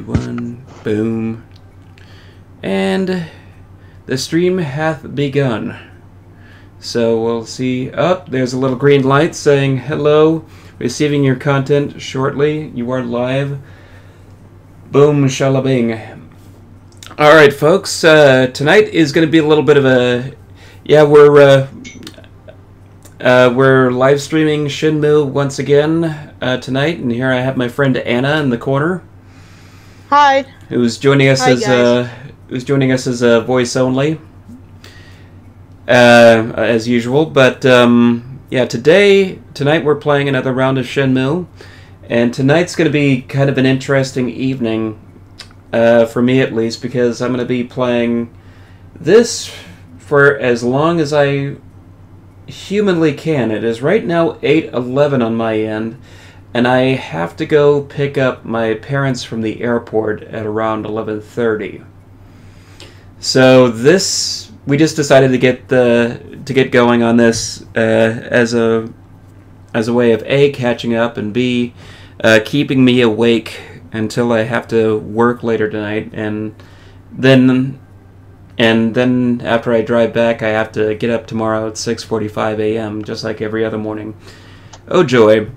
1. Boom. And the stream hath begun. So we'll see. Oh, there's a little green light saying hello. Receiving your content shortly. You are live. Boom, shalabing. Alright, folks. Tonight is going to be a little bit of a... Yeah, we're live streaming Shenmue once again tonight. And here I have my friend Anna in the corner. Hi. Who's joining us as a voice only. As usual. But, yeah, tonight we're playing another round of Shenmue. And tonight's going to be kind of an interesting evening, for me at least, because I'm going to be playing this for as long as I humanly can. It is right now 8:11 on my end, and I have to go pick up my parents from the airport at around 11:30. So we just decided to get going on this as a way of A, catching up, and B, keeping me awake until I have to work later tonight, and then after I drive back, I have to get up tomorrow at 6:45 a.m. just like every other morning. Oh joy!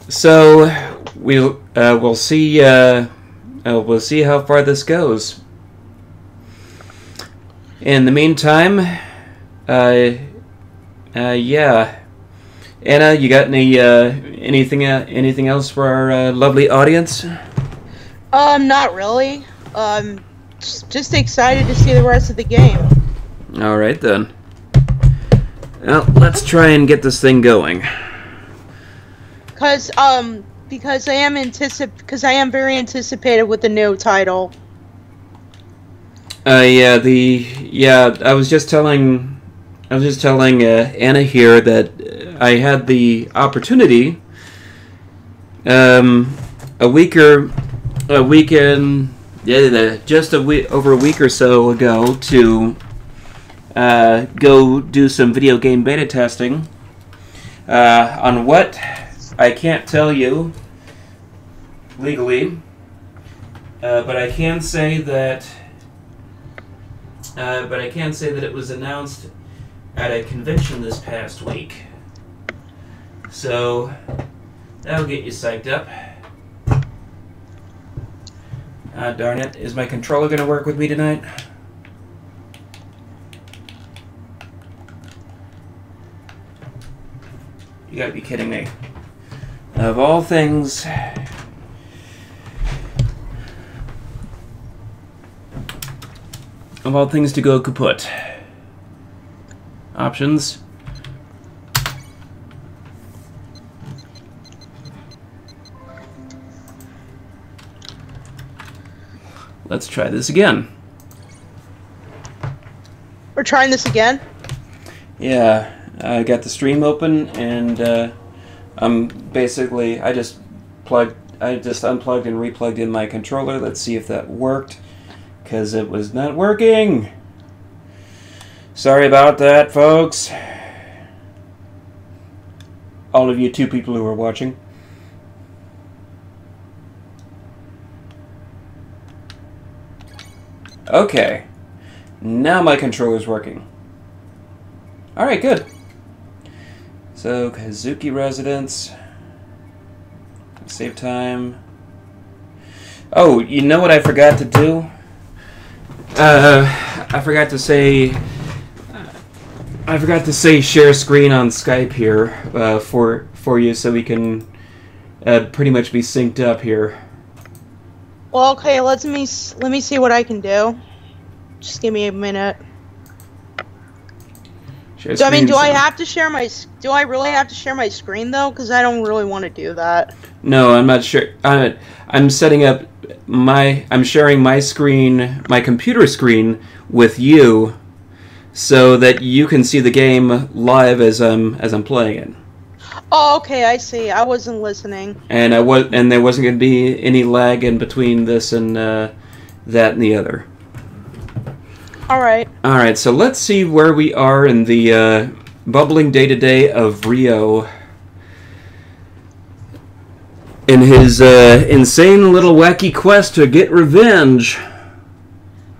So we'll see how far this goes. In the meantime, yeah. Anna, you got anything else for our lovely audience? Not really. Just excited to see the rest of the game. All right then. Well, let's try and get this thing going. Because I am very anticipated with the new title. I was just telling Anna here that I had the opportunity over a week or so ago to go do some video game beta testing on what I can't tell you legally, but I can say that it was announced at a convention this past week. So that'll get you psyched up. Darn it. Is my controller going to work with me tonight? You gotta be kidding me. Of all things... Of all things to go kaput. Options. Let's try this again. We're trying this again? Yeah, I got the stream open, and I just unplugged and replugged in my controller. Let's see if that worked, because it was not working. Sorry about that, folks. All of you 2 people who are watching. Okay. Now my controller's working. Alright, good. So, Kazuki Residence. Save time. Oh, you know what I forgot to do? I forgot to say share screen on Skype here for you, so we can pretty much be synced up here. Well, okay, let me see what I can do. Just give me a minute. Do I really have to share my screen though? Because I don't really want to do that. No, I'm not sure. I'm setting up I'm sharing my screen, my computer screen, with you, so that you can see the game live as I'm playing it. Oh, okay, I see. I wasn't listening. And there wasn't going to be any lag in between this and that and the other. All right. All right. So let's see where we are in the bubbling day-to-day of Rio. in his insane little wacky quest to get revenge.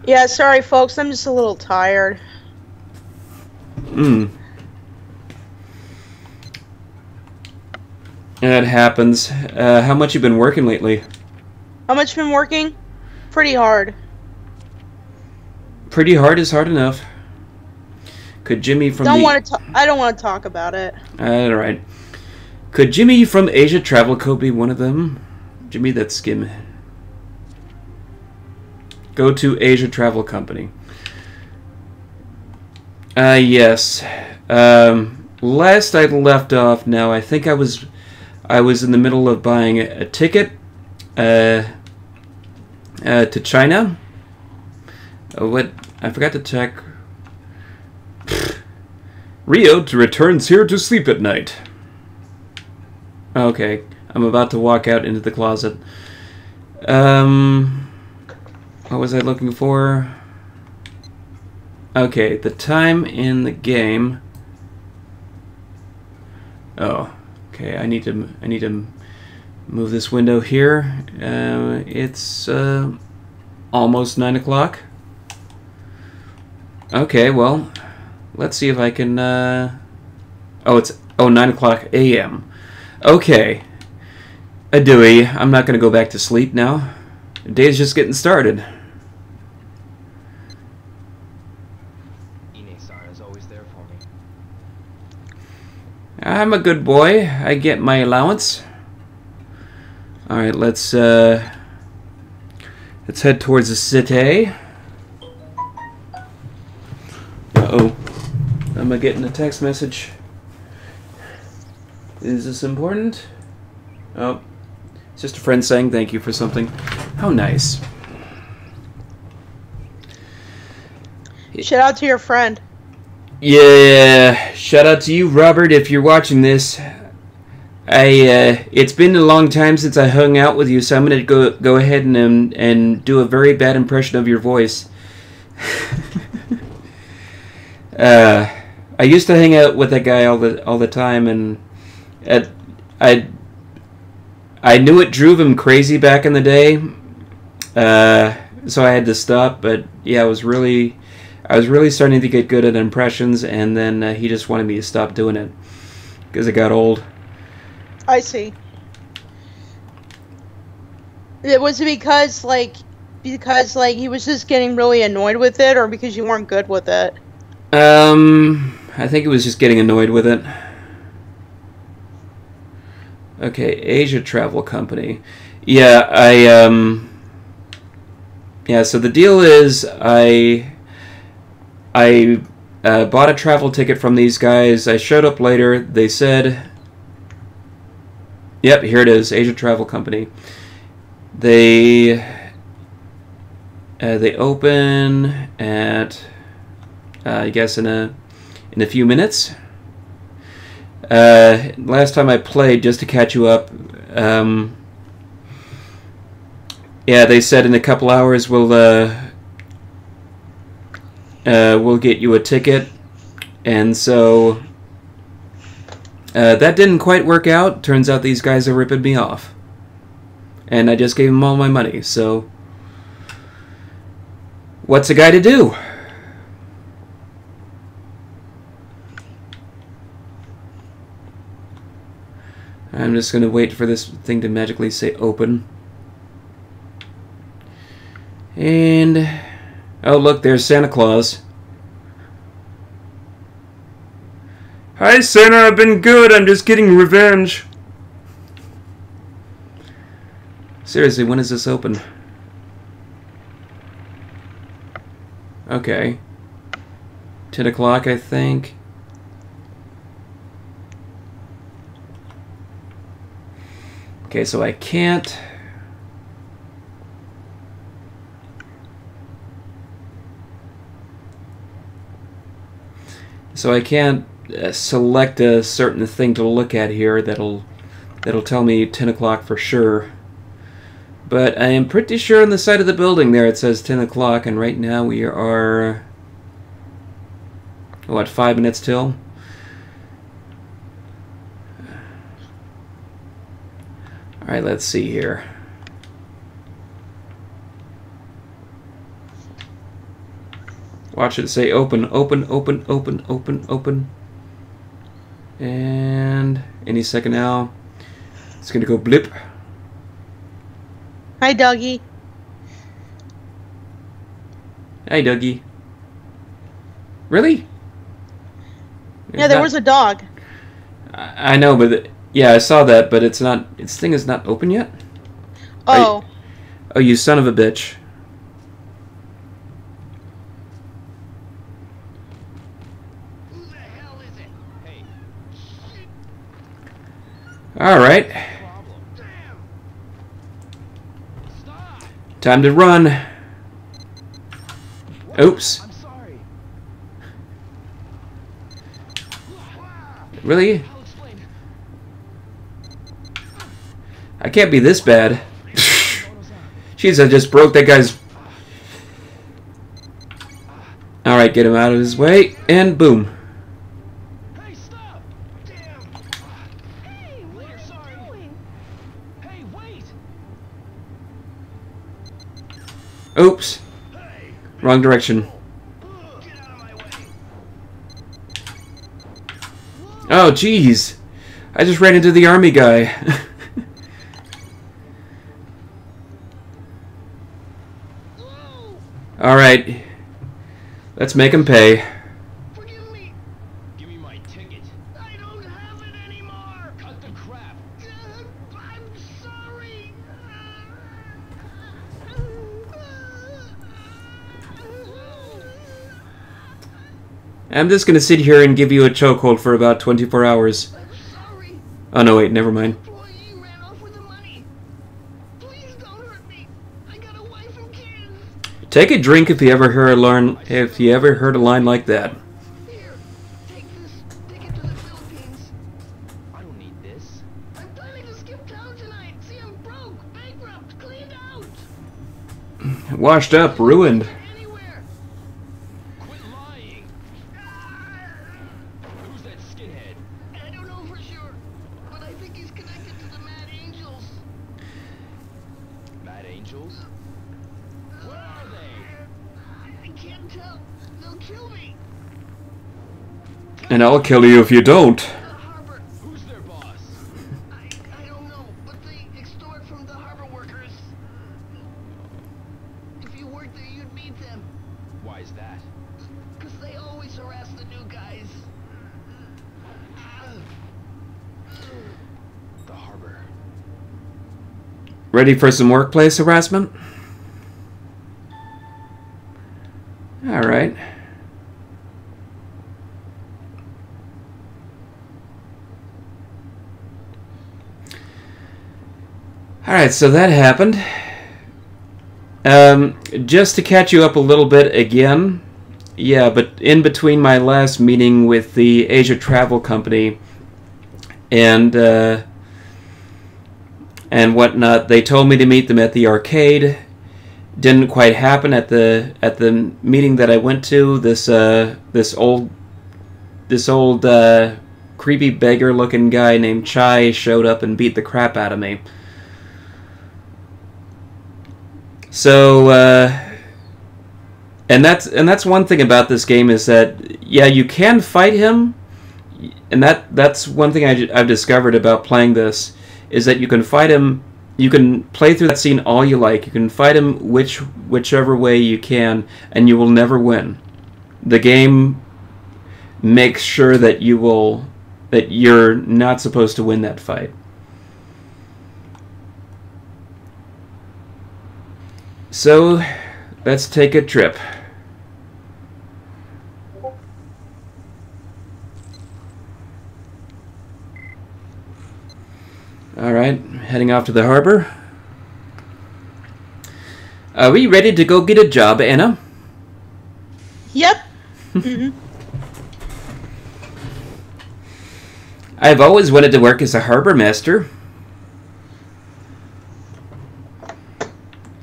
Yeah, sorry folks, I'm just a little tired. That happens. How much you been working lately? How much been working? Pretty hard. Pretty hard is hard enough. Could Jimmy from I don't want to talk about it. Alright. Could Jimmy from Asia Travel Co. be one of them? Jimmy, that's Skim. Go to Asia Travel Company. Yes. Last I left off now, I think I was in the middle of buying a ticket to China. What? I forgot to check. Rio returns here to sleep at night. Okay, I'm about to walk out into the closet. What was I looking for? Okay, the time in the game. Oh, okay. I need to move this window here. It's almost 9 o'clock. Okay, well, let's see if I can. It's 9 o'clock a.m. Okay, a Dewey. I'm not gonna go back to sleep now. The day's just getting started. Is always there for me. I'm a good boy. I get my allowance. All right, let's head towards the city. Uh-oh. Am I getting a text message? Is this important? Oh, it's just a friend saying thank you for something. How nice. Shout out to your friend. Yeah, shout out to you, Robert, if you're watching this. It's been a long time since I hung out with you, so I'm gonna go ahead and do a very bad impression of your voice. I used to hang out with that guy all the time, and I knew it drove him crazy back in the day, so I had to stop. But yeah, I was really starting to get good at impressions, and then he just wanted me to stop doing it because it got old. I see. Was it because he was just getting really annoyed with it, or because you weren't good with it? I think he was just getting annoyed with it. Okay, Asia Travel Company. Yeah, yeah, so the deal is I bought a travel ticket from these guys. I showed up later. They said, yep, here it is, Asia Travel Company. They open at I guess in a few minutes. Last time I played, just to catch you up, yeah, they said in a couple hours we'll get you a ticket, and so that didn't quite work out. Turns out these guys are ripping me off, and I just gave them all my money. So what's a guy to do? I'm just going to wait for this thing to magically say open. And oh, look, there's Santa Claus. Hi, Santa, I've been good. I'm just getting revenge. Seriously, when is this open? Okay. 10 o'clock, I think. Okay, so I can't. So I can't select a certain thing to look at here that'll tell me 10 o'clock for sure. But I am pretty sure on the side of the building there it says 10 o'clock, and right now we are, what, 5 minutes till? Alright, let's see here. Watch it say open, open, open, open, open, open. And any second now, it's gonna go blip. Hi, doggy. Hey, Dougie. Really? Yeah, there was a dog. I know, but yeah, I saw that, but it's not. Its thing is not open yet. Oh. Oh, you son of a bitch! Who the hell is it? Hey. All right, Problem. Damn. Stop. time to run. Oops. I'm sorry. Really? I'll explain. I can't be this bad. Jeez, I just broke that guy's... Alright, get him out of his way, and boom. Hey, stop! Damn. Hey, what are you doing? Hey, wait. Oops. Hey. Wrong direction. Get out of my way. Oh, jeez. I just ran into the army guy. Alright. Let's make him pay. Forgive me. Give me my ticket. I don't have it anymore. Cut the crap. I'm sorry. I'm just gonna sit here and give you a chokehold for about 24 hours. I'm sorry. Oh, no, wait, never mind. Employee ran off with the money. Please don't hurt me. I got a wife and kids. Take a drink if you ever heard a line like that. Here, take this. Take it to the Philippines. I don't need this. I'm planning to skip town tonight. See, I'm broke, bankrupt, cleaned out. Washed up, ruined. Anywhere. Quit lying. Who's that skinhead? I don't know for sure, but I think he's connected to the Mad Angels. Mad Angels? Where are they? I can't tell. They'll kill me. And I'll kill you if you don't. The harbor. Who's their boss? I don't know, but they extort from the harbor workers. If you worked there, you'd meet them. Why is that? Because they always harass the new guys. The harbor. Ready for some workplace harassment? Alright. Alright, so that happened. Just to catch you up a little bit again. Yeah, but in between my last meeting with the Asia Travel Company and whatnot, they told me to meet them at the arcade. Didn't quite happen at the meeting that I went to. This old creepy beggar-looking guy named Chai showed up and beat the crap out of me. So, and that's one thing about this game is that, yeah, you can fight him, and that's one thing I've discovered about playing this, is that you can fight him, you can play through that scene all you like, you can fight him whichever way you can, and you will never win. The game makes sure that you're not supposed to win that fight. So, let's take a trip. Alright, heading off to the harbor. Are we ready to go get a job, Anna? Yep. Mm-hmm. I've always wanted to work as a harbor master.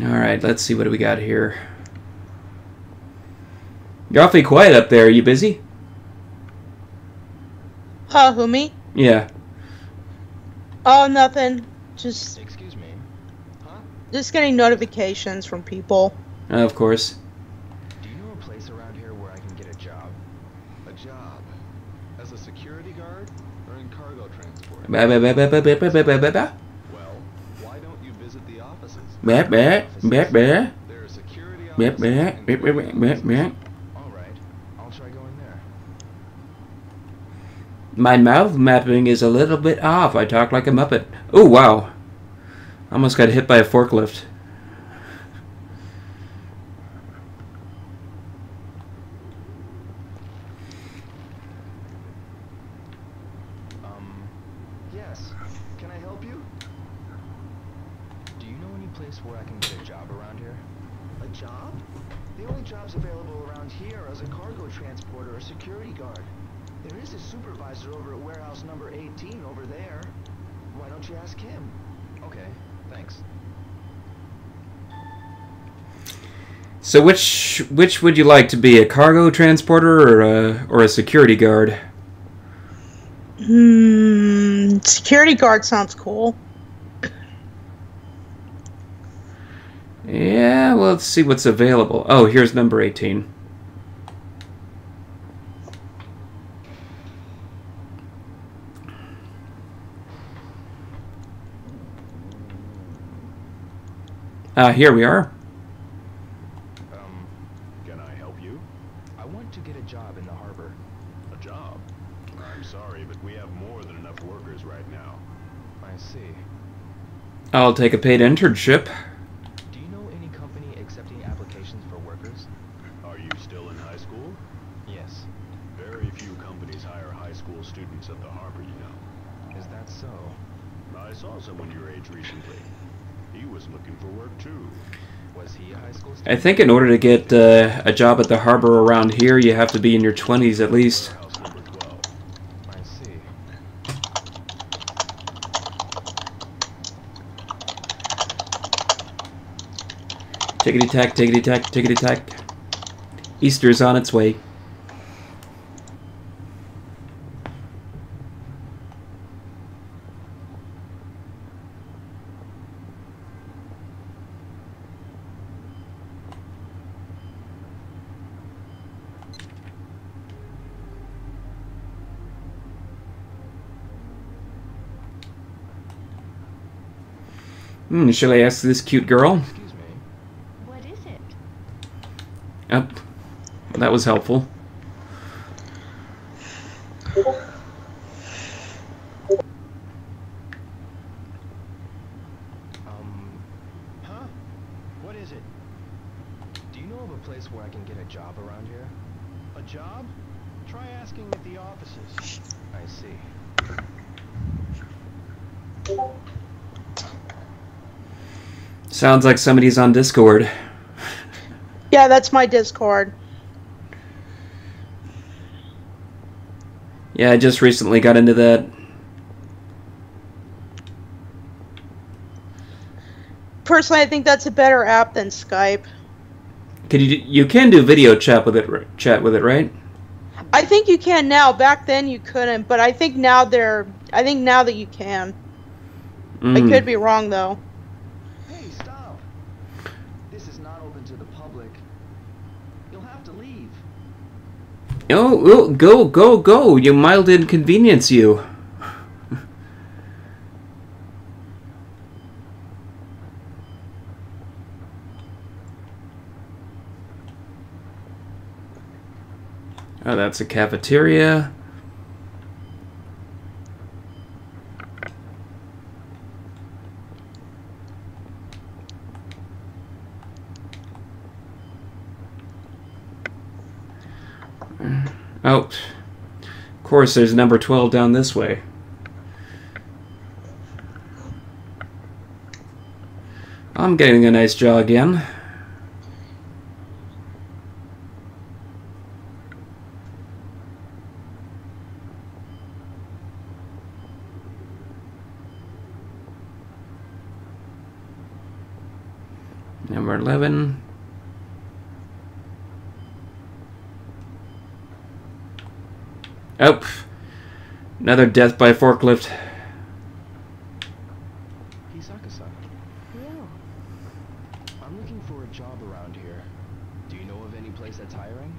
Alright, let's see what do we got here. You're awfully quiet up there. Are you busy? Who, me? Yeah. Oh, nothing. Just Excuse me. Huh? just getting notifications from people. Of course. Do you know a place around here where I can get a job? A job? As a security guard? Or in cargo transport? Bah, bah, bah, bah, bah, bah, bah, bah, bah, bah. Well, why don't you visit the offices? Bah, bah, bah, bah. There are security Bah, offices bah, and bah, bah, cleaning bah, offices. bah. Alright, I'll try going there. My mouth mapping is a little bit off. I talk like a muppet. Oh, wow. Almost got hit by a forklift. Yes. Can I help you? Do you know any place where I can get a job around here? A job? The only jobs available around here are as a cargo transporter or security guard. There is a supervisor over at warehouse number 18 over there. Why don't you ask him? Okay, thanks. So which would you like to be, a cargo transporter or a security guard? Security guard sounds cool. Yeah, well, let's see what's available. Oh, here's number 18. Here we are. Can I help you? I want to get a job in the harbor. A job? I'm sorry, but we have more than enough workers right now. I see. I'll take a paid internship. Do you know any company accepting applications for workers? Are you still in high school? Yes. Very few companies hire high school students at the harbor, you know. Is that so? I saw someone your age recently. He was looking for work too. Was he a high school I student? think in order to get a job at the harbor around here, you have to be in your 20s at least. Warehouse number 12. I see. Tickety-tack, tickety-tack, tickety-tack. Easter's on its way. Shall I ask this cute girl? Excuse me. What is it? Yep. Well, that was helpful. Huh? What is it? Do you know of a place where I can get a job around here? A job? Try asking at the offices. I see. Sounds like somebody's on Discord. Yeah, that's my Discord. Yeah, I just recently got into that. Personally, I think that's a better app than Skype. You can do video chat with it, right? I think you can now. Back then you couldn't, but I think now that you can. I could be wrong though. Hey, stop! This is not open to the public. You'll have to leave. Oh, go! You mild inconvenience you. Oh, that's a cafeteria. Oh, of course, there's number 12 down this way. I'm getting a nice jog in. Number 11. Oh, another death by forklift. I'm looking for a job around here. Do you know of any place that's hiring?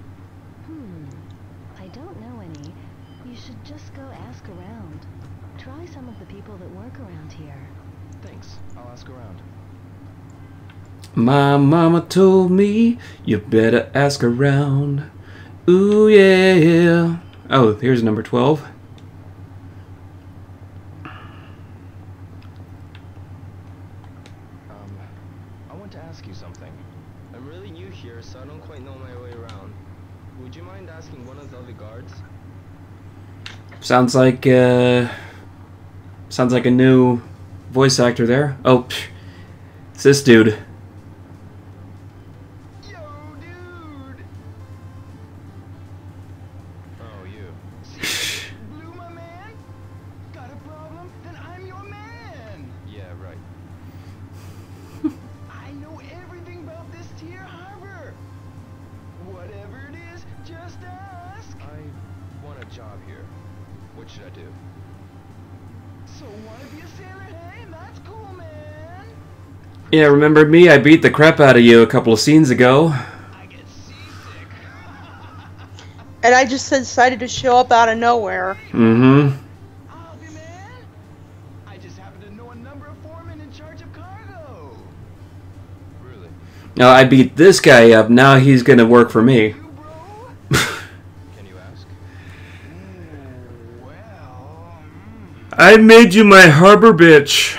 I don't know any. You should just go ask around. Try some of the people that work around here. Thanks. I'll ask around. My mama told me you better ask around. Ooh yeah. Oh, here's number 12. I want to ask you something. I'm really new here, so I don't quite know my way around. Would you mind asking one of the other guards? Sounds like a new voice actor there. Oh, it's this dude. Yo, dude! Oh, you. See, Blue, my man? Got a problem? Then I'm your man! Yeah, right. I know everything about this tier harbor. Whatever it is, just ask. I want a job here. What should I do? So wanna be a sailor, hey? That's cool, man. Yeah, remember me? I beat the crap out of you a couple of scenes ago. I get seasick. And I just decided to show up out of nowhere. Mm-hmm. I'll be man. I just happen to know a number of foremen in charge of cargo. Really? Now I beat this guy up. Now he's gonna work for me. You, bro? Can you ask? Well, I made you my harbor bitch.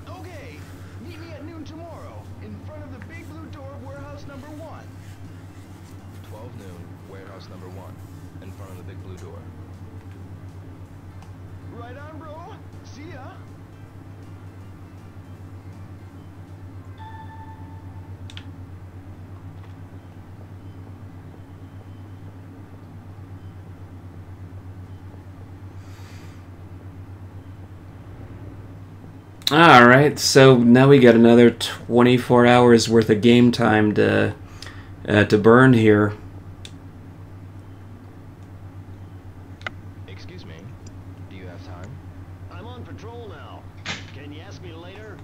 okay. Meet me at noon tomorrow in front of the big blue door of warehouse number 1. 12 noon, warehouse number 1, in front of the big blue door. Right on, bro. See ya. Alright, so now we got another 24 hours worth of game time to burn here. Excuse me. Do you have time? I'm on patrol now. Can you ask me later?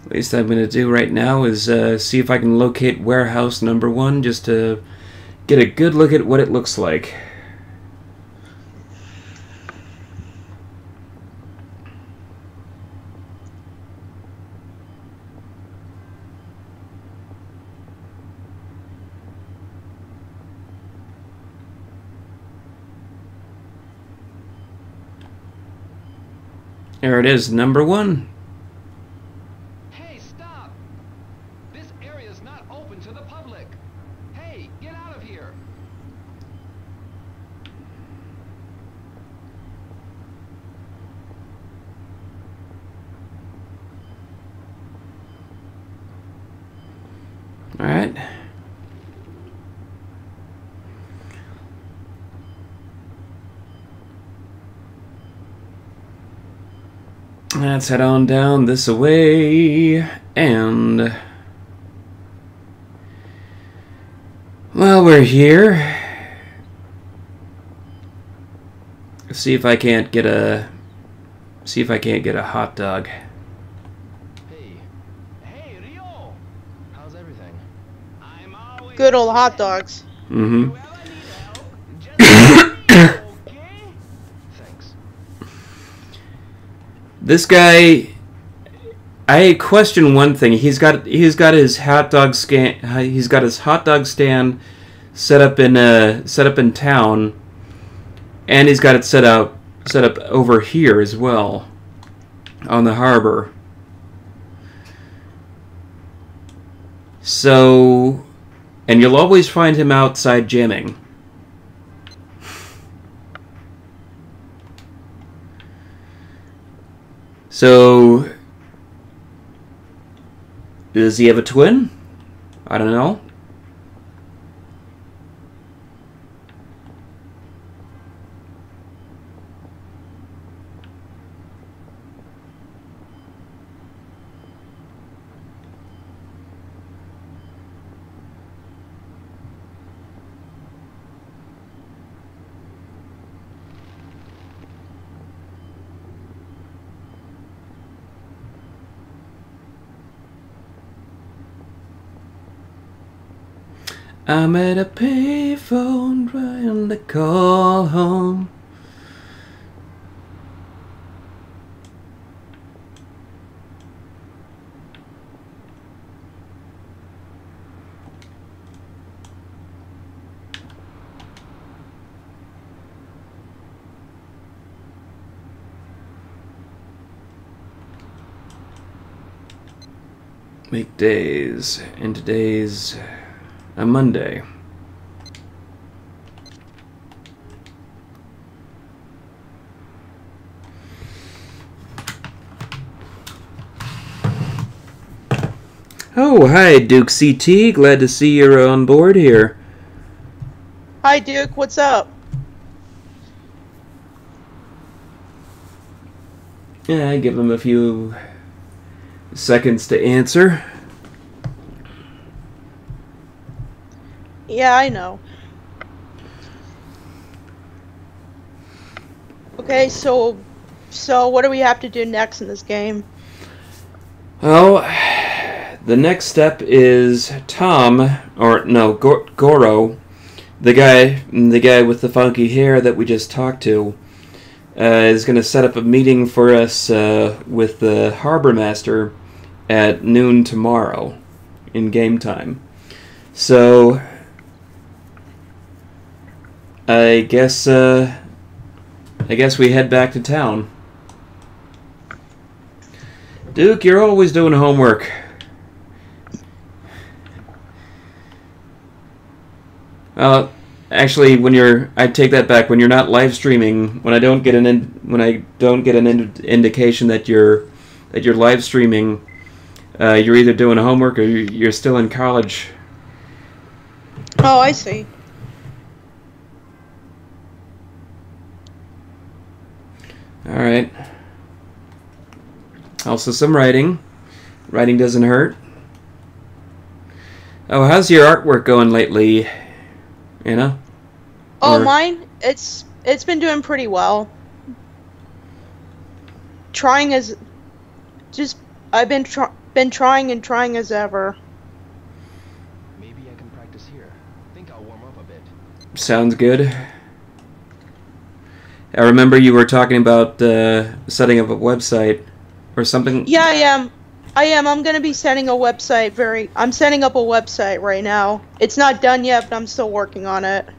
Least I'm going to do right now is see if I can locate warehouse number 1 just to get a good look at what it looks like. There it is, number 1. Hey, stop! This area is not open to the public. Hey, get out of here! All right. Let's head on down this way, and while we're here, see if I can't get a hot dog. Hey. Hey, Rio. How's everything? I'm always Good old hot dogs. Mm-hmm. Whoever needs help, just let me know, okay? Thanks. This guy, I question one thing. He's got his hot dog stand set up in town, and he's got it set up over here as well on the harbor. So, and you'll always find him outside jamming. So, does he have a twin? I don't know. I'm at a payphone trying to call home. Weekdays, and today's a Monday. Oh, hi, Duke CT. Glad to see you're on board here. Hi, Duke. What's up? Yeah, I give him a few seconds to answer. Yeah, I know. Okay, so what do we have to do next in this game? Well, the next step is Tom, or no, Goro, the guy with the funky hair that we just talked to, is going to set up a meeting for us with the Harbor Master at noon tomorrow in game time. So I guess we head back to town. Duke, you're always doing homework. Actually, I take that back. When you're not live streaming, when I don't get an indication that you're live streaming, you're either doing homework or you're still in college. Oh, I see. All right. Also, some writing. Writing doesn't hurt. Oh, how's your artwork going lately, Anna? Oh, mine? It's been doing pretty well. I've been trying and trying as ever. Maybe I can practice here. Think I'll warm up a bit. Sounds good. I remember you were talking about setting up a website or something. Yeah, I am. I'm gonna be setting a website. I'm setting up a website right now. It's not done yet, but I'm still working on it.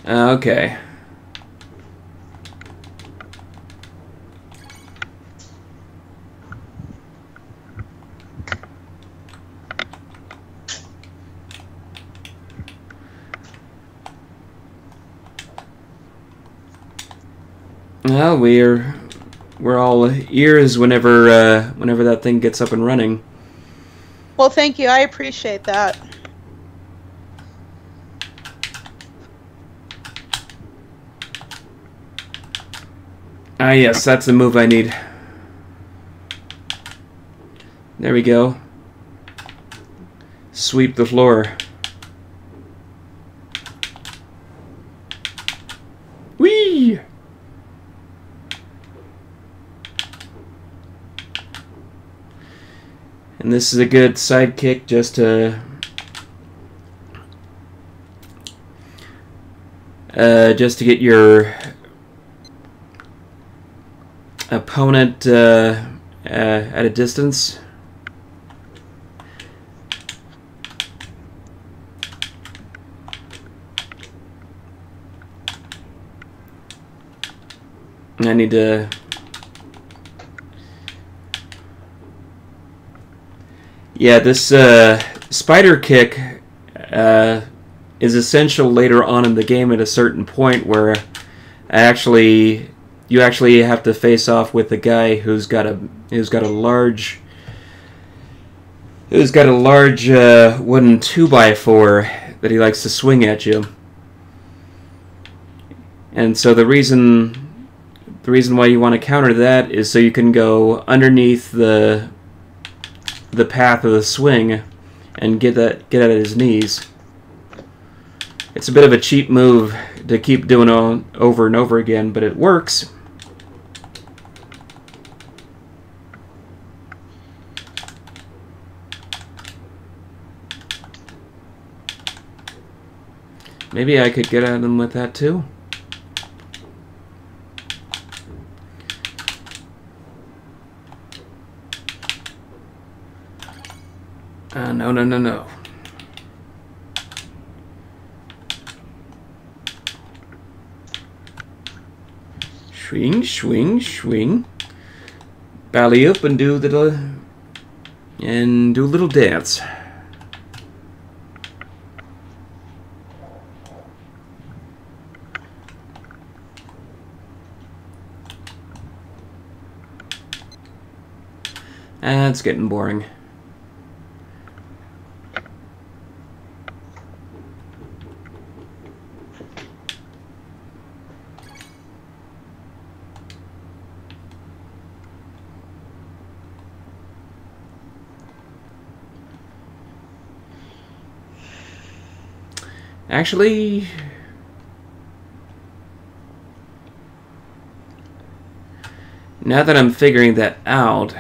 Okay. Well, we're all ears whenever that thing gets up and running. Well, thank you. I appreciate that. Ah, yes, that's the move I need. There we go. Sweep the floor. Whee! And this is a good sidekick just to get your opponent at a distance. I need to... Yeah, this spider kick is essential later on in the game at a certain point where you actually have to face off with a guy who's got a large wooden 2x4 that he likes to swing at you. And so the reason why you want to counter that is so you can go underneath the path of the swing and get at his knees. It's a bit of a cheap move to keep doing over and over again, but it works. Maybe I could get at him with that too. No, no, no, no. Swing, swing, swing. Belly up and do a little dance. It's getting boring. Actually, now that I'm figuring that out,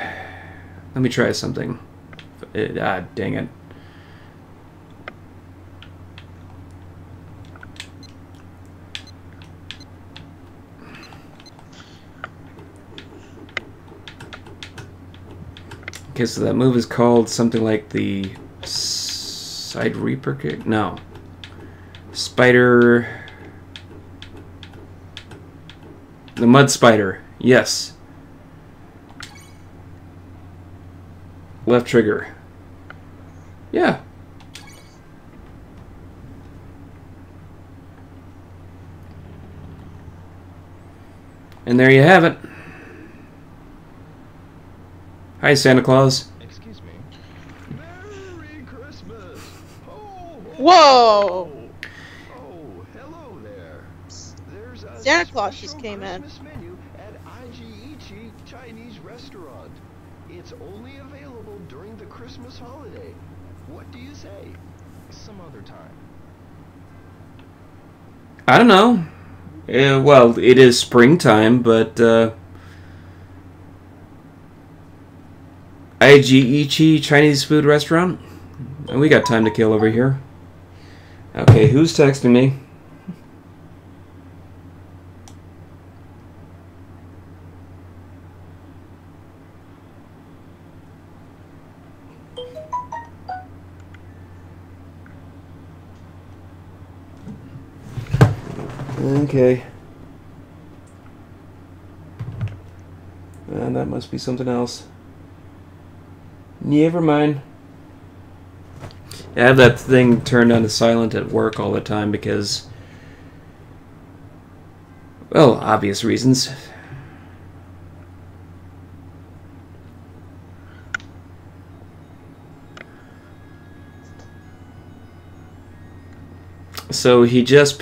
let me try something. Dang it. Okay, so that move is called something like the Side Reaper kick? No. Spider... The Mud Spider. Yes. Left trigger. Yeah. And there you have it. Hi, Santa Claus. Excuse me. Merry Christmas. Whoa! Oh, hello there. There's a Santa Claus just special came in. Christmas menu at Ichi Chinese restaurant. It's only available during the Christmas holiday. What do you say? Some other time. I don't know. Well, it is springtime, but Ichi Chinese food restaurant? And we got time to kill over here. Okay, who's texting me? Okay. And that must be something else. Never mind. I have that thing turned on to silent at work all the time because, well, obvious reasons. So he just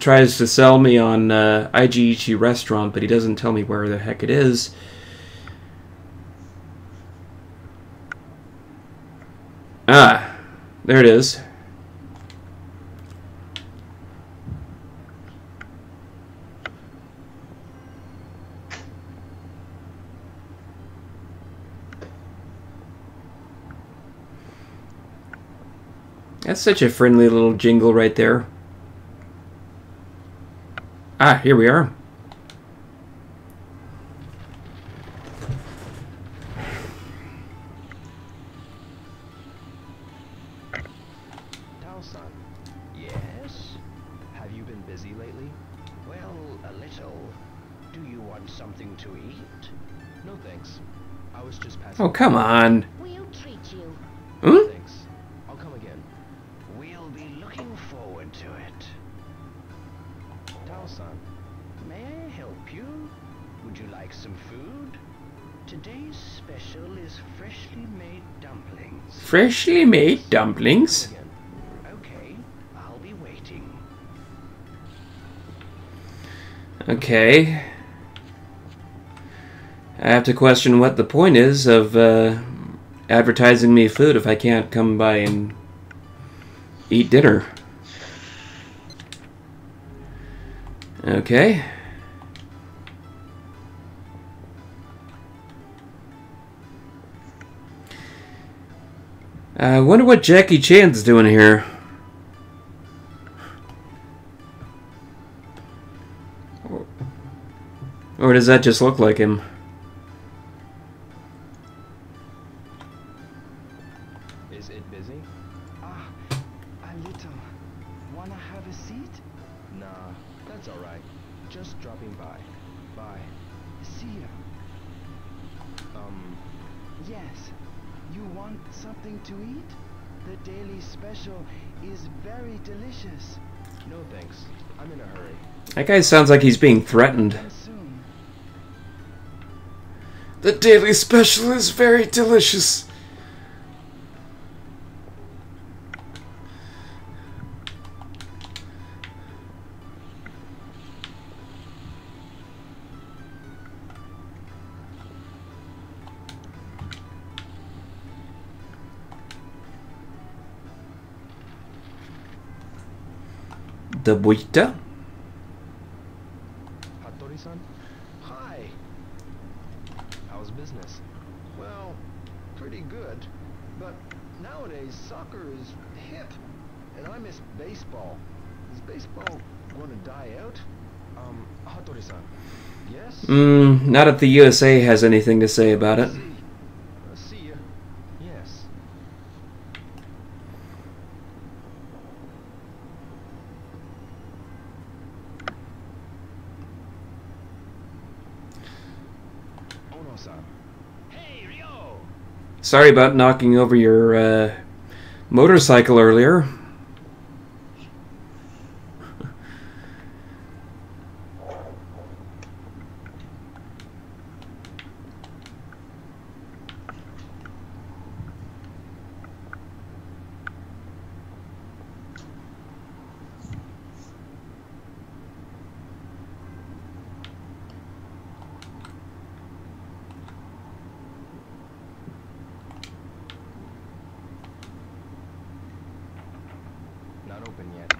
tries to sell me on Ichi restaurant, but he doesn't tell me where the heck it is. Ah, there it is. That's such a friendly little jingle right there. Ah, here we are. Tao-san. Yes? Have you been busy lately? Well, a little. Do you want something to eat? No thanks. I was just passing. Oh, come on. We'll treat you. Hmm? Thanks. I'll come again. We'll be looking forward to it. Tao-san. May I help you? Would you like some food? Today's special is freshly made dumplings. Freshly made dumplings? Come again. Okay, I'll be waiting. Okay. I have to question what the point is of advertising me food if I can't come by and eat dinner. Okay. I wonder what Jackie Chan's doing here. Or does that just look like him? Is it busy? Ah, a little. Wanna have a seat? Nah, that's alright. Just dropping by. Bye. See ya. Yes. You want something to eat? The daily special is very delicious. No thanks. I'm in a hurry. That guy sounds like he's being threatened. And soon. The daily special is very delicious. The buita? Hattori-san? Hi. How's business? Well, pretty good. But nowadays, soccer is hip. And I miss baseball. Is baseball going to die out? Hattori-san. Yes? Not if the USA has anything to say about it. See ya. Yes. Ono-san. Hey, Ryo! Sorry about knocking over your motorcycle earlier. Not open yet.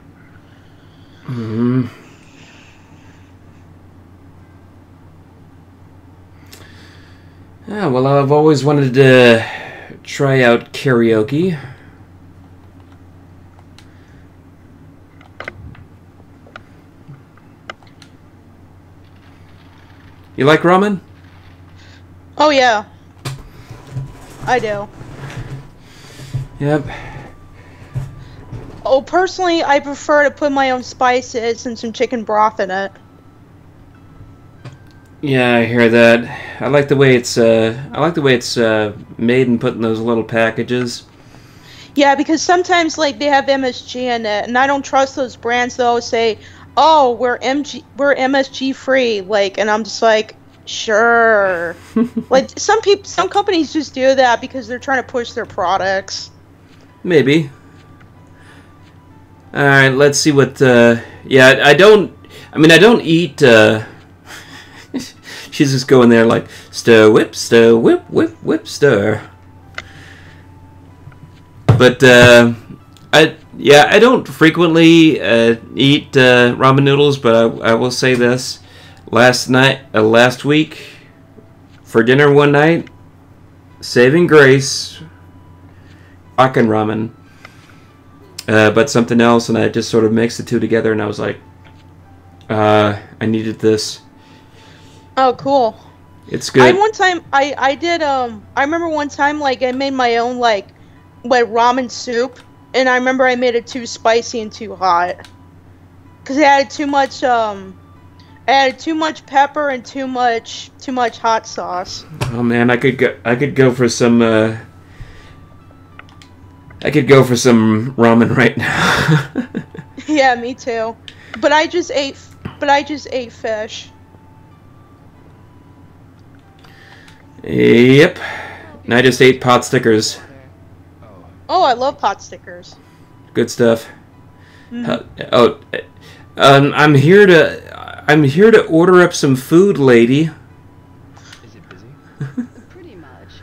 Yeah, well, I've always wanted to try out karaoke. You like ramen? Oh yeah. I do. Yep. Oh, personally, I prefer to put my own spices and some chicken broth in it. Yeah, I hear that. I like the way it's made and put in those little packages. Yeah, because sometimes like they have MSG in it, and I don't trust those brands. They'll say, "Oh, we're MSG free," like, and I'm just like, sure. Like some companies just do that because they're trying to push their products. Maybe. All right, let's see what. Yeah, I don't eat. She's just going there like stir, whip, whip, whip, stir. But I don't frequently eat ramen noodles. But I will say this: last week, for dinner one night, saving grace, Akan ramen. But something else, and I just sort of mixed the two together, and I was like, I needed this. Oh, cool. It's good. I remember one time, like, I made my own, like ramen soup, and I remember I made it too spicy and too hot. Because it added too much pepper and too much hot sauce. Oh man, I could go for some ramen right now. Yeah, me too. But I just ate fish. Yep. And I just ate pot stickers. Oh, I love pot stickers. Good stuff. Mm-hmm. I'm here to order up some food, lady. Is it busy? Pretty much.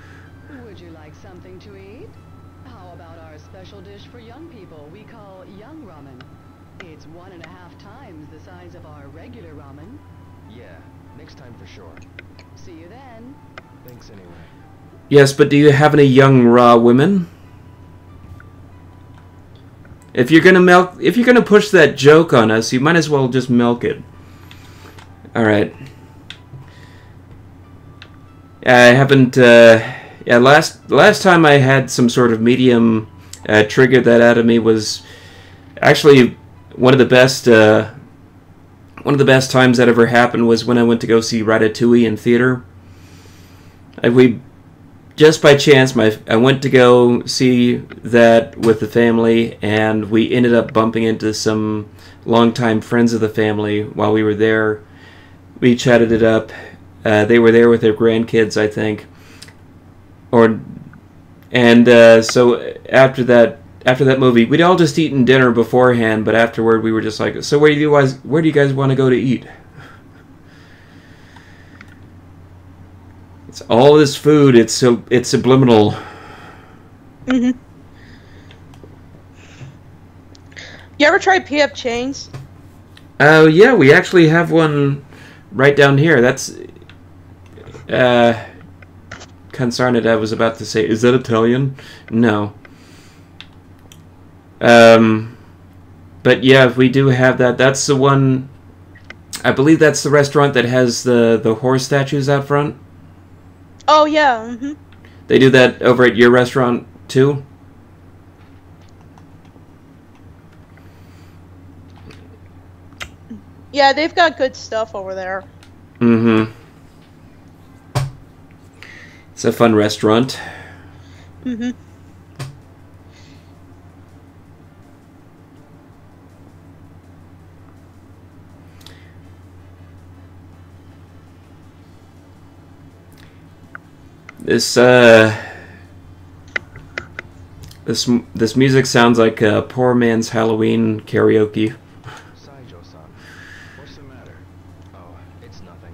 Would you like something to eat? How about our special dish for young people we call Young Ramen? It's 1.5 times the size of our regular ramen. Yeah, next time for sure. See you then. Thanks anyway. Yes, but do you have any young raw women? If you're gonna push that joke on us, you might as well just milk it. All right. I haven't. Yeah, last time I had some sort of medium trigger that out of me was actually one of the best times that ever happened was when I went to go see Ratatouille in theater. We just by chance, I went to go see that with the family, and we ended up bumping into some longtime friends of the family while we were there. We chatted it up. They were there with their grandkids, I think. So after that movie, we'd all just eaten dinner beforehand, but afterward we were just like, so where do you guys want to go to eat? It's all this food. It's subliminal. Mm-hmm. You ever tried PF Chang's? Oh yeah, we actually have one right down here. That's Consarned, I was about to say, is that Italian? No. But yeah, we do have that. That's the one. I believe that's the restaurant that has the horse statues out front. Oh yeah. Mm-hmm. They do that over at your restaurant too? Yeah, they've got good stuff over there. Mm-hmm. It's a fun restaurant. Mm-hmm. This music sounds like a poor man's Halloween karaoke. Saijo-san, what's the matter? Oh, it's nothing.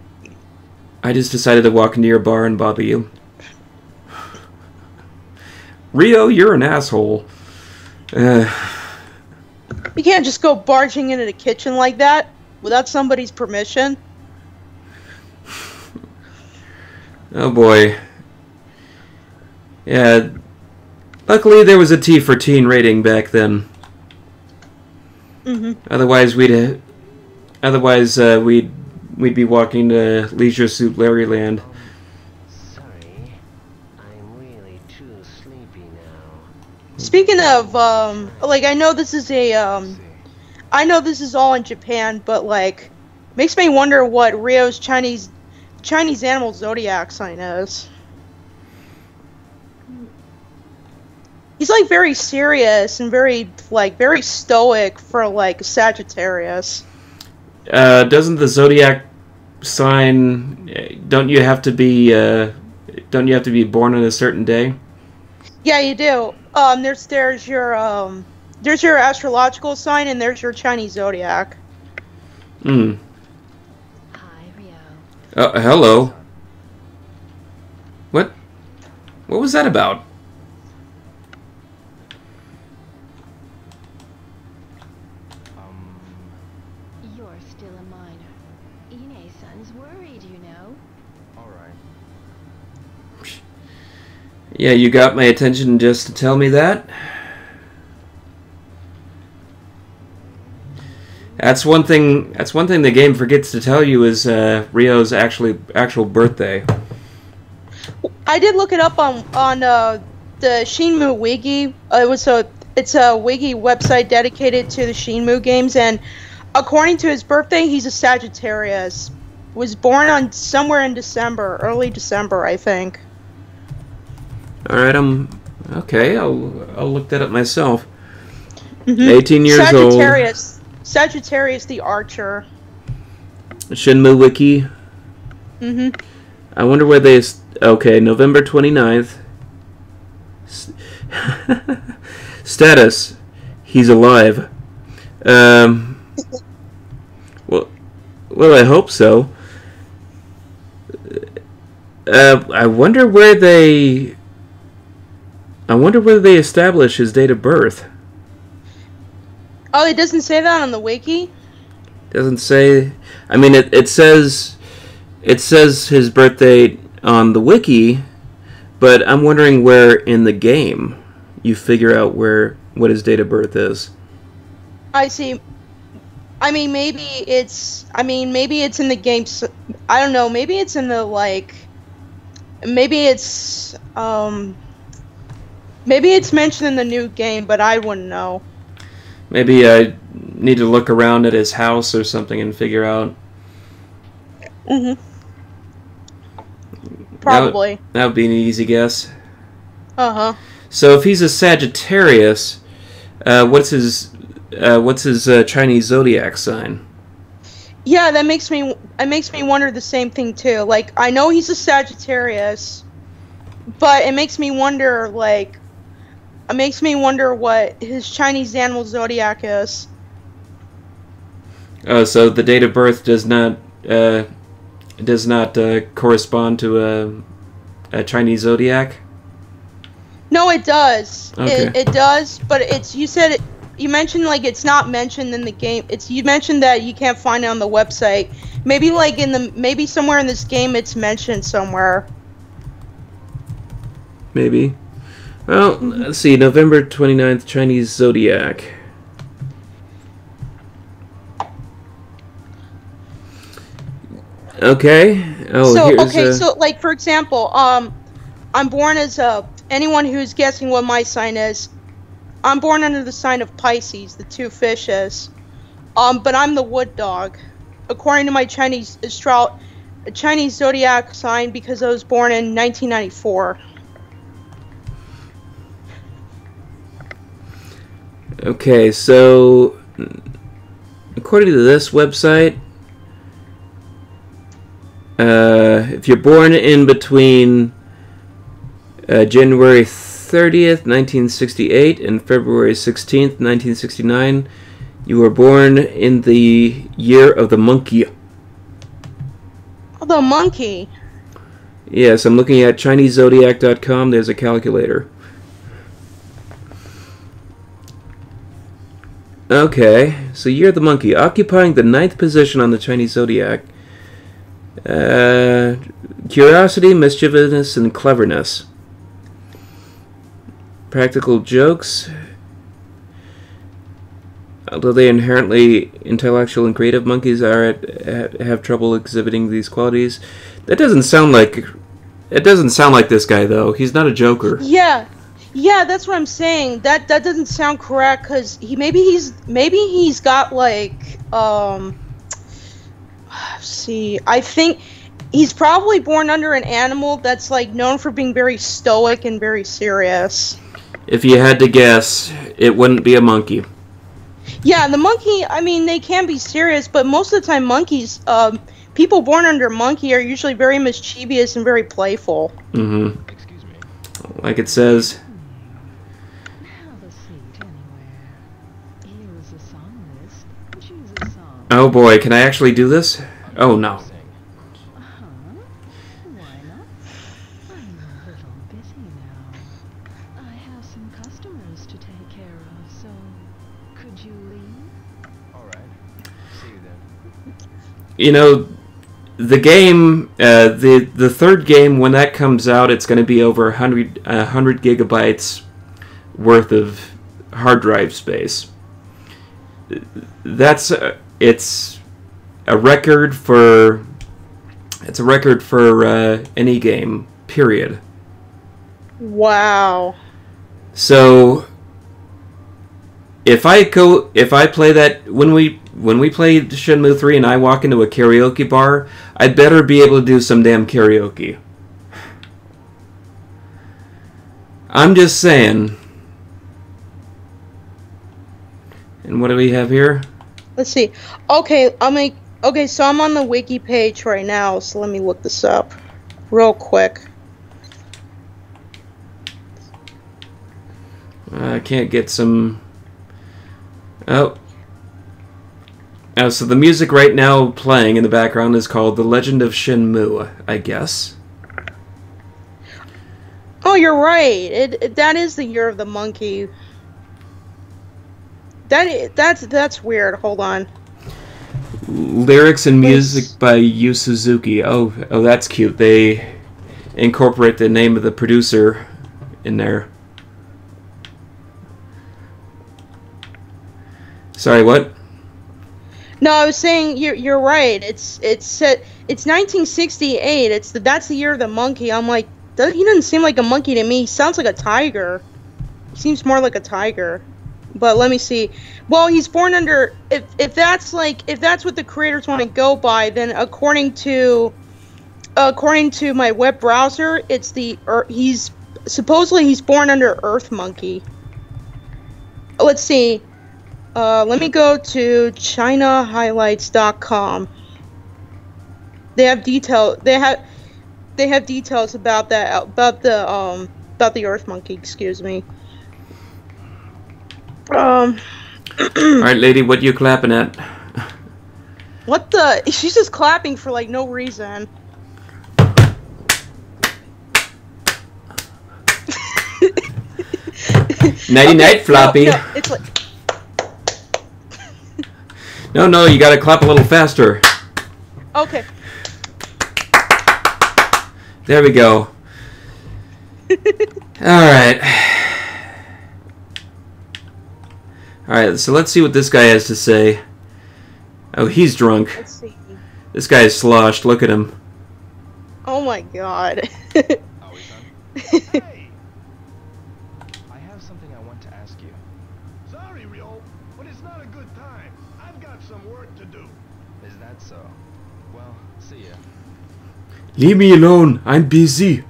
I just decided to walk into your bar and bother you. Rio, you're an asshole. You can't just go barging into the kitchen like that without somebody's permission. Oh boy. Yeah. Luckily there was a T for teen rating back then. Mm-hmm. Otherwise we'd be walking to Leisure Suit Larryland. Sorry, I'm really too sleepy now. Speaking of, like, I know this is all in Japan, but, like, makes me wonder what Rio's Chinese animal zodiac sign is. He's, like, very serious and very stoic for, like, Sagittarius. Doesn't the zodiac sign, don't you have to be born on a certain day? Yeah, you do. There's your astrological sign, and there's your Chinese zodiac. Hmm. Hi, Rio. Hello. What was that about? You're still a minor. Ine-san's worried, you know. Alright. Yeah, you got my attention just to tell me that? That's one thing the game forgets to tell you is Rio's actual birthday. I did look it up on the Shenmue Wiki. It's a Wiki website dedicated to the Shenmue games, and according to his birthday, he's a Sagittarius. Was born on somewhere in December, early December, I think. All right, okay. I'll look that up myself. Mm-hmm. 18 years old. Sagittarius the Archer. Shenmue Wiki. Mm-hmm. I wonder where they... Okay, November 29th. Status. He's alive. Well, I hope so. I wonder whether they establish his date of birth. Oh, it doesn't say that on the wiki? Doesn't say. I mean, it says his birthday on the wiki, but I'm wondering where in the game you figure out what his date of birth is. I see. I mean, maybe it's in the game. I don't know. Maybe it's in the like. Maybe it's mentioned in the new game, but I wouldn't know. Maybe I need to look around at his house or something and figure out. Probably. That would be an easy guess. So if he's a Sagittarius, what's his Chinese zodiac sign? Yeah, that makes me wonder the same thing too. Like, I know he's a Sagittarius, but it makes me wonder what his Chinese animal zodiac is. Oh, so the date of birth does not correspond to a Chinese zodiac? No, it does. Okay. It does, but you mentioned like it's not mentioned in the game. You mentioned that you can't find it on the website. Maybe maybe somewhere in this game it's mentioned somewhere. Maybe. Well, let's see. November 29th, Chinese zodiac. Okay. So like for example, I'm born as anyone who's guessing what my sign is. I'm born under the sign of Pisces, the two fishes. But I'm the wood dog, according to my Chinese zodiac sign, because I was born in 1994. Okay, so according to this website, if you're born in between January 30th, 1968 and February 16th, 1969, you were born in the year of the monkey. Oh, the monkey. Yes, I'm looking at ChineseZodiac.com. There's a calculator. Okay, so you're the monkey, occupying the 9th position on the Chinese zodiac. Curiosity, mischievousness, and cleverness. Practical jokes. Although they inherently intellectual and creative, monkeys have trouble exhibiting these qualities. That doesn't sound like. It doesn't sound like this guy though. He's not a joker. Yeah, that's what I'm saying. That doesn't sound correct because maybe he's got like see, I think he's probably born under an animal that's like known for being very stoic and very serious. If you had to guess, it wouldn't be a monkey. Yeah, the monkey, I mean, they can be serious, but most of the time monkeys, people born under monkey are usually very mischievous and very playful. Mm-hmm. Excuse me. Like it says. Have a seat anywhere. Here is a song list. Choose a song. Oh boy, can I actually do this? Oh no. Uh-huh. Why not? I'm a little busy now. I have some customers to take care of, so could you leave? Alright. See you then. You know, the game, the third game, when that comes out, it's going to be over 100 gigabytes worth of hard drive space. That's it's a record for any game. Period. Wow. So if I play that when we play Shenmue 3 and I walk into a karaoke bar, I'd better be able to do some damn karaoke. I'm just saying. And what do we have here? Let's see. Okay, so I'm on the wiki page right now, so let me look this up real quick. I can't get some. Oh, so the music right now playing in the background is called The Legend of Shenmue, I guess. Oh, you're right. That is the year of the monkey. That's weird. Hold on. Lyrics and music by Yu Suzuki. Oh, that's cute. They incorporate the name of the producer in there. Sorry, what? No, I was saying you're right. It's 1968. That's the year of the monkey. I'm like, he doesn't seem like a monkey to me. He sounds like a tiger. He seems more like a tiger. But let me see. Well, he's born under if that's what the creators want to go by, then according to my web browser, he's born under Earth Monkey. Let's see. Let me go to ChinaHighlights.com. They have details about the Earth Monkey. Excuse me. All right, lady, what you clapping at? What the? She's just clapping for like no reason. Nighty night, Floppy. No, it's like. No, you gotta clap a little faster. Okay. There we go. Alright. Alright, so let's see what this guy has to say. Oh, he's drunk. Let's see. This guy is sloshed. Look at him. Oh my god. Hey! I have something I want to ask you. Sorry, Rio, but it's not a good time. I've got some work to do. Is that so? Well, see ya. Leave me alone. I'm busy.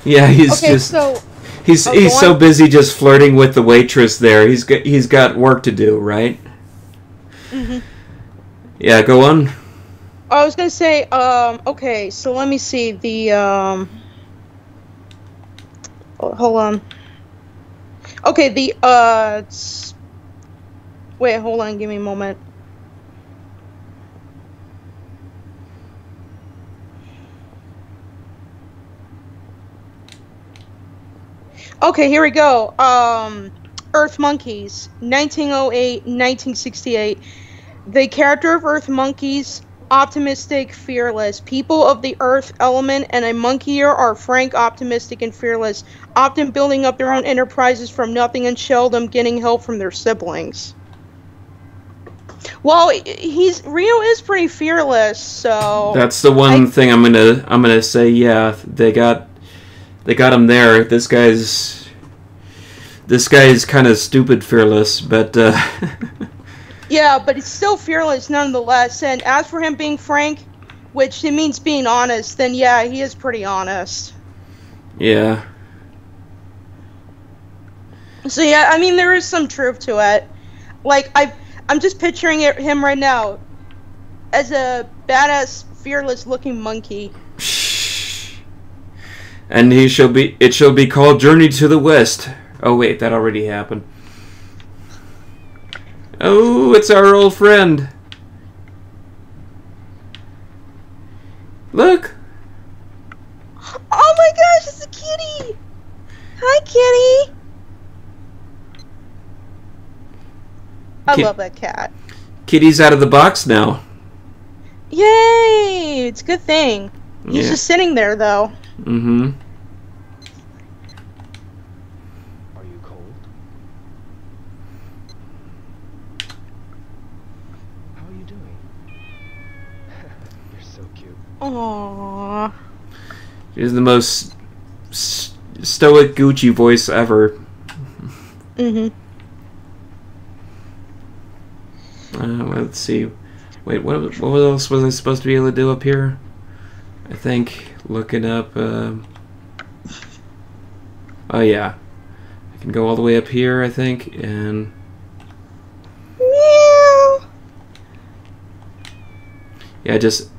Yeah, he's Okay, just... so He's so busy just flirting with the waitress there. He's got work to do, right? Mhm. Yeah, go on. I was gonna say, okay, so let me see the, hold on. Okay, wait, hold on, give me a moment. Okay, here we go. Earth Monkeys, 1908, 1968. The character of Earth Monkeys, optimistic, fearless. People of the Earth element and a monkeyer are frank, optimistic, and fearless, often building up their own enterprises from nothing and seldom getting help from their siblings. Well, Rio is pretty fearless, so That's the one thing I'm gonna say. Yeah, they got him there. This guy's kind of stupid fearless, but yeah, but he's still fearless nonetheless. And as for him being frank, which it means being honest, then yeah, he is pretty honest. yeah. So yeah, I mean there is some truth to it. Like I'm just picturing him right now as a badass, fearless-looking monkey. And it shall be called Journey to the West. Oh wait, that already happened. Oh, it's our old friend. Look. Oh my gosh, it's a kitty! Hi, kitty! I love that cat. Kitty's out of the box now. Yay! It's a good thing. He's Yeah. just sitting there, though. Mm-hmm. Are you cold? How are you doing? You're so cute. Aww. She's the most stoic Gucci voice ever. Mm-hmm. Let's see. Wait, what else was I supposed to be able to do up here? I think looking up. Oh yeah, I can go all the way up here. I think, and Meow. yeah, just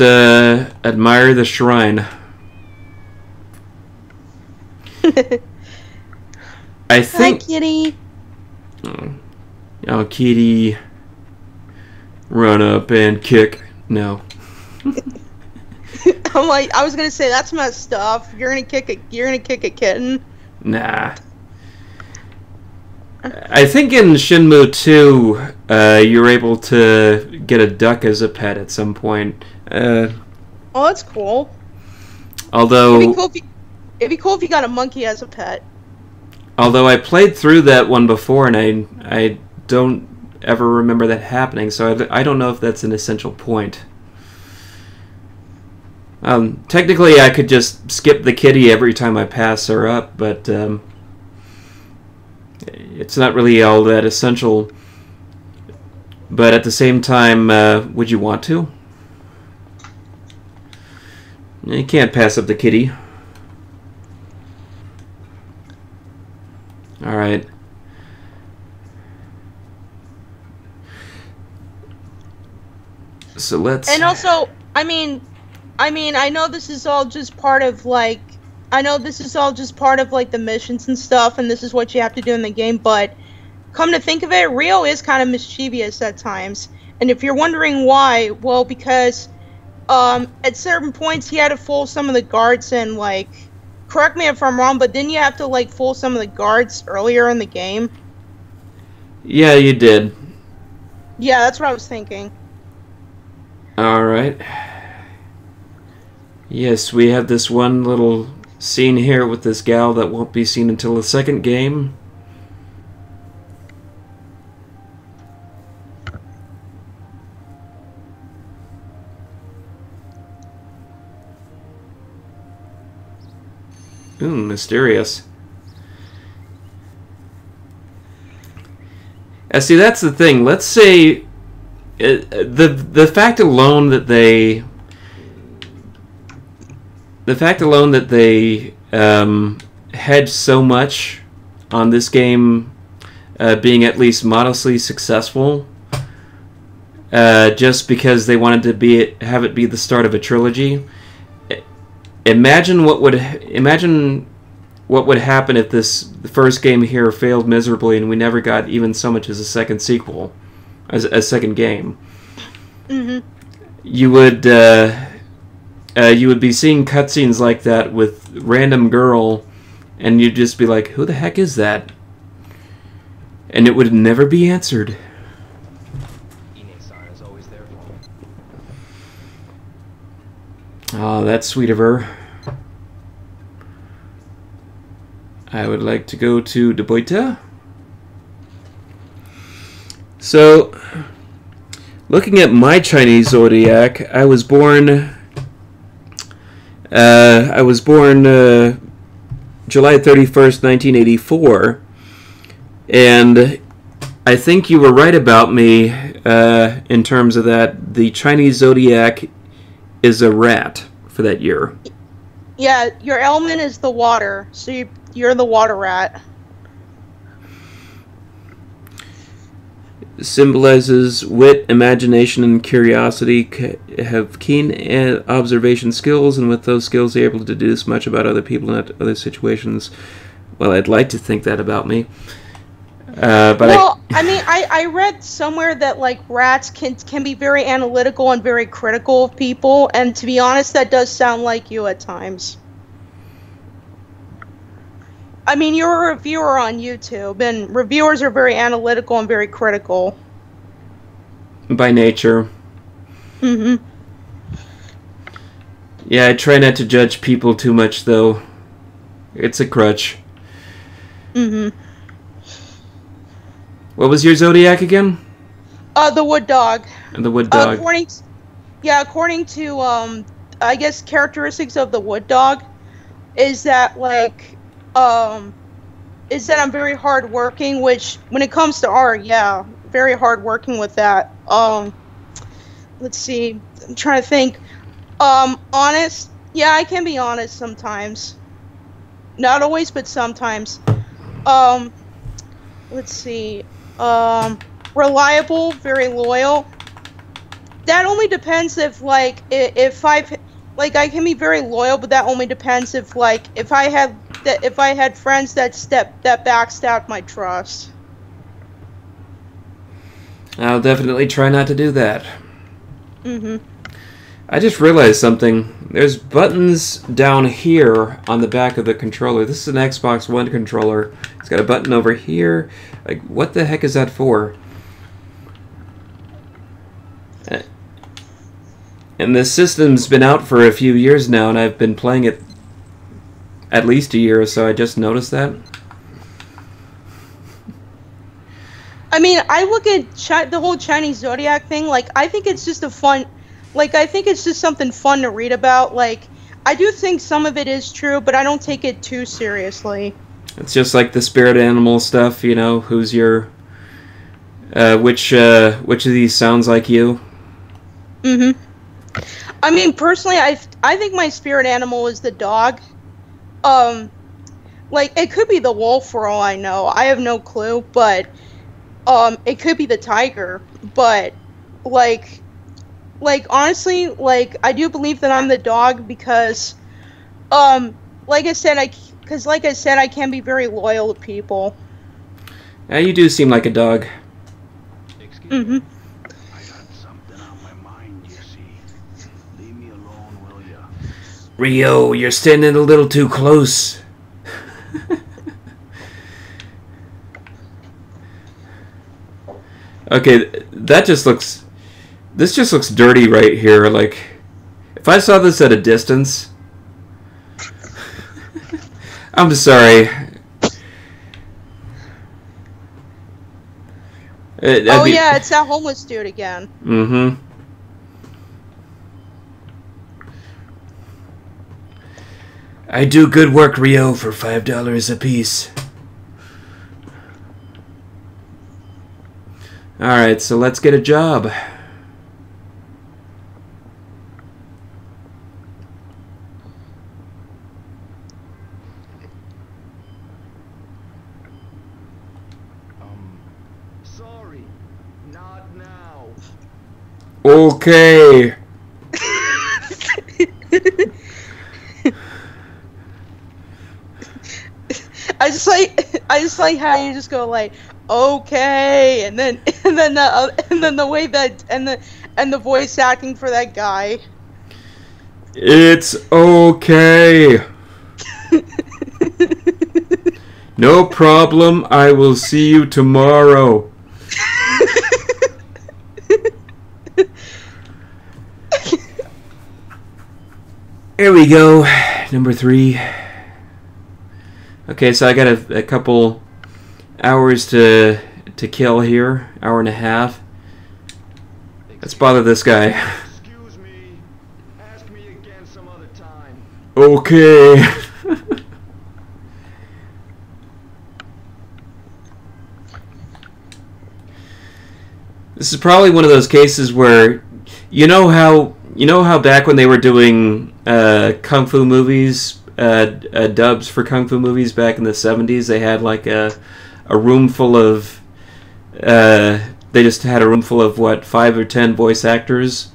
admire the shrine. I Hi, think. kitty. Oh, kitty, run up and kick. No. I'm like, I was gonna say that's messed up. You're gonna kick a kitten. Nah. I think in Shenmue 2, you're able to get a duck as a pet at some point. Oh, that's cool. Although, It'd be cool if you got a monkey as a pet. Although I played through that one before, and I don't ever remember that happening, so I don't know if that's an essential point. Technically, I could just skip the kitty every time I pass her up, but it's not really all that essential. But at the same time, would you want to? You can't pass up the kitty. Alright. So let's... And also, I mean, I know this is all just part of, like... I know this is all just part of, like, the missions and stuff, and this is what you have to do in the game, but... Come to think of it, Rio is kind of mischievous at times. And if you're wondering why, well, because... at certain points, he had to fool some of the guards in, like... Correct me if I'm wrong, but didn't you have to, like, fool some of the guards earlier in the game? Yeah, you did. Yeah, that's what I was thinking. Alright. Yes, we have this one little scene here with this gal that won't be seen until the second game. Ooh, mysterious. See, that's the thing. Let's say the fact alone that they hedged so much on this game being at least modestly successful, just because they wanted to have it be the start of a trilogy. Imagine what would happen if the first game here failed miserably and we never got even so much as a second sequel, as a second game. Mm-hmm. You would be seeing cutscenes like that with random girl, and you'd just be like, "Who the heck is that?" And it would never be answered. Ine-san is always there for me. Oh, that's sweet of her. I would like to go to Debuita. So, looking at my Chinese zodiac, I was born July 31st, 1984, and I think you were right about me in terms of that. The Chinese zodiac is a rat for that year. Yeah, your element is the water, so you're the water rat. Symbolizes wit, imagination, and curiosity. Have keen observation skills, and with those skills, they're able to deduce much about other people and other situations. Well, I'd like to think that about me. But well, I read somewhere that, like, rats can be very analytical and very critical of people, and to be honest, that does sound like you at times. I mean, you're a reviewer on YouTube, and reviewers are very analytical and very critical. By nature. Mm-hmm. Yeah, I try not to judge people too much, though. It's a crutch. Mm-hmm. What was your zodiac again? The wood dog. The wood dog. According to, I guess, characteristics of the wood dog, is that, like, is that I'm very hardworking, which, when it comes to art, yeah, very hardworking with that. Let's see, I'm trying to think. Honest? Yeah, I can be honest sometimes. Not always, but sometimes. Let's see. Reliable, very loyal. That only depends if, like, I can be very loyal, but that only depends if, like, if I had friends that backstabbed my trust. I'll definitely try not to do that. Mm-hmm. I just realized something. There's buttons down here on the back of the controller. This is an Xbox One controller. It's got a button over here. Like, what the heck is that for? And this system's been out for a few years now, and I've been playing it at least a year or so. I just noticed that. I mean, I look at the whole Chinese zodiac thing. Like, I think it's just I think it's just something fun to read about. Like, I do think some of it is true, but I don't take it too seriously. It's just like the spirit animal stuff, you know. Who's your which of these sounds like you? Mm-hmm. I mean, personally, I think my spirit animal is the dog. Like, it could be the wolf for all I know. I have no clue, but it could be the tiger. But like honestly, like, I do believe that I'm the dog because like I said, I can be very loyal to people. Yeah, you do seem like a dog. Mm-hmm. I got something on my mind, you see. Leave me alone, will ya? Rio, you're standing a little too close. Okay, this just looks dirty right here. Like, if I saw this at a distance, I'm sorry. Yeah, it's that homeless dude again. Mm-hmm. I do good work, Rio, for $5 a piece. Alright, so let's get a job. Sorry, not now. Okay. I just like how you just go like, okay, and then the way that and the voice acting for that guy. It's okay. No problem. I will see you tomorrow. Here we go. Number 3. Okay, so I got a couple hours to kill here. Hour and a half. Let's bother this guy. Excuse me. Ask me again some other time. Okay. This is probably one of those cases where you know how back when they were doing kung fu movies, dubs for kung fu movies back in the 70s, they had like a room full of they just had a room full of what, 5 or 10 voice actors,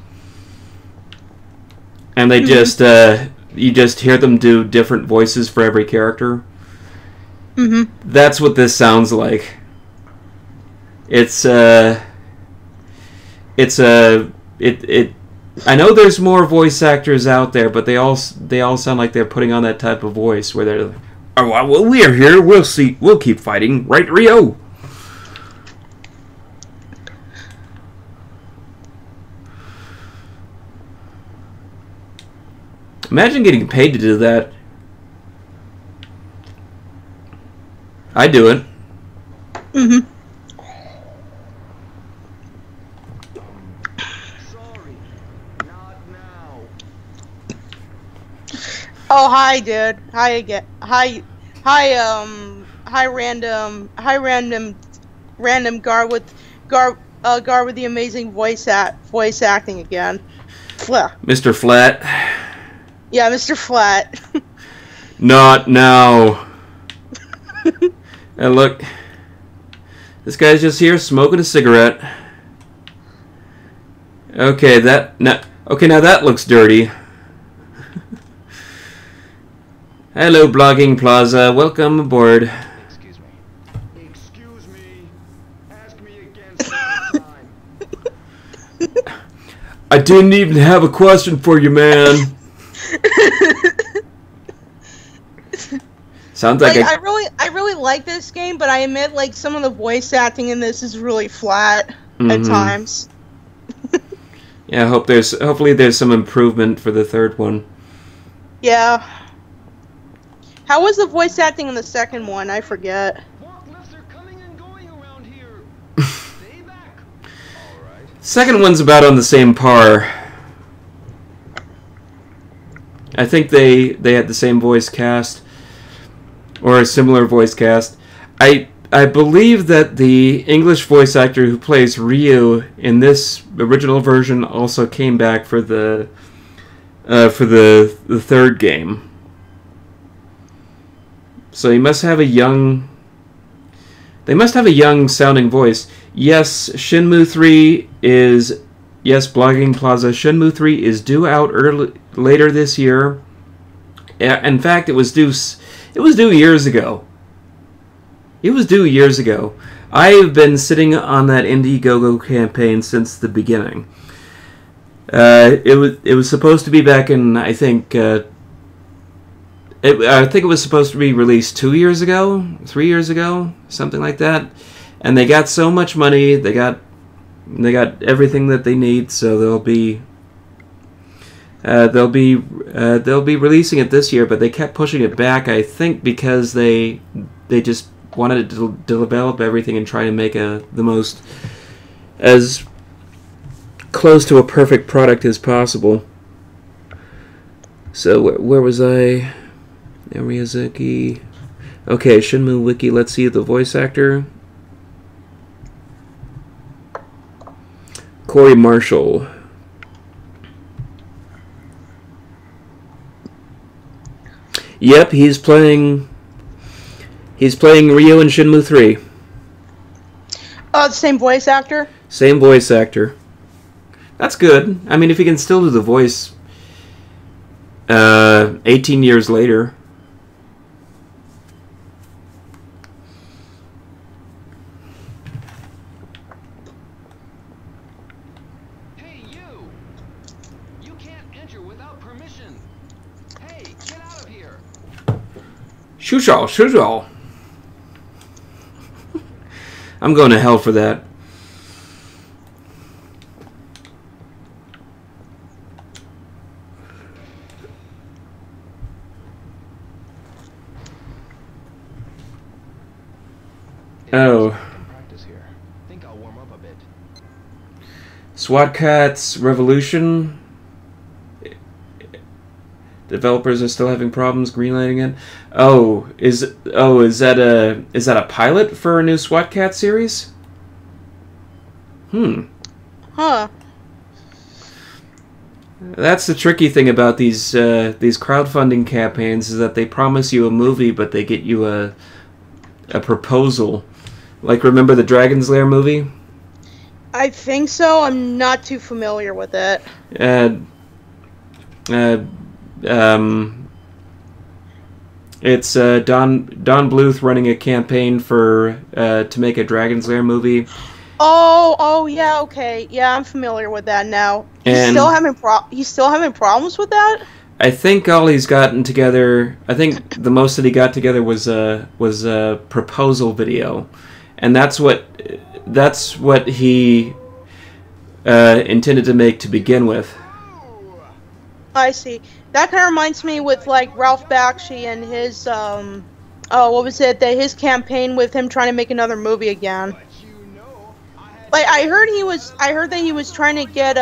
and they just you just hear them do different voices for every character. Mm-hmm. That's what this sounds like. I know there's more voice actors out there, but they all sound like they're putting on that type of voice where they're, oh well, we are here. We'll see. We'll keep fighting, right, Rio? Imagine getting paid to do that. I do it. Mm-hmm. Sorry, not now. Oh, hi, dude. Hi again. Hi, random Gar with the amazing voice acting again. Flah. Mr. Flat. Yeah, Mr. Flat. Not now. And look, this guy's just here smoking a cigarette. Okay, now that looks dirty. Hello, Blogging Plaza. Welcome aboard. Excuse me. Excuse me. Ask me again some other time. I didn't even have a question for you, man. Sounds like I really like this game, but I admit, like, some of the voice acting in this is really flat at times. Yeah, hopefully there's some improvement for the third one. Yeah. How was the voice acting in the second one? I forget. Forklifts are coming and going around here. Second one's about on the same par. I think they had the same voice cast, or a similar voice cast. I believe that the English voice actor who plays Ryu in this original version also came back for the third game. So he must have a young. They must have a young sounding voice. Yes, Shenmue 3 is. Yes, Blogging Plaza. Shenmue 3 is due out later this year. In fact, it was due years ago. It was due years ago. I've been sitting on that Indiegogo campaign since the beginning. It was supposed to be back in, I think it was supposed to be released 2 years ago, 3 years ago, something like that. And they got so much money, they got everything that they need, so they'll be releasing it this year. But they kept pushing it back, I think, because they just wanted to develop everything and try to make as close to a perfect product as possible. So where was I? Miyazaki. Okay, Shenmue Wiki. Let's see the voice actor. Corey Marshall. Yep, he's playing Ryo in Shenmue 3. Oh, the same voice actor? Same voice actor. That's good. I mean, if he can still do the voice 18 years later. Hey, you! You can't enter without permission. Hey, get out of here! Shuzhal. I'm going to hell for that. Oh. Practice here. Think I'll warm up a bit. SWAT Cats Revolution. Developers are still having problems greenlighting it. Is that a pilot for a new SWAT Cat series? Huh. That's the tricky thing about these crowdfunding campaigns, is that they promise you a movie, but they get you a proposal. Like, remember the Dragon's Lair movie? I think so. I'm not too familiar with it. It's Don Bluth running a campaign to make a Dragon's Lair movie. Oh, yeah, okay. Yeah, I'm familiar with that now. He's still having problems with that? I think all he's gotten together, I think the most that he got together was a proposal video. And that's what he intended to make to begin with. I see. That kind of reminds me with, like, Ralph Bakshi and his, his campaign with him trying to make another movie again. Like, I heard that he was trying to get,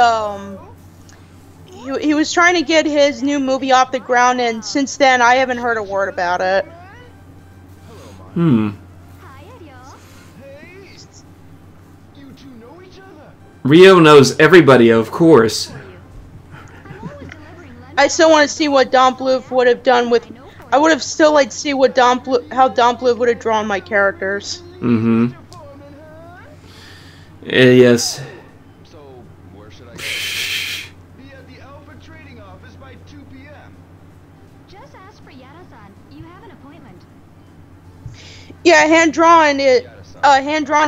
he was trying to get his new movie off the ground, and since then, I haven't heard a word about it. Ryo knows everybody, of course. I still want to see what Don Bluth would have done with. I would have still liked to see what how Don Bluth would have drawn my characters. Mm-hmm. Yes. So, where should I go? Be at the Alpha Trading Office by 2 p.m. Just ask for Yada-san. You have an appointment. Yeah, hand-drawn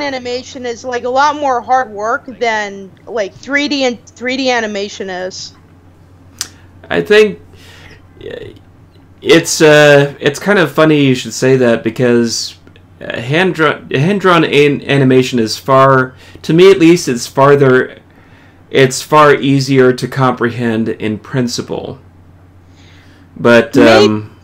animation is like a lot more hard work than like 3D animation is. I think it's kind of funny you should say that, because hand-drawn animation is far, to me at least, it's far easier to comprehend in principle. But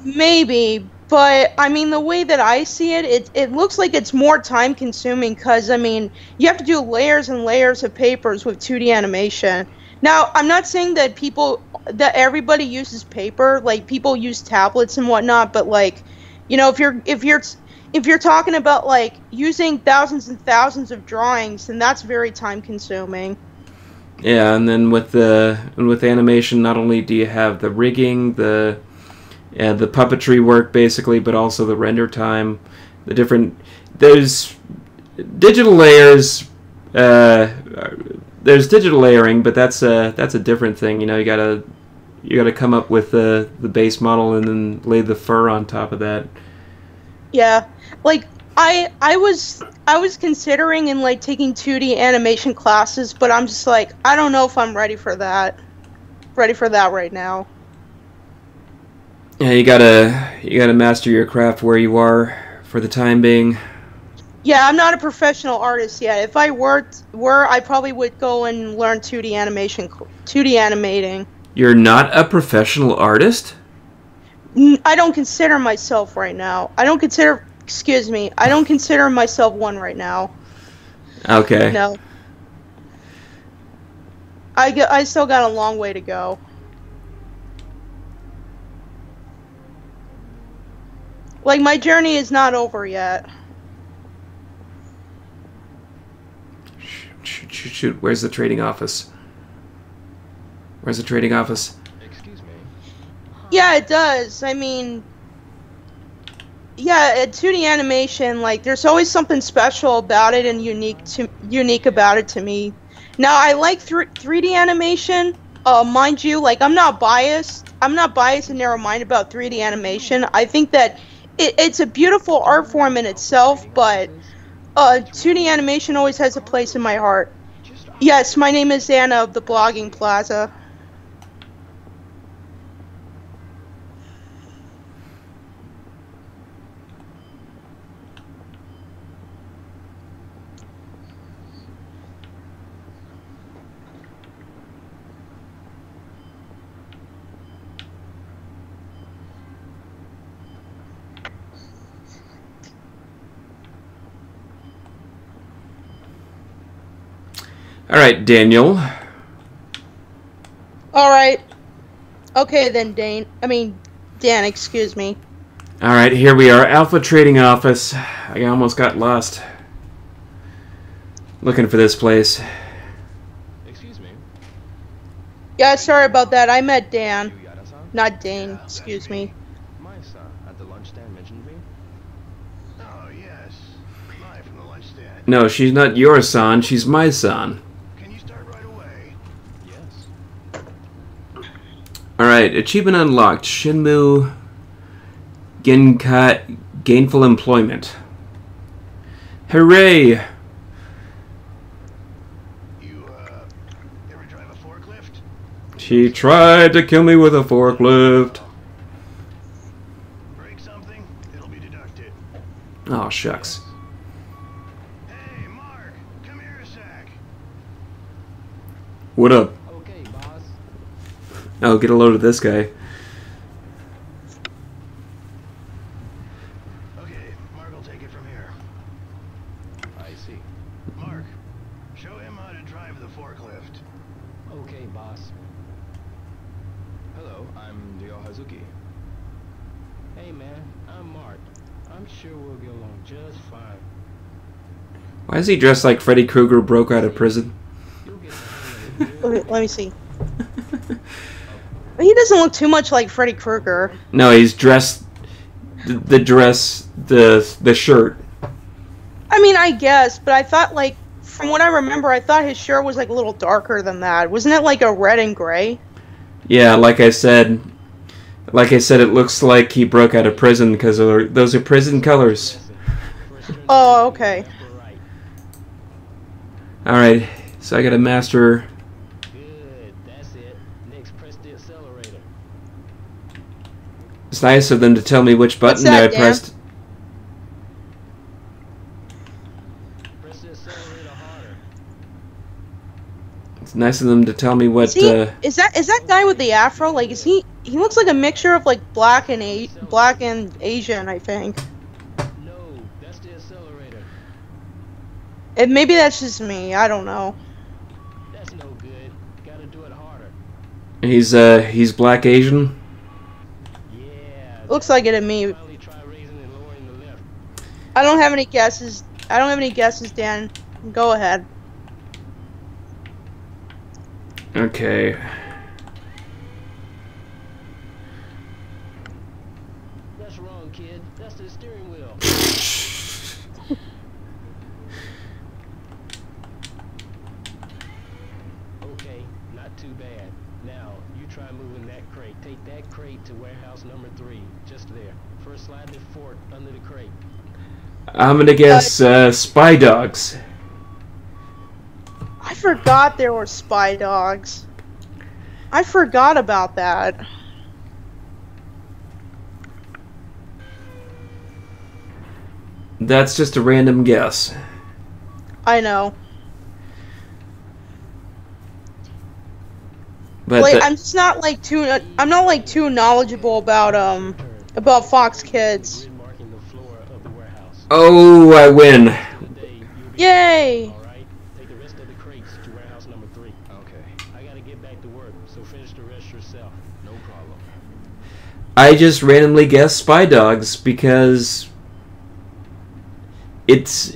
maybe, But I mean, the way that I see it, it looks like it's more time consuming because I mean, you have to do layers and layers of papers with 2D animation. Now, I'm not saying that everybody uses paper, like people use tablets and whatnot, but like, you know, if you're talking about like using thousands and thousands of drawings, then that's very time consuming. Yeah, and then with animation, not only do you have the rigging, the puppetry work basically, but also the render time, there's digital layers. There's digital layering, but that's a different thing. You know, you gotta come up with the base model and then lay the fur on top of that. Yeah, like I was considering in like taking 2D animation classes, but I'm just like, I don't know if I'm ready for that right now. Yeah, you gotta master your craft where you are for the time being. Yeah, I'm not a professional artist yet. If I were, I probably would go and learn 2D animating. You're not a professional artist? I don't consider myself right now. I don't consider myself one right now. Okay. No. I still got a long way to go. Like, my journey is not over yet. Shoot. Where's the trading office? Excuse me. Yeah, it does. I mean, yeah, 2D animation, like, there's always something special about it and unique about it to me. Now, I like 3D animation. Mind you, like, I'm not biased and narrow-minded about 3D animation. I think that it's a beautiful art form in itself, but 2D animation always has a place in my heart. Yes, my name is Anna of the Blogging Plaza. All right, Daniel. All right. Okay then, Dan, excuse me. All right, here we are, Alpha Trading Office. I almost got lost looking for this place. Excuse me. Yeah, sorry about that. I met Dan, You Yada-san? not Dane. Yeah, Excuse that's me. My son at the lunch stand mentioned me. Oh, yes. Live from the lunch stand. No, she's not your son. She's my son. Can you start right away? Yes. All right, achievement unlocked. Shenmue Genkai Gainful Employment. Hooray! You, ever drive a forklift? She tried to kill me with a forklift. Break something, it'll be deducted. Oh, shucks. Hey, Mark, come here a sec. What up? Okay, boss. Oh, get a load of this guy. Okay, Mark will take it from here. I see. Mark, show him how to drive the forklift. Okay, boss. Hello, I'm Ryo Hazuki. Hey man, I'm Mark. I'm sure we'll get along just fine. Why is he dressed like Freddy Krueger broke out of prison? You'll get the hang of it. Let me see. He doesn't look too much like Freddy Krueger. No, he's dressed... The shirt. I mean, I guess, but I thought, like, from what I remember, I thought his shirt was, like, a little darker than that. Wasn't it, like, a red and gray? Yeah, like I said, it looks like he broke out of prison because those are prison colors. Oh, okay. Alright, so I gotta master... Good, that's it. Next, press the accelerator. It's nice of them to tell me which button that, I Dan? pressed. Press the accelerator harder. It's nice of them to tell me what... Is that guy with the afro? Like, is he he looks like a mixture of like black and Asian, I think. No, that's the accelerator. And maybe that's just me. I don't know. That's no good. Gotta do it harder. He's black Asian. Yeah. Looks like it to me. Finally try raising and lowering the lift. I don't have any guesses. Dan. Go ahead. Okay. That's wrong, kid. That's the steering wheel. Okay, not too bad. Now, you try moving that crate. Take that crate to warehouse number 3. Just there. First slide the fork under the crate. I'm gonna guess spy dogs. I forgot there were spy dogs. I forgot about that. That's just a random guess. I know. But Like, I'm just not like too. I'm not like too knowledgeable about Fox Kids. Grid marking the floor of the warehouse. oh, I win. Today, you'll be Yay! all right. Take the rest of the crates to warehouse number 3. Okay, I gotta get back to work, so finish the rest yourself. no problem. I just randomly guessed spy dogs because it's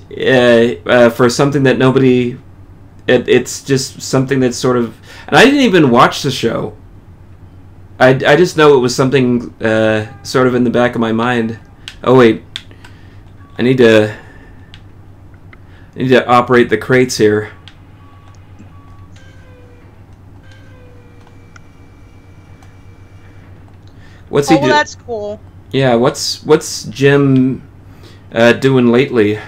for something that nobody. It's just something that's sort of, and I didn't even watch the show. I just know it was something sort of in the back of my mind. Oh wait, I need to operate the crates here. What's he Oh, well, do? that's cool. Yeah, what's Jim doing lately?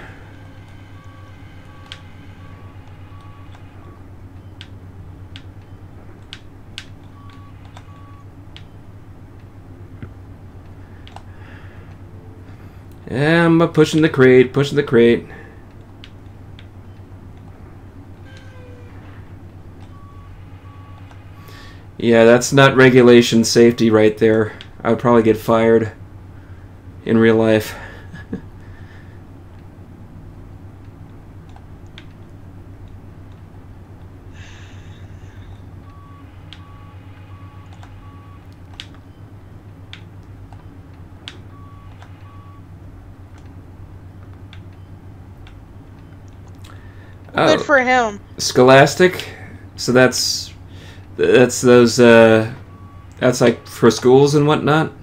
Yeah, I'm pushing the crate, pushing the crate. Yeah, that's not regulation safety right there. I would probably get fired in real life. Good for him. Scholastic. So that's those that's like for schools and whatnot.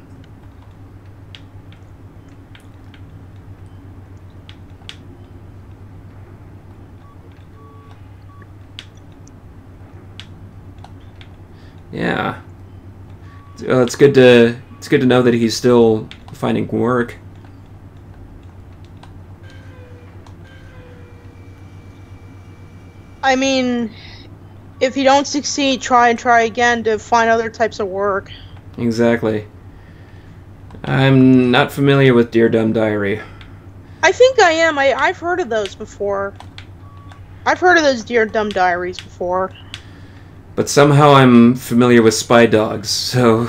Yeah. Well, it's good to know that he's still finding work. I mean, if you don't succeed, try and try again to find other types of work. Exactly. I'm not familiar with Dear Dumb Diary. I think I am. I've heard of those before. I've heard of those Dear Dumb Diaries before. But somehow I'm familiar with Spy Dogs, so...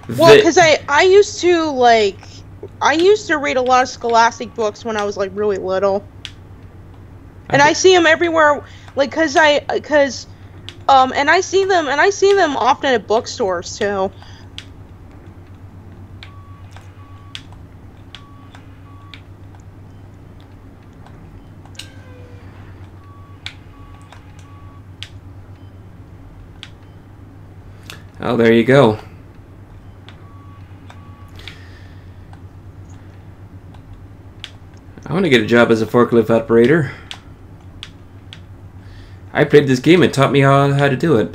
Well, because I used to read a lot of Scholastic books when I was, like, really little. And I see them everywhere, like, and I see them often at bookstores, too. Oh, there you go. I want to get a job as a forklift operator. I played this game, it taught me how to do it.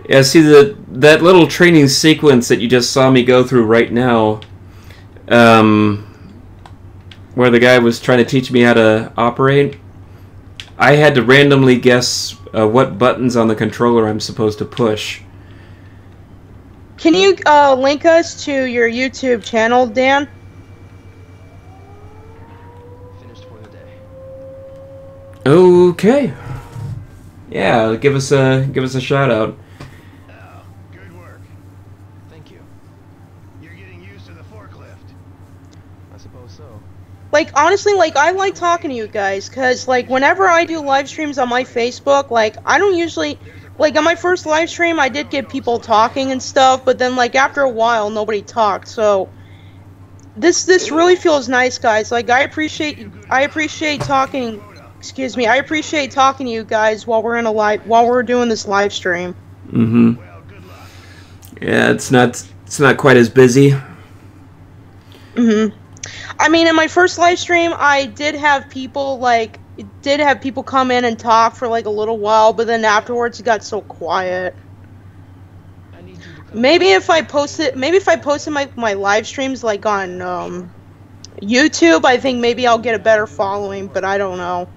Yeah, see, that little training sequence that you just saw me go through right now, where the guy was trying to teach me how to operate, I had to randomly guess what buttons on the controller I'm supposed to push. Can you link us to your YouTube channel, Dan? Finished for the day. Okay. Yeah, give us a shout out. Oh, good work. like, honestly, like, I like talking to you guys, because, like, whenever I do live streams on my Facebook, like, I don't usually, like, on my first live stream, I did get people talking and stuff, but then, like, after a while, nobody talked, so, this really feels nice, guys. Like, I appreciate talking, excuse me, I appreciate talking to you guys while we're doing this live stream. Mm-hmm. Yeah, it's not quite as busy. Mm-hmm. I mean, in my first live stream, I did have people come in and talk for like a little while, but then afterwards it got so quiet. Maybe if I posted my live streams like on YouTube, I think maybe I'll get a better following, but I don't know.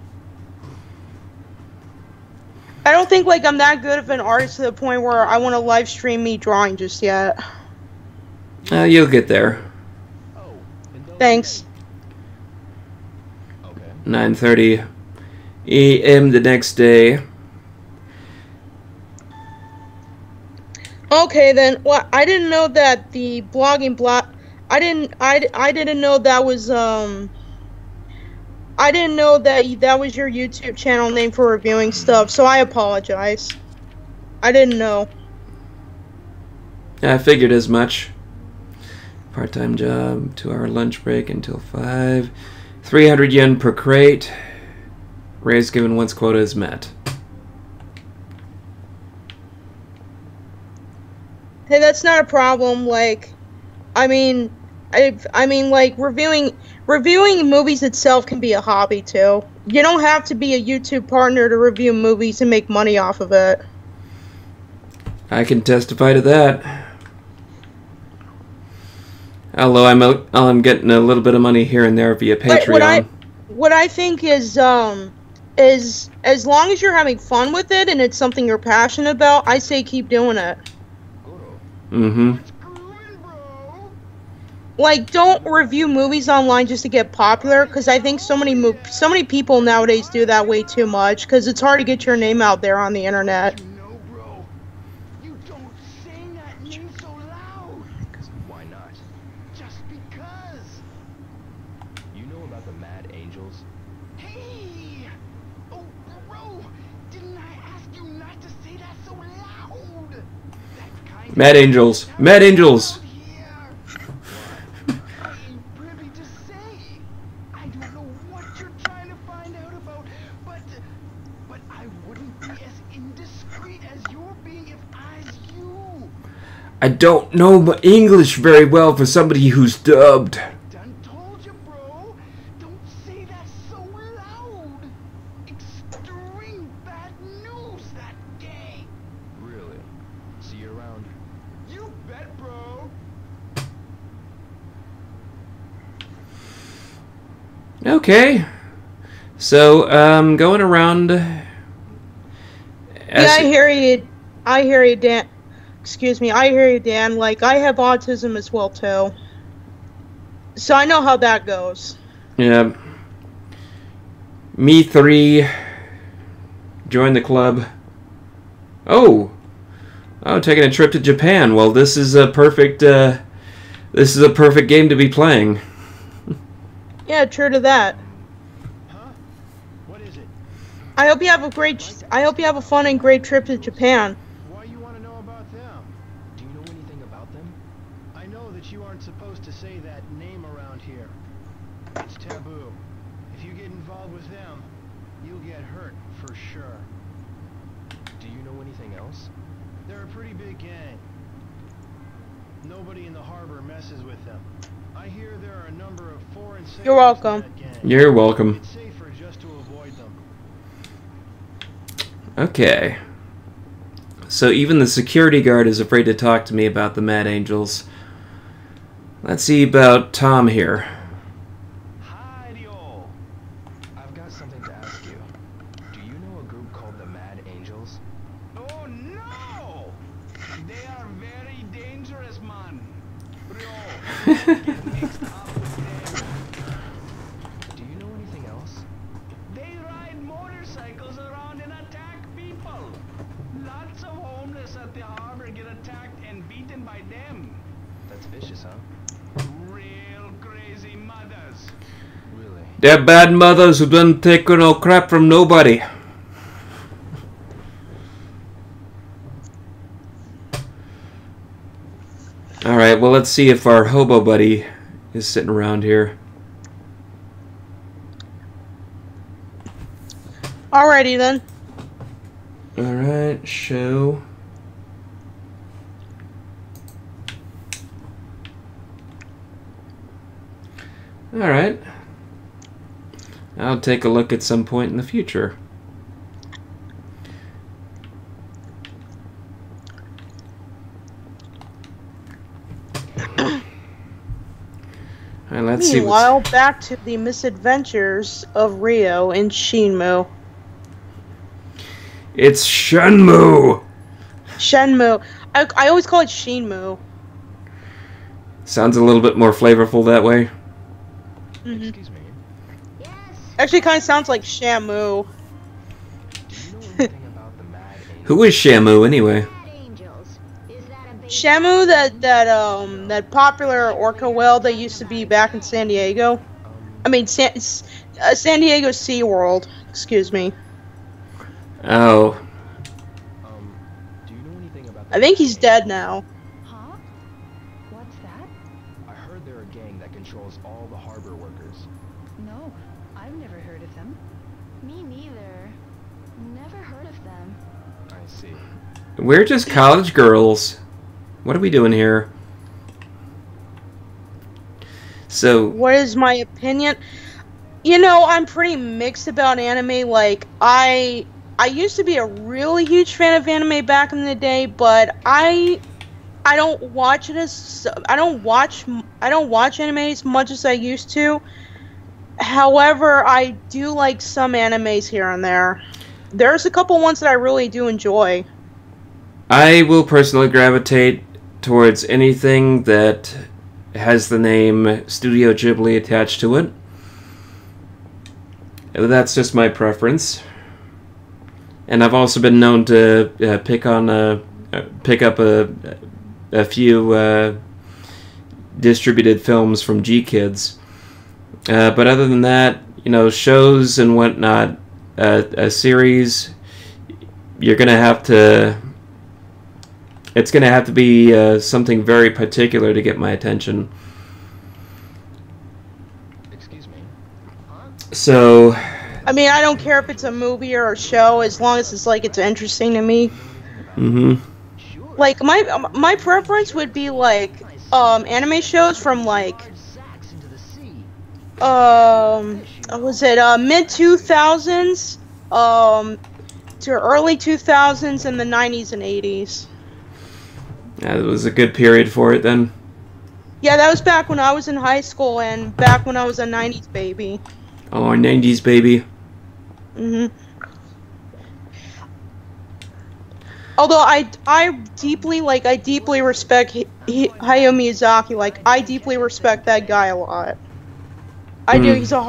I don't think like I'm that good of an artist to the point where I want to live stream me drawing just yet. You'll get there. Thanks. 9:30 a.m. the next day. Okay then. Well, I didn't know that the blogging blog. I didn't know that was I didn't know that was your YouTube channel name for reviewing stuff. So I apologize. I didn't know. I figured as much. Part-time job, 2-hour lunch break until 5. 300 yen per crate. Raise given once quota is met. Hey, that's not a problem. Like, I mean, like reviewing movies itself can be a hobby too. You don't have to be a YouTube partner to review movies and make money off of it. I can testify to that. Although I'm getting a little bit of money here and there via Patreon. What I think is as long as you're having fun with it and it's something you're passionate about, I say keep doing it. Mm-hmm. Like, don't review movies online just to get popular, because I think so many people nowadays do that way too much, because it's hard to get your name out there on the internet. No, bro. You don't say that name so loud. Why not? Just because. You know about the Mad Angels? Hey! Oh, bro! Didn't I ask you not to say that so loud? That kind Mad Angels. Mad Angels. I ain't privy to say. I don't know what you're trying to find out about, but I wouldn't be as indiscreet as you're being if I was you. I don't know English very well for somebody who's dubbed. Done told you, bro. Don't say that so loud. Extreme bad news that day. Really? See you around. You bet, bro. Okay. So, going around... Yeah, I hear you, Dan. Excuse me, I hear you, Dan. Like, I have autism as well, too. So I know how that goes. Yeah. Me 3. Join the club. Oh, taking a trip to Japan. Well, this is a perfect game to be playing. Yeah, true to that. Huh? What is it? I hope you have a fun and great trip to Japan. Why you want to know about them? Do you know anything about them? I know that you aren't supposed to say that name around here. It's taboo. If you get involved with them, you'll get hurt for sure. Do you know anything else? They're a pretty big gang. Nobody in the harbor messes with them. I hear there are a number of foreign sailors You're welcome. in that gang. You're welcome. It's safer just to avoid them. Okay. So even the security guard is afraid to talk to me about the Mad Angels. Let's see about Tom here. Hi-yo! I've got something to ask you. Do you know a group called the Mad Angels? Oh no! They are very dangerous, man. Bro, get mixed up with them. Do you know anything else? They ride motorcycles around and attack people. Lots of homeless at the harbor get attacked and beaten by them. That's vicious, huh? Real crazy mothers. Really? They're bad mothers who don't take no crap from nobody. Alright, well, let's see if our hobo buddy is sitting around here. Alrighty then. Alright, show. Alright. I'll take a look at some point in the future. Alright, let's see Meanwhile, back to the misadventures of Rio in Shenmue. It's Shenmue! Shenmue. I always call it Shenmue. Sounds a little bit more flavorful that way. Mm-hmm. Excuse me. Yes. Actually, kind of sounds like Shamu. Do you know anything about the Mad Angel? Who is Shamu anyway? Mad angels. Is that a big Shamu, that popular orca whale that used to be back in San Diego. I mean, San Diego SeaWorld. Excuse me. Oh. Do you know anything about the I think Mad he's dead Angels? now. Huh? What's that? I heard they're a gang that controls all the harbor workers. No, I've never heard of them. Me neither. Never heard of them. I see. We're just college girls. What are we doing here? So, What is my opinion? You know, I'm pretty mixed about anime. Like, I used to be a really huge fan of anime back in the day, but I don't watch it as I don't watch anime as much as I used to. However, I do like some animes here and there. There's a couple ones that I really do enjoy. I will personally gravitate towards anything that has the name Studio Ghibli attached to it. That's just my preference. And I've also been known to pick up a few distributed films from G-Kids. But other than that, you know, shows and whatnot, a series, you're gonna have to. It's gonna have to be something very particular to get my attention. Excuse me. So, I mean, I don't care if it's a movie or a show, as long as it's interesting to me. Sure. Like my preference would be like anime shows from like Sacks into the sea. was it mid 2000s to early 2000s and the 90s and 80s. yeah, it was a good period for it then. Yeah, that was back when I was in high school and back when I was a 90s baby. Oh, 90s baby. Mhm. Although I deeply respect Hayao Miyazaki. Like, I deeply respect that guy a lot. I do. He's a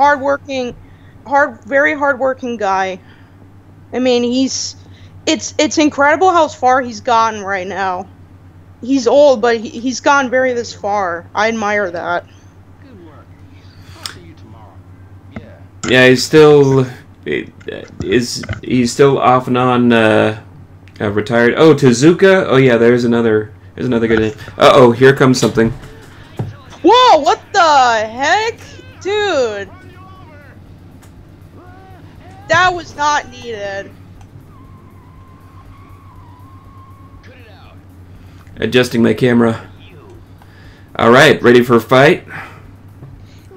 very hardworking guy. I mean, it's incredible how far he's gotten right now. He's old, but he's gone this far. I admire that. Good work. I'll see you tomorrow. Yeah. Yeah, he's still off and on retired. Oh, Tezuka. Oh yeah, there's another good name. Uh-oh, here comes something. Whoa! What the heck, dude? That was not needed. Cut it out. Adjusting my camera. All right, ready for a fight?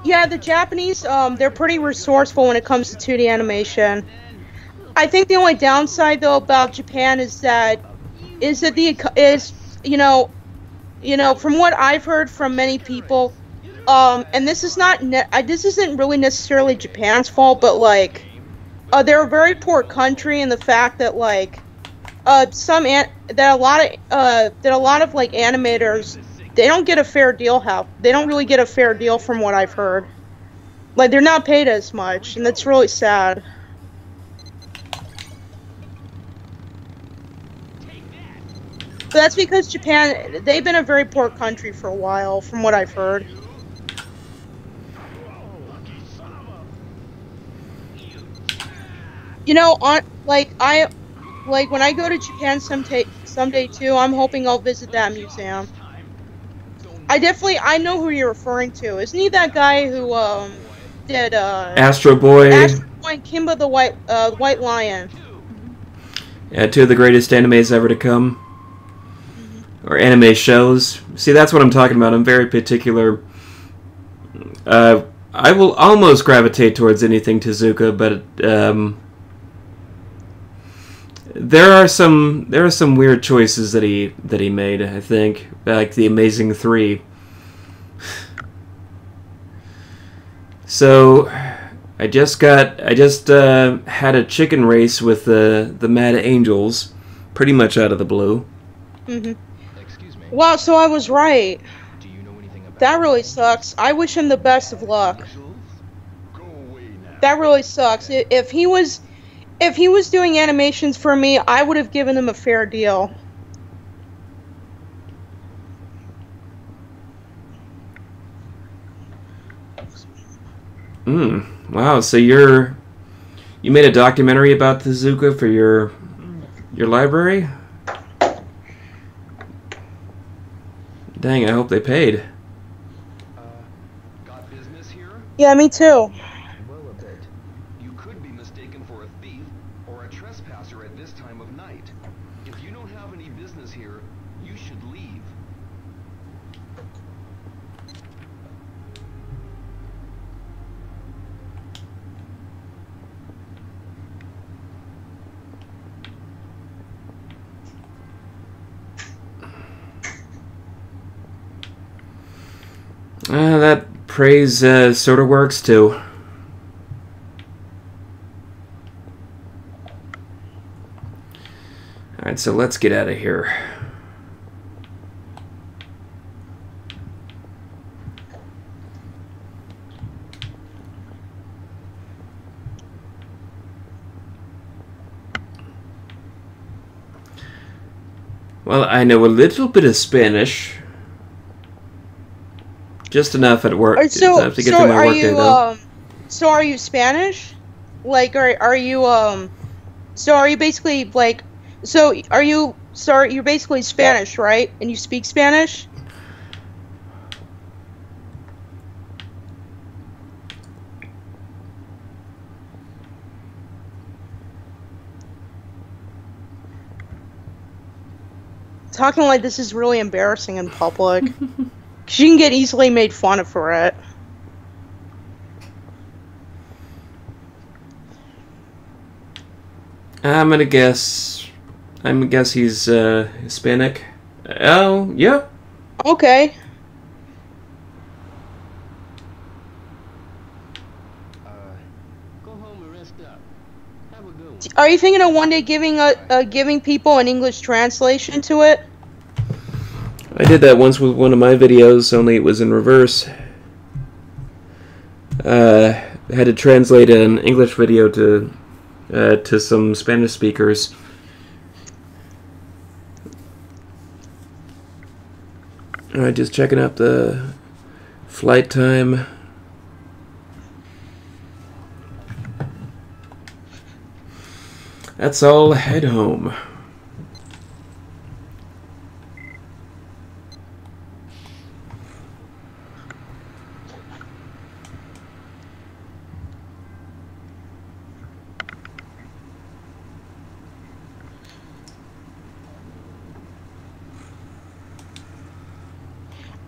Yeah, the Japanese, they're pretty resourceful when it comes to 2D animation. I think the only downside though about Japan is that from what I've heard from many people, and this isn't really necessarily Japan's fault, but like, they're a very poor country in the fact that like, a lot of like animators, they don't get a fair deal. They don't really get a fair deal from what I've heard. Like, they're not paid as much, and that's really sad. But that's because Japan, they've been a very poor country for a while, from what I've heard. You know, on like when I go to Japan someday too, I'm hoping I'll visit that museum. I know who you're referring to. Isn't he that guy who did Astro Boy. Astro Boy and Kimba the White Lion? Yeah, two of the greatest animes ever to come. Or anime shows. See, that's what I'm talking about. I'm very particular. I will almost gravitate towards anything Tezuka, but there are some weird choices that he made. I think, like the Amazing 3. So, I just had a chicken race with the Mad Angels, pretty much out of the blue. Excuse me. Wow, so I was right. Do you know anything about That really sucks. I wish him the best of luck. Go away now. That really sucks. If he was doing animations for me, I would have given him a fair deal. Wow, so you made a documentary about Tezuka for your library? Dang, I hope they paid. got business here? Yeah, me too. Well, a bit. You could be mistaken for a thief or a trespasser at this time of night. If you don't have any business here, you should leave. That praise sort of works too. Alright, so let's get out of here. Well, I know a little bit of Spanish. Just enough at work. Enough to get to my work day, though. So are you Spanish? Like, are you so are you basically like, you're basically Spanish, right? And you speak Spanish? Talking like this is really embarrassing in public. She can get easily made fun of for it. I'm gonna guess he's Hispanic. Oh, yeah. Okay. Go home and rest up. Have a good one. Are you thinking of one day giving people an English translation to it? I did that once with one of my videos, only it was in reverse. I had to translate an English video to some Spanish speakers. Alright, just checking out the flight time. That's all. Head home.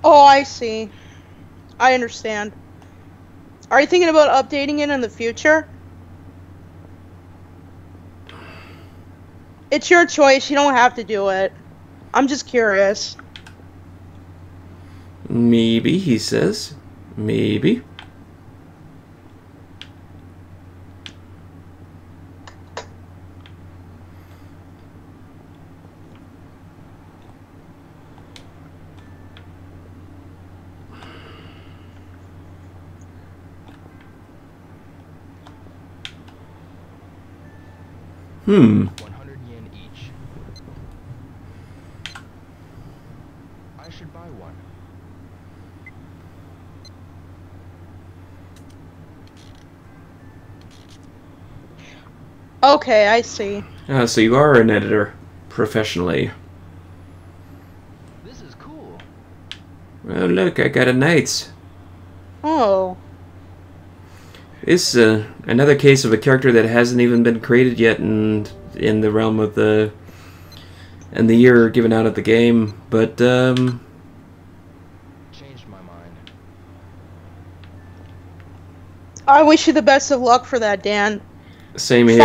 Oh, I see. I understand. Are you thinking about updating it in the future? It's your choice. You don't have to do it. I'm just curious. Maybe, he says. Maybe. Hmm. 100 yen each. I should buy one. Okay, I see. So you are an editor, professionally. This is cool. Well, look, I got a Knights. Oh. It's another case of a character that hasn't even been created yet in the realm of the year given out at the game, but Changed my mind. I wish you the best of luck for that, Dan. same here.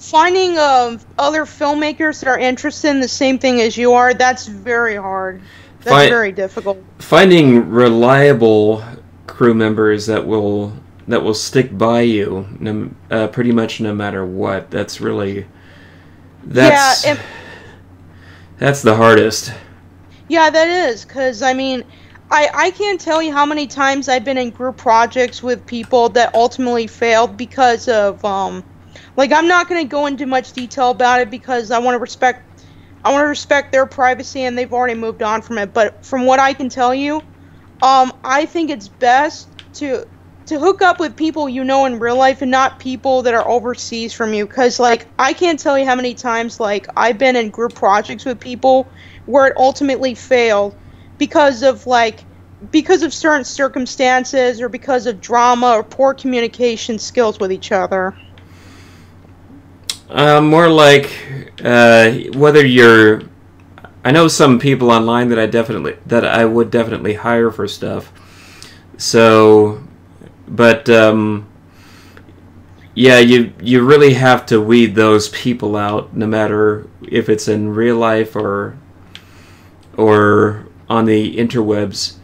Finding other filmmakers that are interested in the same thing as you are, that's very hard. That's very difficult. Finding reliable crew members that will stick by you, pretty much no matter what. That's the hardest. Yeah, that is, because, I mean, I can't tell you how many times I've been in group projects with people that ultimately failed because of, like, I'm not going to go into much detail about it because I want to respect their privacy and they've already moved on from it, but from what I can tell you, I think it's best to hook up with people you know in real life and not people that are overseas from you, because, like, I can't tell you how many times, like, I've been in group projects with people where it ultimately failed because of certain circumstances or because of drama or poor communication skills with each other. More like whether you're. I know some people online that I would definitely hire for stuff. So, but yeah, you really have to weed those people out, no matter if it's in real life or on the interwebs.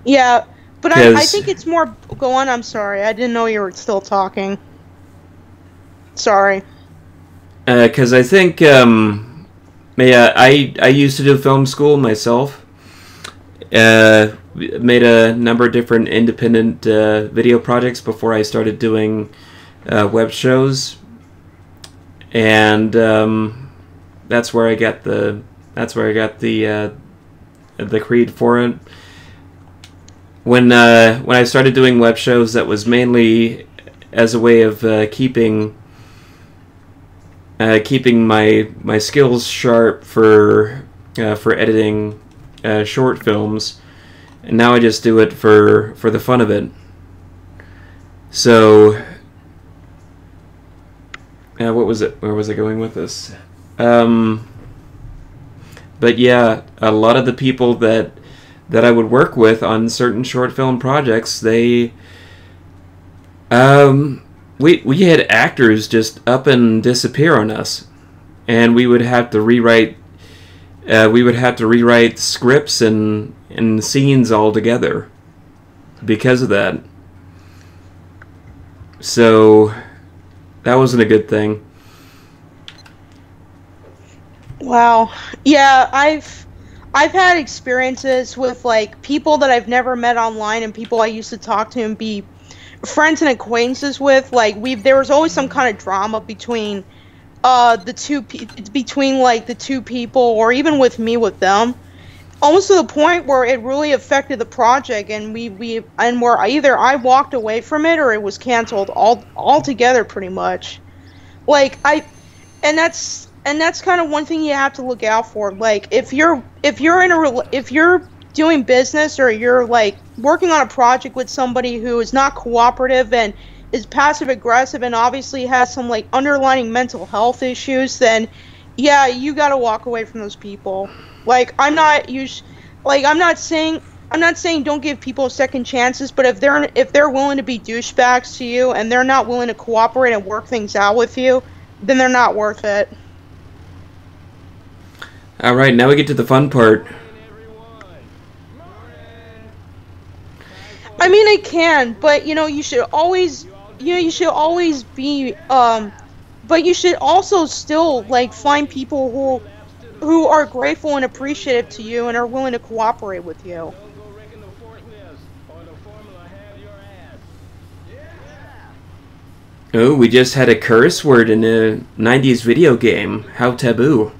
Yeah, but I think it's more. Go on. I'm sorry. I didn't know you were still talking. Sorry. Because I think, I used to do film school myself. Made a number of different independent video projects before I started doing web shows, and that's where I got the creed for it. When I started doing web shows, that was mainly as a way of keeping my skills sharp for editing short films, and now I just do it for the fun of it. So, what was it? Where was I going with this? But yeah, a lot of the people that I would work with on certain short film projects, we had actors just up and disappear on us, and we would have to rewrite scripts and scenes altogether because of that. So that wasn't a good thing. Wow. Yeah, I've had experiences with, like, people that I've never met online and people I used to talk to and be friends and acquaintances with. Like, there was always some kind of drama between the two people, or even with me with them, almost to the point where it really affected the project, and where either I walked away from it or it was canceled altogether, pretty much. Like, and that's kind of one thing you have to look out for. Like, if you're doing business, or you're, like, working on a project with somebody who is not cooperative and is passive aggressive and obviously has some, like, underlying mental health issues, then yeah, you gotta walk away from those people. Like, I'm not saying don't give people second chances, but if they're willing to be douchebags to you and they're not willing to cooperate and work things out with you, then they're not worth it. All right, now we get to the fun part. I mean, it can, but you should always be, but you should also still, like, find people who are grateful and appreciative to you and are willing to cooperate with you. Oh, we just had a curse word in a 90s video game. How taboo.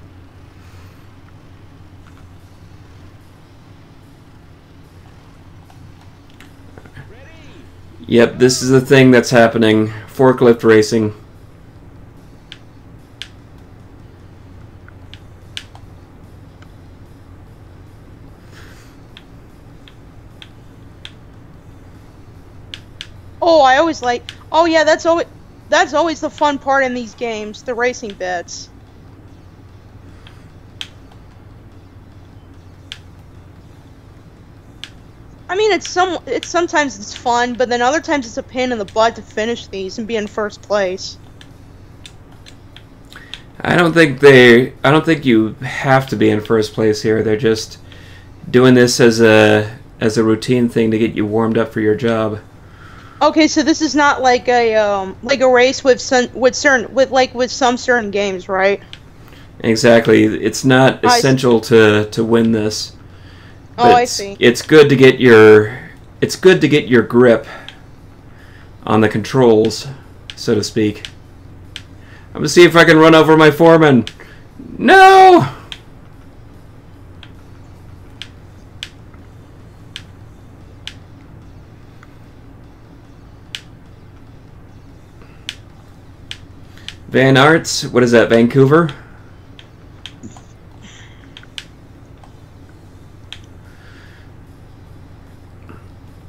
Yep, this is the thing that's happening. Forklift racing. Oh, I always like. Oh yeah, that's always the fun part in these games, the racing bits. I mean, it's sometimes it's fun, but then other times it's a pain in the butt to finish these and be in first place. I don't think you have to be in first place here. They're just doing this as a routine thing to get you warmed up for your job. Okay, so this is not like a race with some certain games, right? Exactly. It's not essential to win this. But I see. It's good to get your grip on the controls, so to speak. I'm gonna see if I can run over my foreman. No! Van Arts, what is that, Vancouver?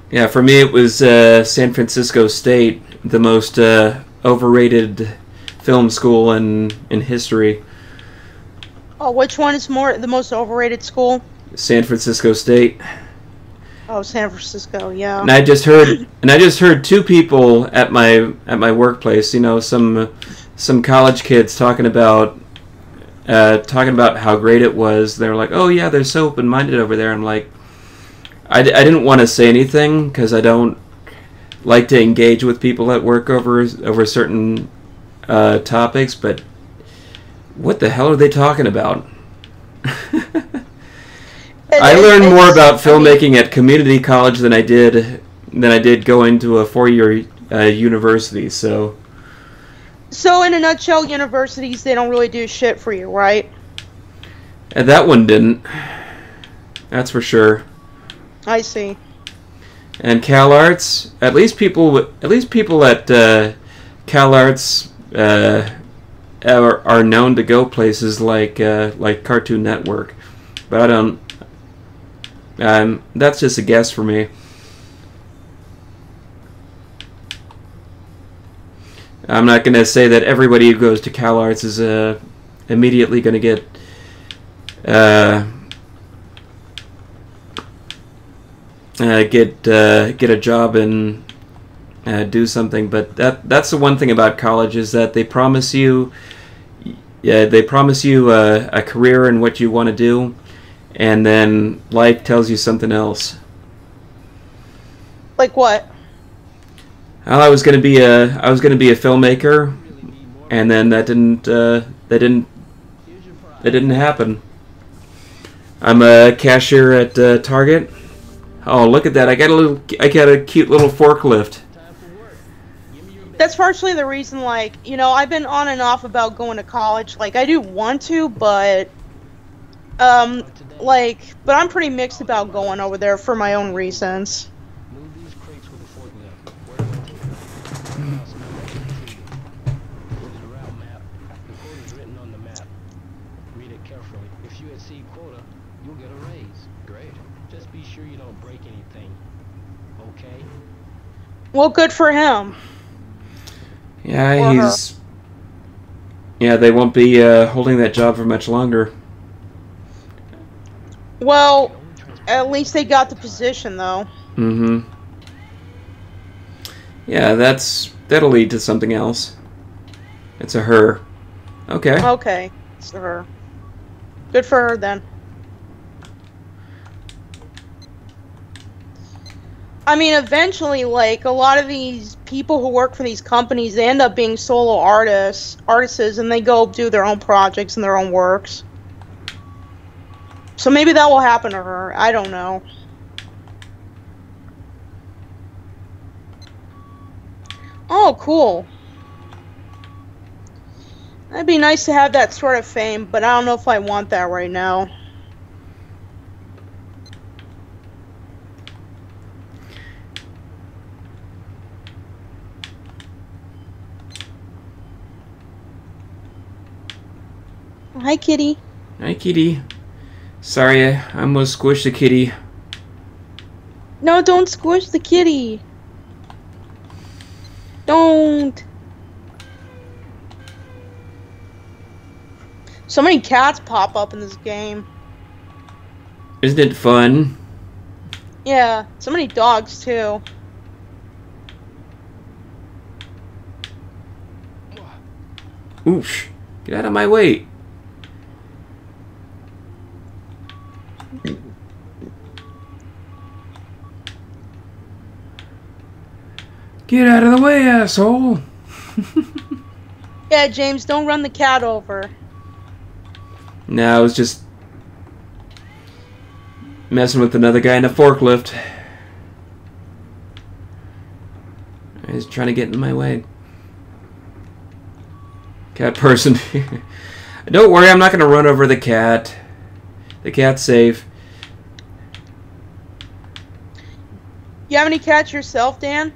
Yeah, for me it was San Francisco State, the most overrated film school in history. Oh, which one is the most overrated school? San Francisco State. Oh, San Francisco, yeah. And I just heard two people at my workplace, you know, some college kids talking about how great it was. They're like, "Oh yeah, they're so open-minded over there." I'm like, I didn't want to say anything because I don't like to engage with people at work over certain topics, but what the hell are they talking about? I learned more about filmmaking at community college than I did going to a 4-year university. So in a nutshell, universities, they don't really do shit for you, right? And that one didn't. That's for sure. I see. And Cal Arts, at least people at Cal Arts are known to go places like Cartoon Network, but I don't. That's just a guess for me. I'm not going to say that everybody who goes to Cal Arts is immediately going to get get a job and do something, but that's the one thing about college is that they promise you a career in what you want to do, and then life tells you something else. Like what? Well, I was gonna be a filmmaker, and then that didn't happen. I'm a cashier at Target. Oh, look at that! I got a cute little forklift. That's partially the reason, like, you know, I've been on and off about going to college. Like, I do want to, but but I'm pretty mixed about going over there for my own reasons. Move these crates with a forklift. Where do I take them? Look at the route map. The quota is written on the map. Read it carefully. If you exceed quota, you'll get a raise. Great. Just be sure you don't break anything. Okay? Well, good for him. Yeah, they won't be holding that job for much longer. Well, at least they got the position, though. Mm-hmm. Yeah, that'll lead to something else. It's a her. Okay. Okay, it's a her. Good for her, then. I mean, eventually, like, a lot of these people who work for these companies, they end up being solo artists, and they go do their own projects and their own works. So maybe that will happen to her. I don't know. Oh, cool. That'd be nice to have that sort of fame, but I don't know if I want that right now. Hi, kitty. Hi, kitty. Sorry, I almost squished the kitty. No, don't squish the kitty. Don't. So many cats pop up in this game. Isn't it fun? Yeah, so many dogs too. Oosh. Get out of my way. Get out of the way, asshole. Yeah, James, don't run the cat over. No, I was just messing with another guy in a forklift. He's trying to get in my way. Cat person. Don't worry, I'm not going to run over the cat. The cat's safe. You have any cats yourself, Dan?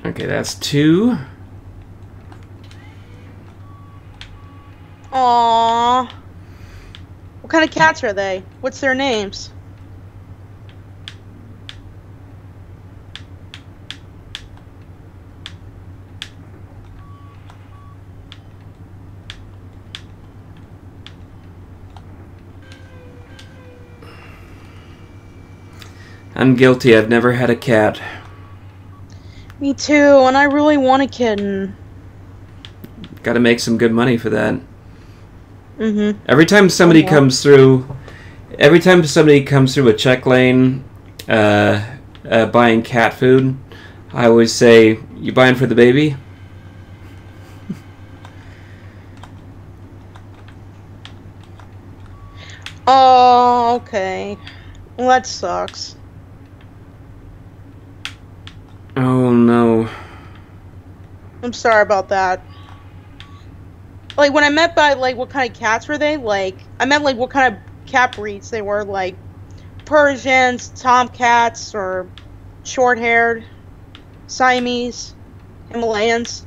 Okay, that's 2. Aww. What kind of cats are they? What's their names? I'm guilty. I've never had a cat. Me too, and I really want a kitten. Gotta make some good money for that. Mm-hmm. Every time somebody comes through a check lane buying cat food, I always say, "You buying for the baby?" Oh, okay. Well, that sucks. Oh no. I'm sorry about that. Like, when I meant by, like, what kind of cats were they? Like, I meant, like, what kind of cat breeds they were. Like, Persians, Tomcats, or short-haired, Siamese, Himalayans.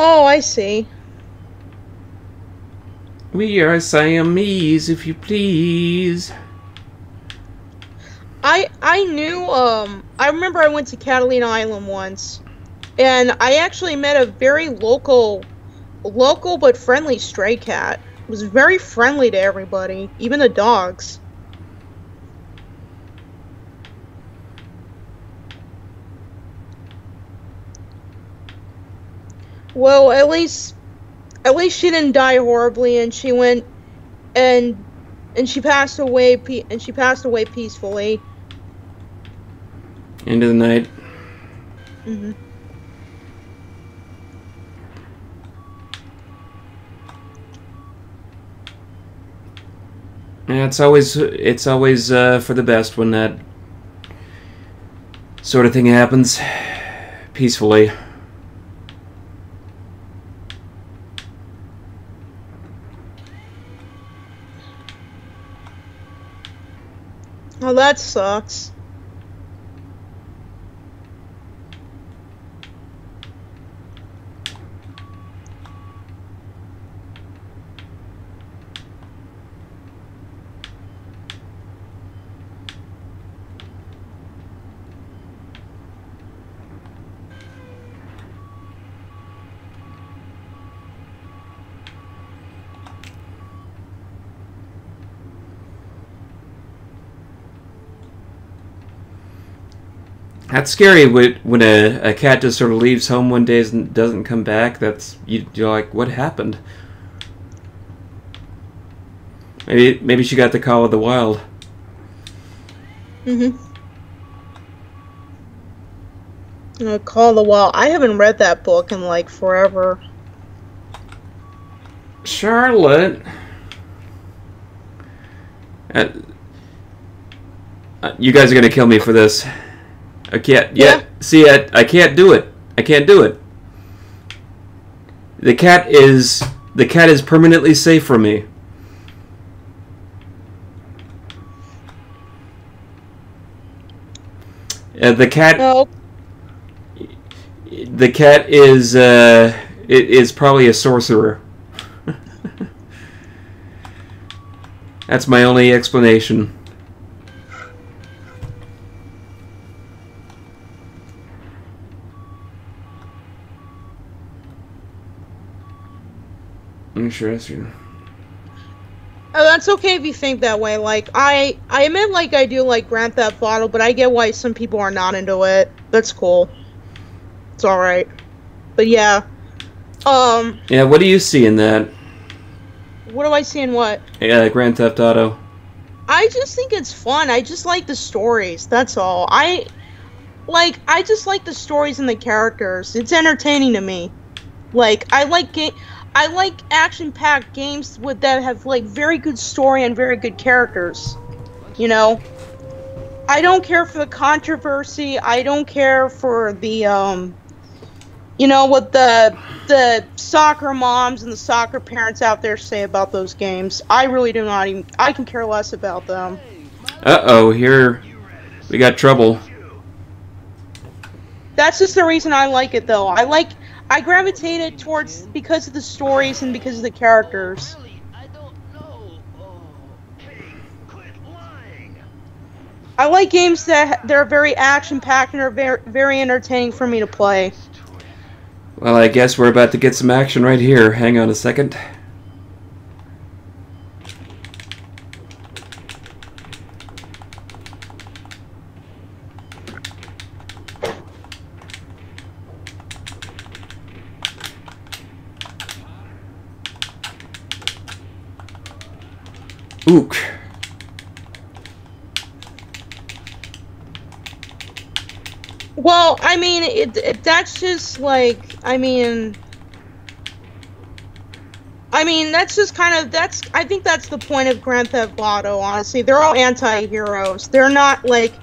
Oh, I see. We are Siamese, if you please. I knew, I remember I went to Catalina Island once, and I actually met a very local but friendly stray cat. It was very friendly to everybody, even the dogs. Well, at least she didn't die horribly, and she went and she passed away peacefully. End of the night. Mhm. Yeah, it's always for the best when that sort of thing happens peacefully. Oh, that sucks. That's scary when a cat just sort of leaves home one day and doesn't come back. You're like, what happened? Maybe she got the call of the wild. Call of the Wild. I haven't read that book in like forever. Charlotte. You guys are gonna kill me for this. I can't. Yeah. See, I can't do it. I can't do it. The cat is permanently safe from me. The cat. Nope. The cat is is probably a sorcerer. That's my only explanation. Interesting. Oh, that's okay if you think that way. Like, I admit, like, I do like Grand Theft Auto, but I get why some people are not into it. That's cool. It's alright. But yeah. Yeah, what do you see in that? What do I see in what? Yeah, Grand Theft Auto. I just think it's fun. I just like the stories. That's all. I just like the stories and the characters. It's entertaining to me. Like, I like action-packed games that have like very good story and very good characters. You know, I don't care for the controversy. I don't care for the you know, what the soccer moms and the soccer parents out there say about those games. I really do not even. I can care less about them. Uh-oh, here we got trouble. That's just the reason I like it, though. I gravitated towards because of the stories and because of the characters. I like games that they're very action-packed and are very, very entertaining for me to play. Well, I guess we're about to get some action right here. Hang on a second. Ook. Well, I mean, that's just like, I mean, that's just kind of, I think that's the point of Grand Theft Auto, honestly. They're all anti-heroes. They're not like,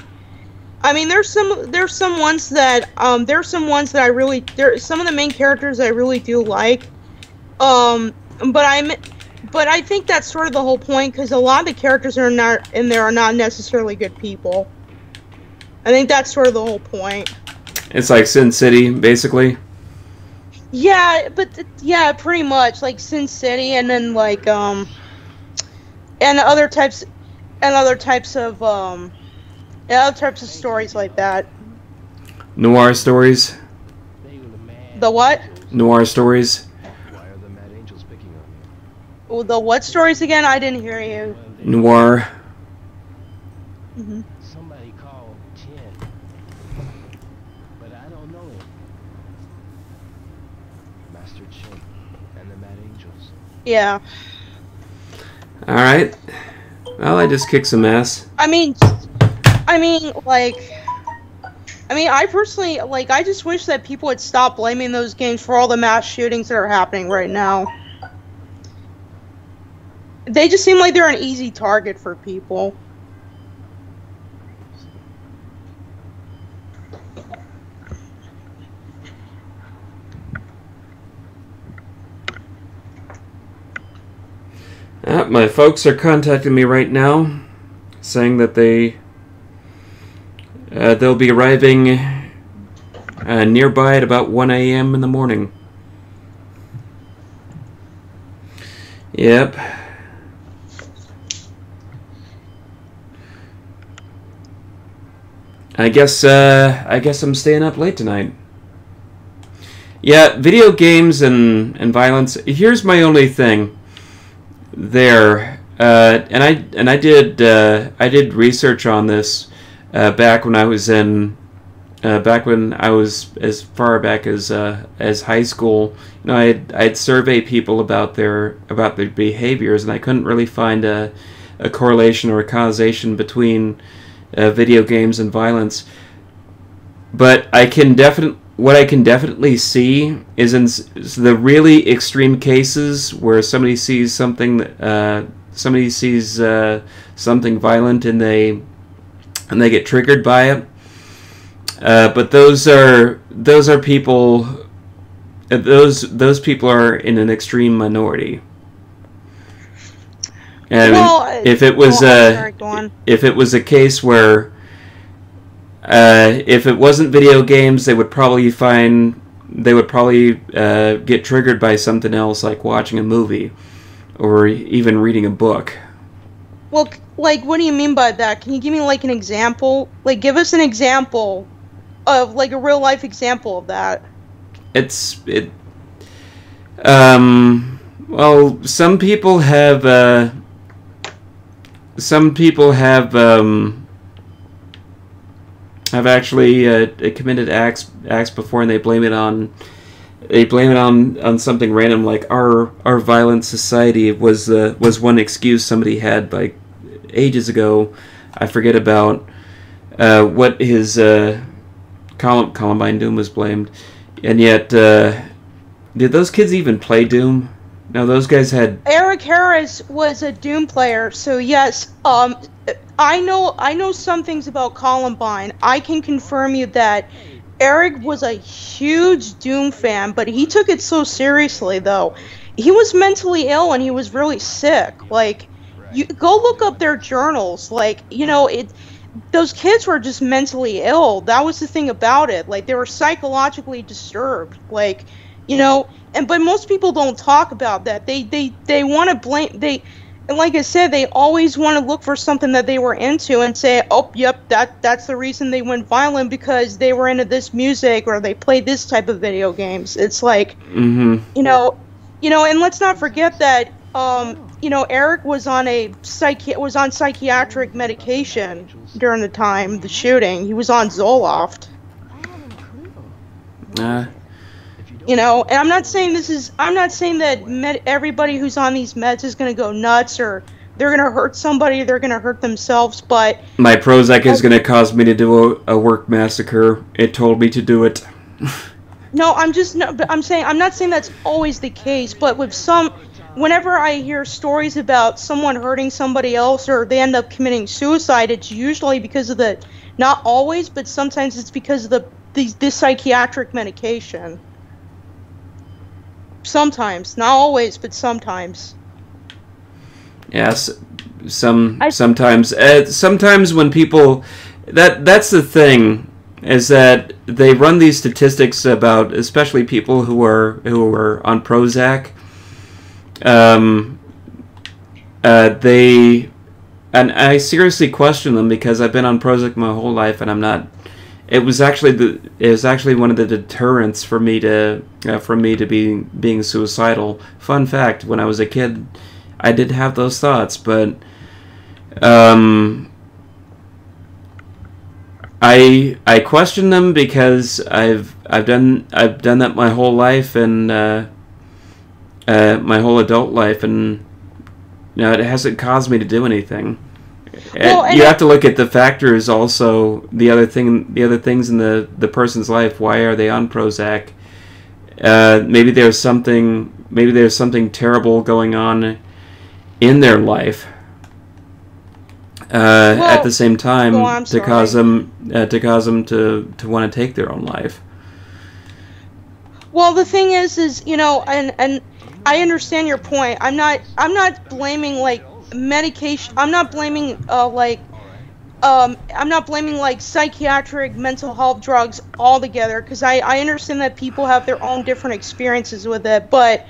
I mean, there's some ones that I really, some of the main characters I really do like, but I think that's sort of the whole point, because a lot of the characters are not in there are not necessarily good people. I think that's sort of the whole point. It's like Sin City, basically. Yeah, but yeah, pretty much like Sin City, and then like and other types of stories like that. Noir stories. The what? Noir stories. Why are the Mad Angels picking on you? Oh, the what stories again? I didn't hear you. Noir. Mm-hmm. Somebody called 10, but I don't know him. Master Chin and the Mad Angels. Yeah. Alright. Well, I just kicked some ass. I mean, I personally, like, I just wish that people would stop blaming those games for all the mass shootings that are happening right now. They just seem like they're an easy target for people. My folks are contacting me right now, saying that they'll be arriving nearby at about 1 a.m. in the morning. Yep. I guess I'm staying up late tonight. Yeah, video games and violence. Here's my only thing. There, and I did research on this back when I was as far back as high school. You know, I'd survey people about their behaviors, and I couldn't really find a correlation or a causation between video games and violence. But I can definitely what I can definitely see is in the really extreme cases where somebody sees something something violent and they get triggered by it. But those are people. Those people are in an extreme minority. And Well, if it was sorry, go on. if it was a case where if it wasn't video games, they would probably get triggered by something else, like watching a movie or even reading a book. Well, like, what do you mean by that? Can you give me, like, an example? Like, give us an example of, like, a real-life example of that. Well, some people have actually committed acts before, and they blame it on something random, like our violent society was one excuse somebody had like ages ago. I forget about what his Columbine Doom was blamed, and yet did those kids even play Doom? No, those guys had... Eric Harris was a Doom player, so yes, I know some things about Columbine. I can confirm you that Eric was a huge Doom fan, but he took it so seriously, though. He was mentally ill and he was really sick. Like, you go look up their journals. Like, you know, those kids were just mentally ill. That was the thing about it. Like, they were psychologically disturbed. Like, you know, but most people don't talk about that. They want to blame, and like I said, they always want to look for something that they were into and say, oh, yep, that's the reason they went violent, because they were into this music or they played this type of video games. It's like, you know, and let's not forget that, you know, Eric was on psychiatric medication during the time the shooting. He was on Zoloft. You know, and I'm not saying that everybody who's on these meds is going to go nuts or they're going to hurt somebody, they're going to hurt themselves, but... My Prozac is going to cause me to do a work massacre. It told me to do it. No, I'm not saying that's always the case, but with whenever I hear stories about someone hurting somebody else or they end up committing suicide, it's usually because of not always, but sometimes it's because of this psychiatric medication. Sometimes, not always, but sometimes. Yes, sometimes. Sometimes when people, that's the thing, is that they run these statistics about, especially people who are on Prozac. And I seriously question them, because I've been on Prozac my whole life, and I'm not. It was actually one of the deterrents for me to being suicidal. Fun fact: when I was a kid, I did have those thoughts, but I question them because I've done that my whole life, and my whole adult life, and it hasn't caused me to do anything. Well, you have to look at the factors also. The other things in the person's life. Why are they on Prozac? Maybe there's something terrible going on in their life at the same time to cause them to want to take their own life. Well, the thing is and I understand your point. I'm not blaming like medication. I'm not blaming psychiatric mental health drugs altogether, because I understand that people have their own different experiences with it, but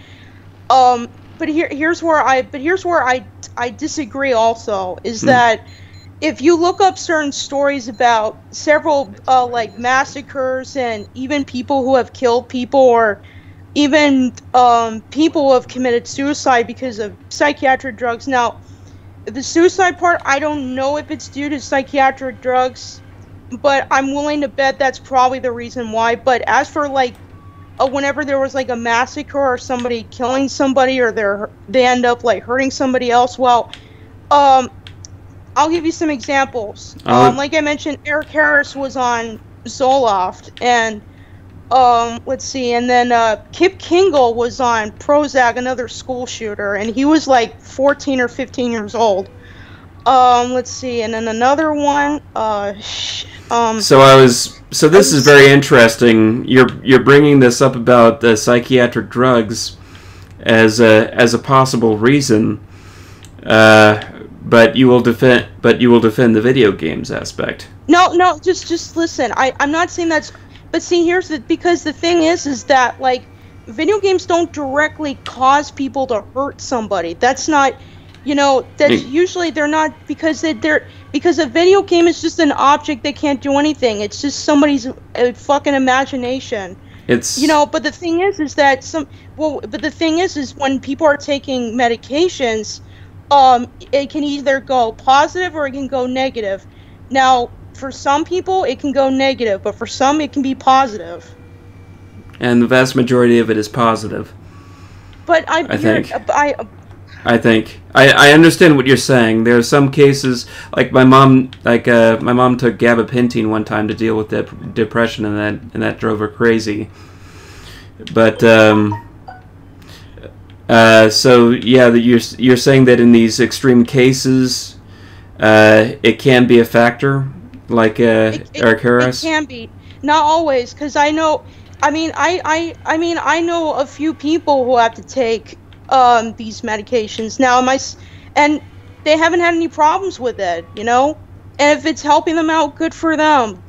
here's where I disagree also, is that if you look up certain stories about several like massacres and even people who have killed people, or even people who have committed suicide because of psychiatric drugs. Now, the suicide part, I don't know if it's due to psychiatric drugs, but I'm willing to bet that's probably the reason why. But as for like whenever there was like a massacre or somebody killing somebody, or they end up like hurting somebody else, well, I'll give you some examples. Like I mentioned, Eric Harris was on Zoloft, and Let's see, and then Kip Kingle was on Prozac, another school shooter, and he was like 14 or 15 years old. Let's see, and then another one. So this is very interesting. You're bringing this up about the psychiatric drugs as a possible reason, but you will defend the video games aspect. No, just listen. I'm not saying that's. But see, because the thing is that like, video games don't directly cause people to hurt somebody. That's not, that's usually they're not because because a video game is just an object that can't do anything. It's just somebody's fucking imagination. It's But the thing is that but the thing is when people are taking medications, it can either go positive or it can go negative. Now, for some people, it can go negative, but for some, it can be positive. And the vast majority of it is positive. But I understand what you're saying. There are some cases, like my mom took gabapentin one time to deal with depression, and that drove her crazy. But so yeah, you're saying that in these extreme cases, it can be a factor. Like Eric Harris? It can be. Not always, because I know. I know a few people who have to take these medications now. And they haven't had any problems with it, And if it's helping them out, good for them.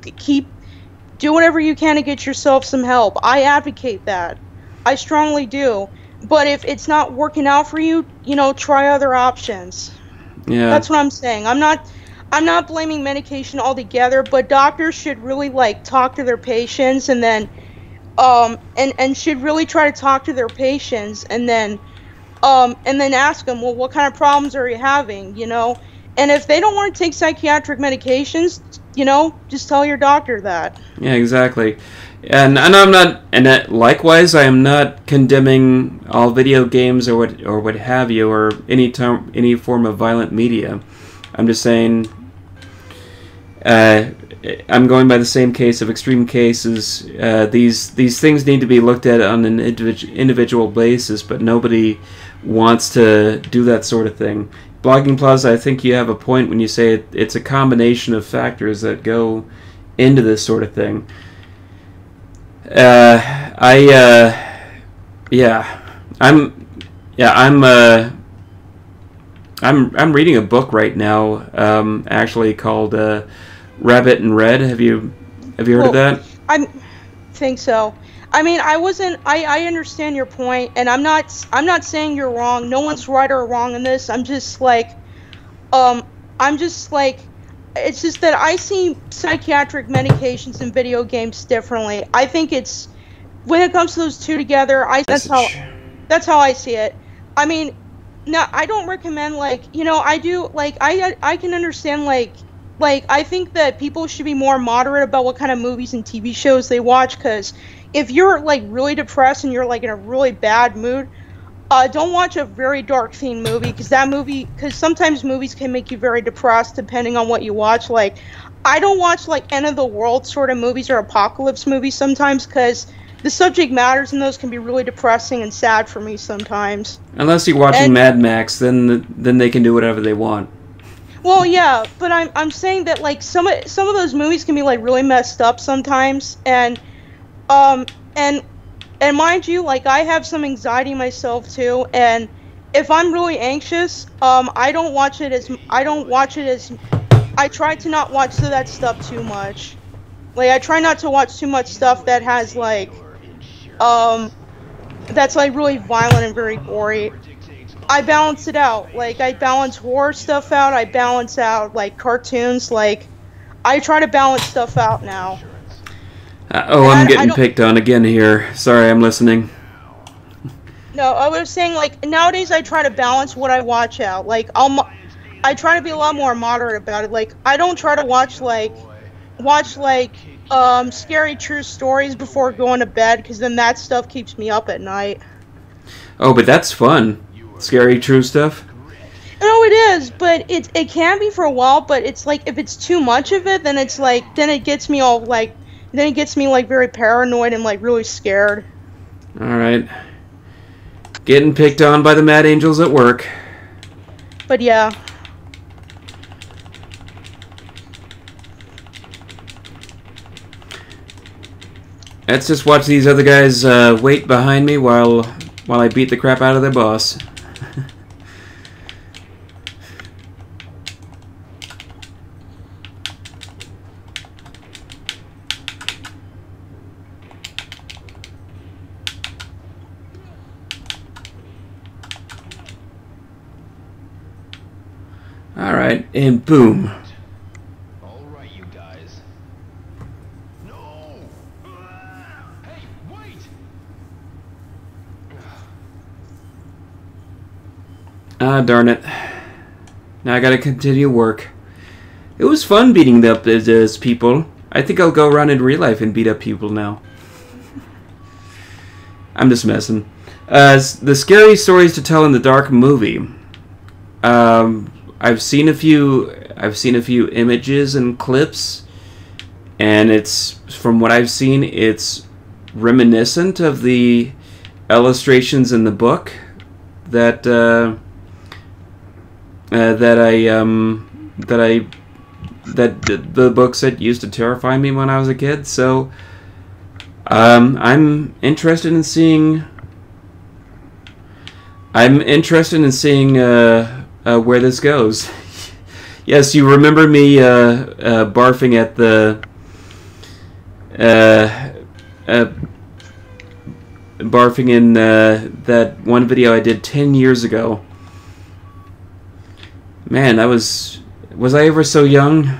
Do whatever you can to get yourself some help. I advocate that. I strongly do. But if it's not working out for you, try other options. Yeah. That's what I'm saying. I'm not blaming medication altogether, but doctors should really talk to their patients and then and should really try to talk to their patients and then ask them, well, what kind of problems are you having, And if they don't want to take psychiatric medications, just tell your doctor that. Yeah, exactly. And I'm not, and likewise, I am not condemning all video games or what have you, or any form of violent media. I'm just saying, I'm going by the same case of extreme cases. These things need to be looked at on an individual basis, but nobody wants to do that sort of thing. Blogging Plaza, I think you have a point when you say it's a combination of factors that go into this sort of thing. I'm reading a book right now, actually called Rabbit in Red. Have you heard of that? I think so. I mean, I understand your point, and I'm not saying you're wrong. No one's right or wrong in this. I'm just it's just that I see psychiatric medications and video games differently. I think it's, when it comes to those two together, that's how I see it. I mean, now I don't recommend I can understand I think that people should be more moderate about what kind of movies and TV shows they watch, because if you're really depressed and you're in a really bad mood, don't watch a very dark themed movie, because sometimes movies can make you very depressed depending on what you watch. I don't watch end of the world sort of movies or apocalypse movies sometimes, because the subject matters in those can be really depressing and sad for me sometimes. Unless you're watching Mad Max, then they can do whatever they want. Well, yeah, but I'm saying that some of those movies can be really messed up sometimes, and mind you, I have some anxiety myself too, and if I'm really anxious, I try to not watch that stuff too much. I try not to watch too much stuff that has that's really violent and very gory. I balance it out. I balance horror stuff out. I balance out cartoons. I try to balance stuff out now. I'm getting picked on again here. Sorry, I'm listening. No, I was saying nowadays I try to balance what I watch out. I try to be a lot more moderate about it. I don't try to watch scary true stories before going to bed, because then that stuff keeps me up at night. Oh, but that's fun. Scary true stuff? No, it is, but it can be for a while, but it's if it's too much of it, then it's then it gets me all then it gets me like very paranoid and like really scared. Alright. Getting picked on by the Mad Angels at work. But yeah. Let's just watch these other guys wait behind me while I beat the crap out of their boss. Alright, and boom. All right, you guys. No! Hey, wait! Ah, darn it. Now I gotta continue work. It was fun beating up those people. I think I'll go around in real life and beat up people now. I'm just messing. The scary stories to tell in the dark movie. I've seen a few images and clips, and it's, from what I've seen, it's reminiscent of the illustrations in the book that the books that used to terrify me when I was a kid. So I'm interested in seeing where this goes. Yes, you remember me barfing at the barfing in that one video I did 10 years ago. Man, that was I ever so young?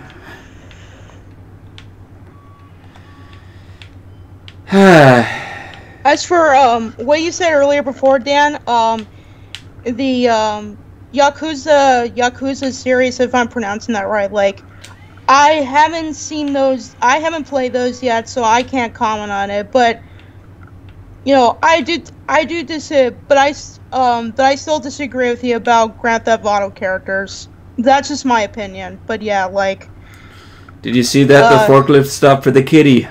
As for what you said earlier before, Dan, the Yakuza series, if I'm pronouncing that right, like, I haven't seen those, I haven't played those yet, so I can't comment on it, but, you know, I still disagree with you about Grand Theft Auto characters. That's just my opinion, but yeah, like... Did you see that? The forklift stopped for the kitty.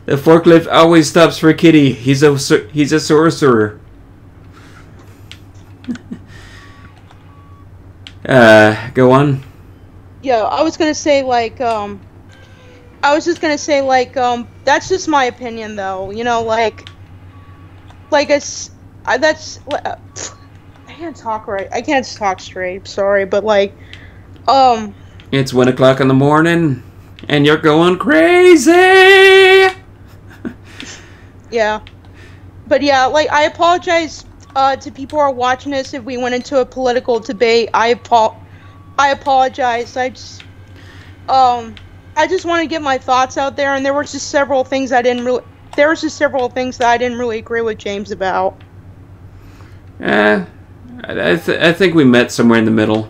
The forklift always stops for kitty. He's a sorcerer. Go on. Yeah, I was gonna say like that's just my opinion though. You know, like that's I can't talk right. I can't talk straight. Sorry, but like It's 1 o'clock in the morning, and you're going crazy. Yeah, but yeah, like I apologize to people who are watching this if we went into a political debate. I apologize. I just want to get my thoughts out there, and there were just several things that I didn't really agree with James about. I think we met somewhere in the middle.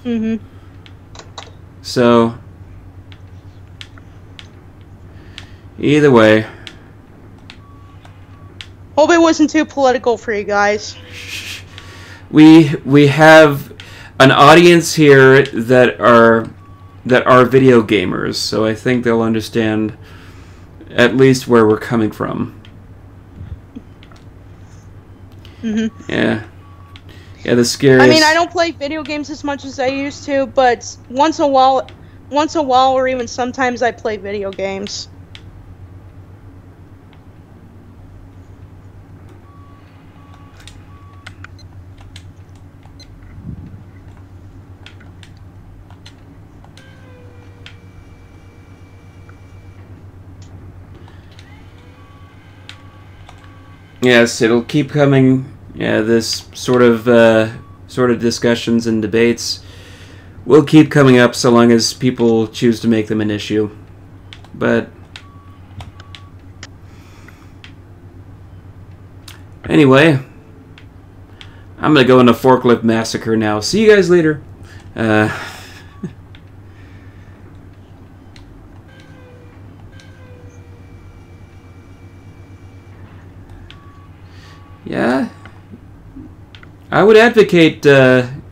Mm-hmm. So either way, hope it wasn't too political for you guys. we have an audience here that are video gamers, so I think they'll understand at least where we're coming from. Mm-hmm. Yeah, the scariest... I mean, I don't play video games as much as I used to, but once in a while, or even sometimes I play video games. Yes, it'll keep coming. Yeah, this sort of discussions and debates will keep coming up so long as people choose to make them an issue. But anyway, I'm gonna go into Forklift Massacre now. See you guys later. Yeah, I would advocate getting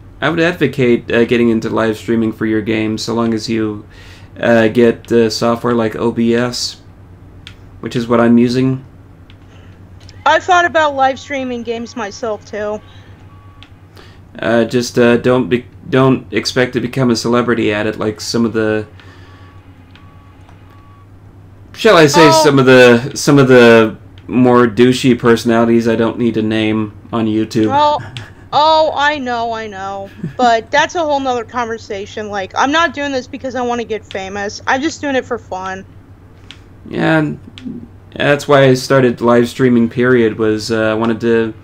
into live streaming for your game, so long as you get software like OBS, which is what I'm using. I've thought about live streaming games myself too. Just don't expect to become a celebrity at it like some of the, shall I say, some of the more douchey personalities I don't need to name on YouTube. I know. But that's a whole nother conversation. Like, I'm not doing this because I want to get famous. I'm just doing it for fun. Yeah, and that's why I started live streaming, period, was I wanted to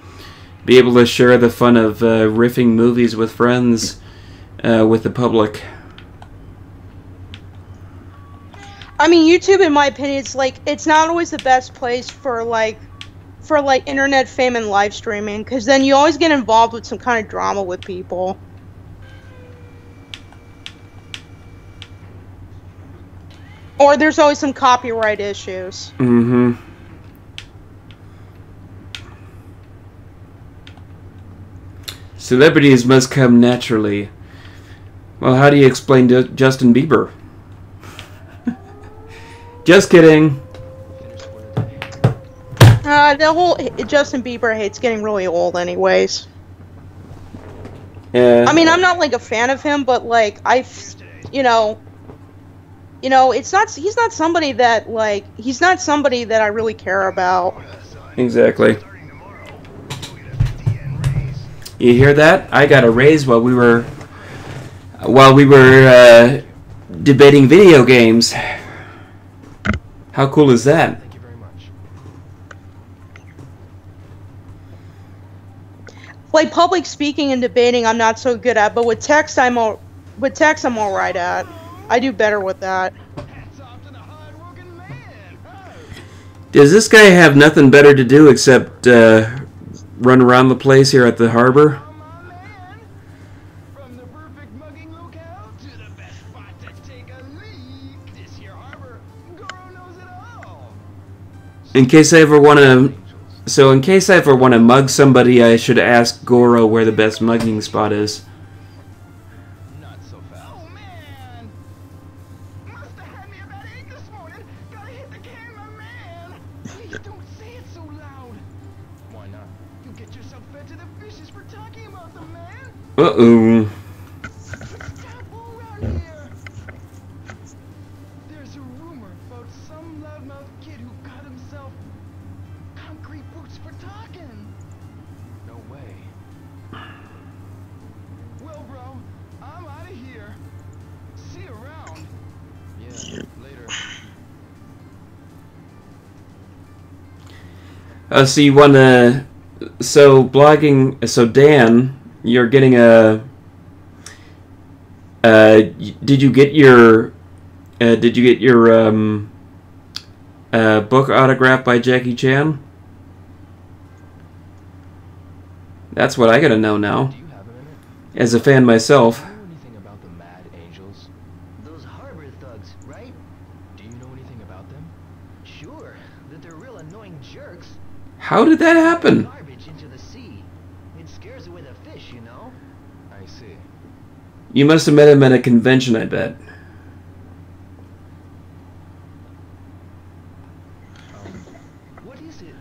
be able to share the fun of riffing movies with friends, with the public. I mean, YouTube, in my opinion, it's not always the best place for internet fame and live streaming, because then you always get involved with some kind of drama with people. Or there's always some copyright issues. Mm-hmm. Celebrities must come naturally. Well, how do you explain Justin Bieber? Just kidding. The whole Justin Bieber hate's getting really old anyways. Yeah. I mean, I'm not like a fan of him, but like he's not somebody that I really care about. Exactly. You hear that? I got a raise while we were debating video games. How cool is that? Thank you very much. Like public speaking and debating, I'm not so good at, but with text, I'm all right at. I do better with that. Hats off to the hard-working man. Oh. Does this guy have nothing better to do except run around the place here at the harbor? Oh, my man. From the perfect mugging locale to the best spot to take a leak. This here harbor, Goro knows it all. In case I ever want to mug somebody, I should ask Goro where the best mugging spot is. Not so fast. Oh, man. Must have had me a bad egg this morning. Gotta hit the camera, man. Please don't say it so loud. Why not? You get yourself fed to the fishes for talking about them, man. Uh-oh. Stop around here. There's a rumor about some loudmouth kid who got himself concrete boots for talking. No way. Well, bro, I'm out of here. See you around. Yeah, later. So you want to... So blogging... So Dan, you're getting a... did you get your book autographed by Jackie Chan? That's what I gotta know now, Do you have a minute? as a fan myself. Do you know anything about the Mad Angels? Those harbor thugs, right? Do you know anything about them? Sure, that they're real annoying jerks. How did that happen? Garbage into the sea. It scares away the fish, you know? I see. You must have met him at a convention, I bet. What is it?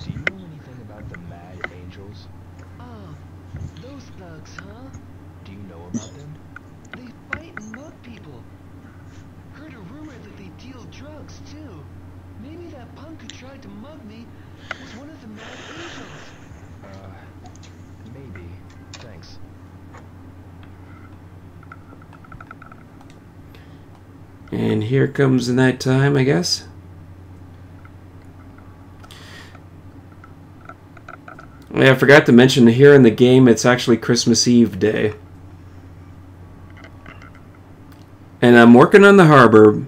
Do you know anything about the Mad Angels? Oh, those thugs, huh? Do you know about them? They fight and mug people. Heard a rumor that they deal drugs, too. Maybe that punk who tried to mug me was one of the Mad Angels. Maybe. Thanks. And here comes the night time, I guess. Yeah, I forgot to mention here in the game, it's actually Christmas Eve day. And I'm working on the harbor,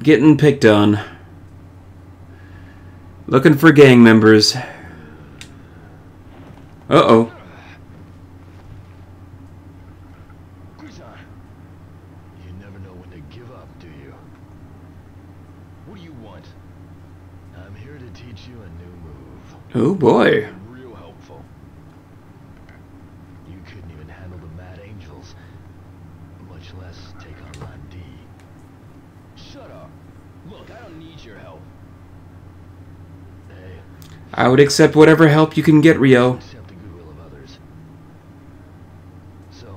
getting picked on, looking for gang members. Uh-oh. Kusan, you never know when to give up, do you? What do you want? I'm here to teach you a new move. Oh boy. Real helpful. You couldn't even handle the Mad Angels, much much less take on Line D. Shut up. Look, I don't need your help. Hey, I would accept whatever help you can get, Rio. accept the goodwill of others. So,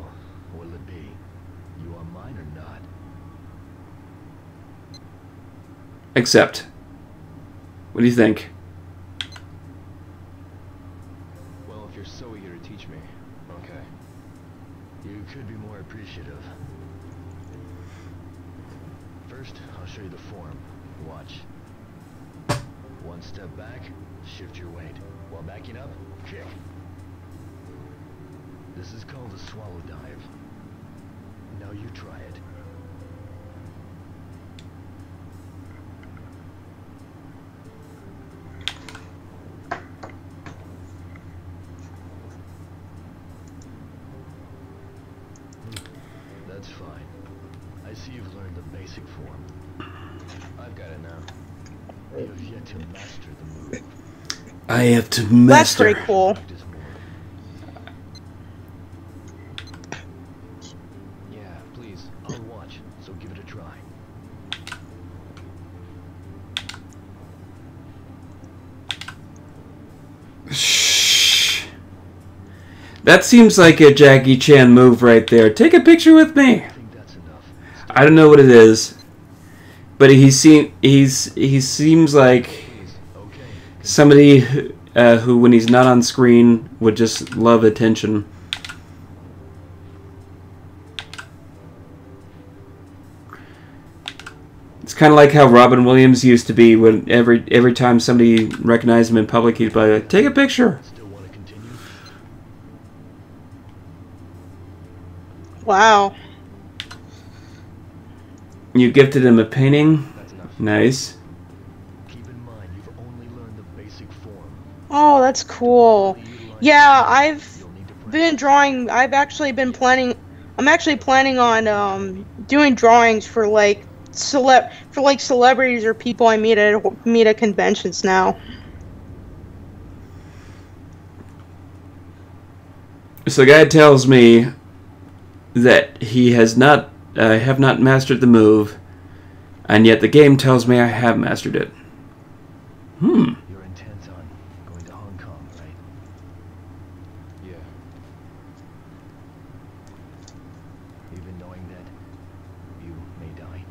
what'll it be? You are mine or not? Accept. What do you think? Well, if you're so eager to teach me, okay. You could be more appreciative. First, I'll show you the form. Watch. One step back, shift your weight. While backing up, kick. This is called a swallow dive. Now you try it. That's fine. I see you've learned the basic form. I've got it now. You have yet to master the move. I have to That's master. pretty cool. Practice more. Yeah, please. I'll watch, so give it a try. Shh. That seems like a Jackie Chan move right there. Take a picture with me. I think that's enough. I don't know what it is, but he seems like Please, okay. somebody who, when he's not on screen, would just love attention. It's kind of like how Robin Williams used to be. When every time somebody recognized him in public, he'd be like, "Take a picture." Still want to continue? Wow. You gifted him a painting. That's enough. Nice. Keep in mind, you've only learned the basic form. Oh, that's cool. Yeah, I've You'll need to practice. been drawing. I've actually been planning. I'm actually planning on doing drawings for like celebrities or people I meet at conventions now. So the guy tells me that he has not, have not mastered the move, and yet the game tells me I have mastered it. You're intent on going to Hong Kong, right? Yeah. Even knowing that you may die.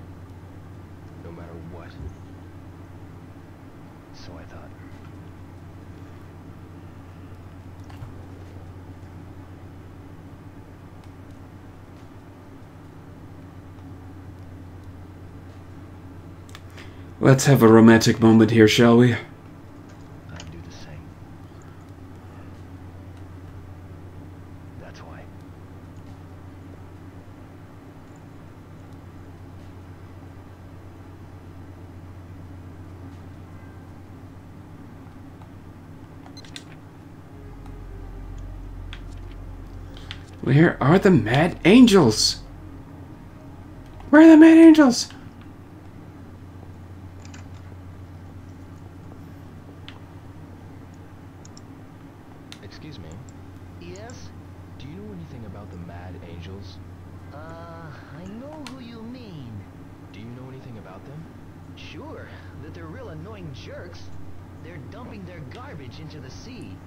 No matter what. So I thought. Let's have a romantic moment here, shall we? I'd do the same. That's why. Where are the Mad Angels? Where are the Mad Angels? Excuse me. Yes? Do you know anything about the Mad Angels? I know who you mean. Do you know anything about them? Sure, that they're real annoying jerks. They're dumping their garbage into the sea.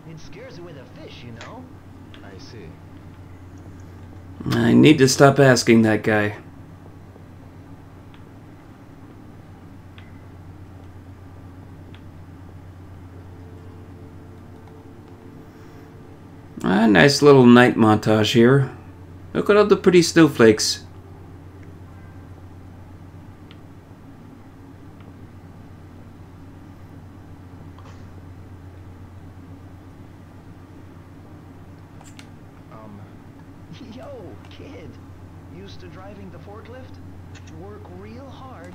It scares away the fish, you know? I see. I need to stop asking that guy. A nice little night montage here. Look at all the pretty snowflakes. Yo, kid. Used to driving the forklift? Work real hard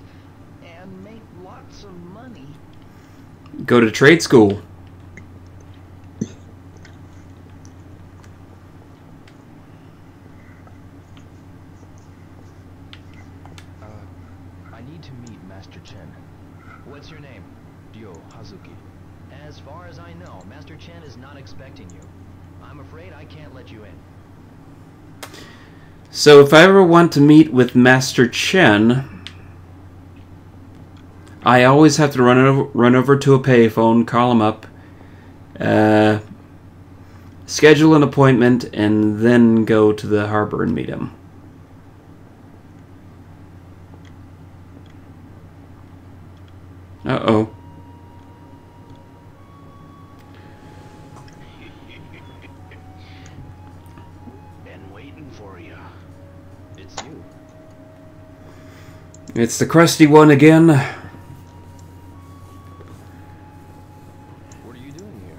and make lots of money. Go to trade school. I need to meet Master Chen. What's your name? Ryo Hazuki. As far as I know, Master Chen is not expecting you. I'm afraid I can't let you in. So if I ever want to meet with Master Chen, I always have to run over to a payphone, call him up, schedule an appointment, and then go to the harbor and meet him. Uh-oh. Been waiting for you. It's you. It's the crusty one again. What are you doing here?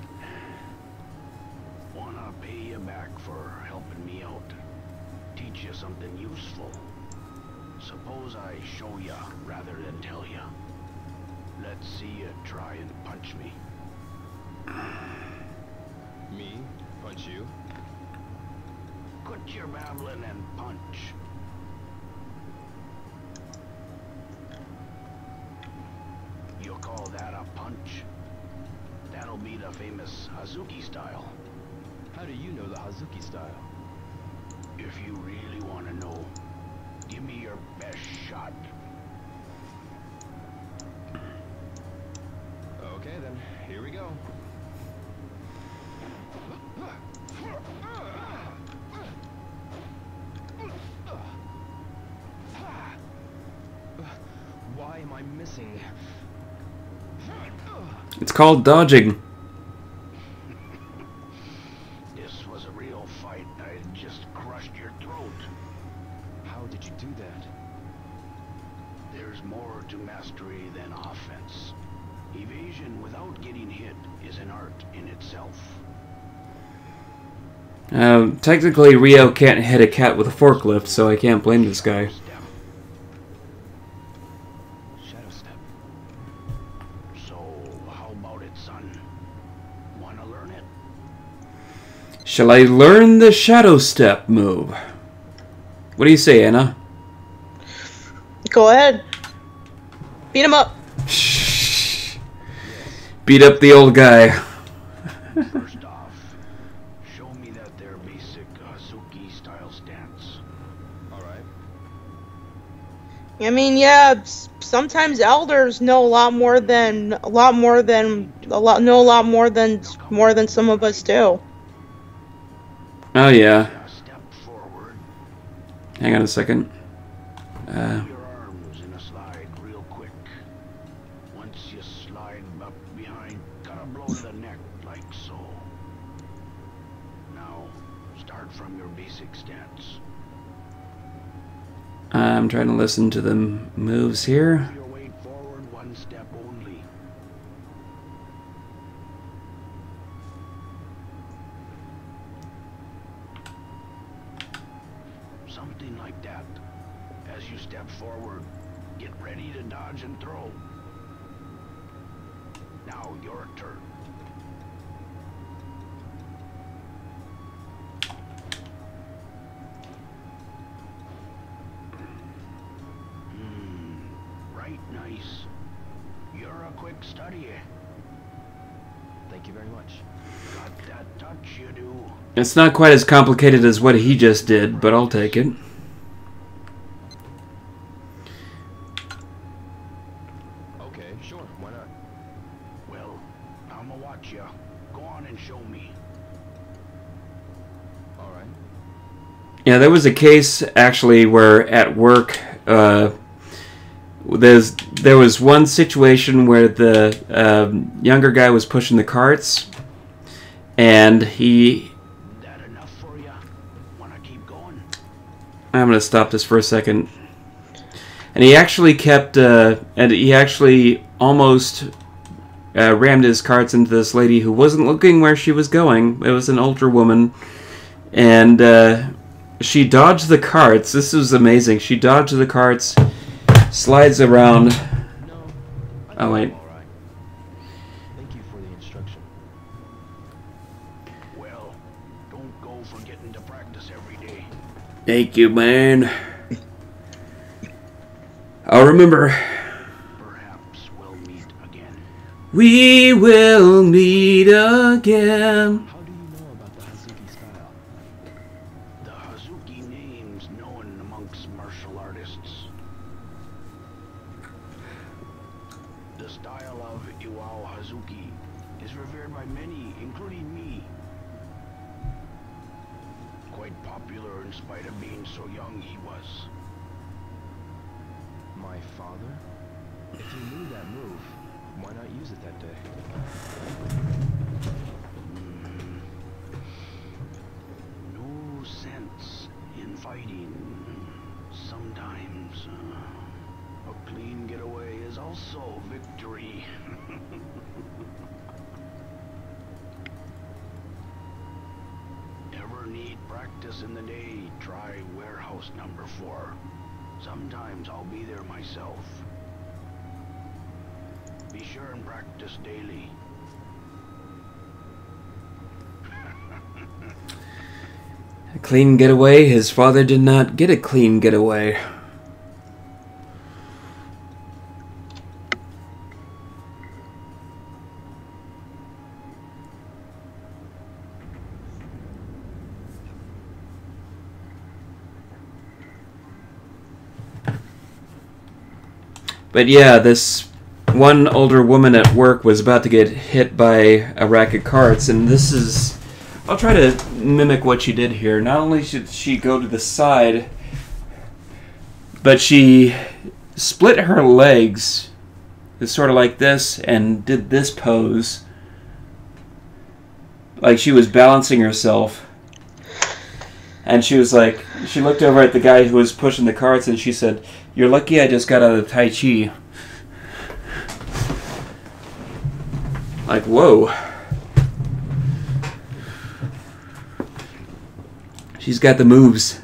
Wanna pay you back for helping me out. Teach you something useful. Suppose I show you rather than tell you. Let's see you try and punch me. Me? Punch you? Quit your babbling and punch. You call that a punch? That'll be the famous Hazuki style. How do you know the Hazuki style? If you really want to know, give me your best shot. Okay then, here we go. Why am I missing? It's called dodging. This was a real fight. I just crushed your throat. How did you do that? There's more to mastery than offense. Evasion without getting hit is an art in itself. Technically, Rio can't hit a cat with a forklift, so I can't blame this guy. Shadow step. So, how about it, son? Wanna learn it? Shall I learn the shadow step move? What do you say, Anna? Go ahead. Beat him up. Beat up the old guy. First off, show me that their basic Hazuki style stance. Alright. I mean, yeah, sometimes elders know a lot more than some of us do. Oh yeah. Step forward. Hang on a second. Your arms in a slide real quick. Once you slide up behind, gotta blow to the neck like so. Now, start from your basic stance. I'm trying to listen to the moves here. Your weight forward one step only. Something like that. As you step forward, get ready to dodge and throw. Now your turn. Right, nice. You're a quick study. Thank you very much. Got that touch you do. It's not quite as complicated as what he just did, but I'll take it. Okay, sure, why not? Well, I'ma watch ya. Go on and show me. Alright. Yeah, there was a case actually where at work, there was one situation where the younger guy was pushing the carts, and he. That enough for ya? Wanna keep going? I'm gonna stop this for a second. And he actually kept, and he actually almost rammed his carts into this lady who wasn't looking where she was going. It was an older woman, and she dodged the carts. This was amazing. She dodged the carts, slides around. No. Oh wait. Alright. Thank you for the instruction. Well, don't go forgetting to practice every day. Thank you, man. I'll remember. Perhaps we'll meet again. We will meet again. How do you know about the Hazuki style? The Hazuki name sometimes known amongst martial artists. The style of Iwao Hazuki is revered by many, including me. Quite popular in spite of being so young he was. My father? If you knew that move, why not use it that day? No sense in fighting. Sometimes a clean getaway is also victory. Ever need practice in the day? Try warehouse number 4. Sometimes I'll be there myself. Be sure and practice daily. A clean getaway? His father did not get a clean getaway. But yeah, this one older woman at work was about to get hit by a rack of carts, and this is... I'll try to mimic what she did here. Not only should she go to the side, but she split her legs, sort of like this, and did this pose. Like she was balancing herself. And she was like, she looked over at the guy who was pushing the carts and she said, "You're lucky I just got out of Tai Chi." Like, whoa. She's got the moves.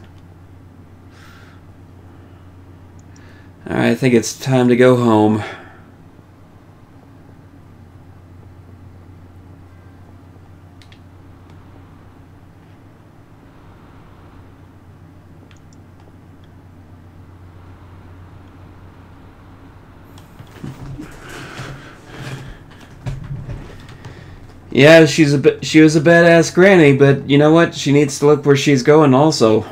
Alright, I think it's time to go home. Yeah, she was a badass granny, but you know what? She needs to look where she's going also.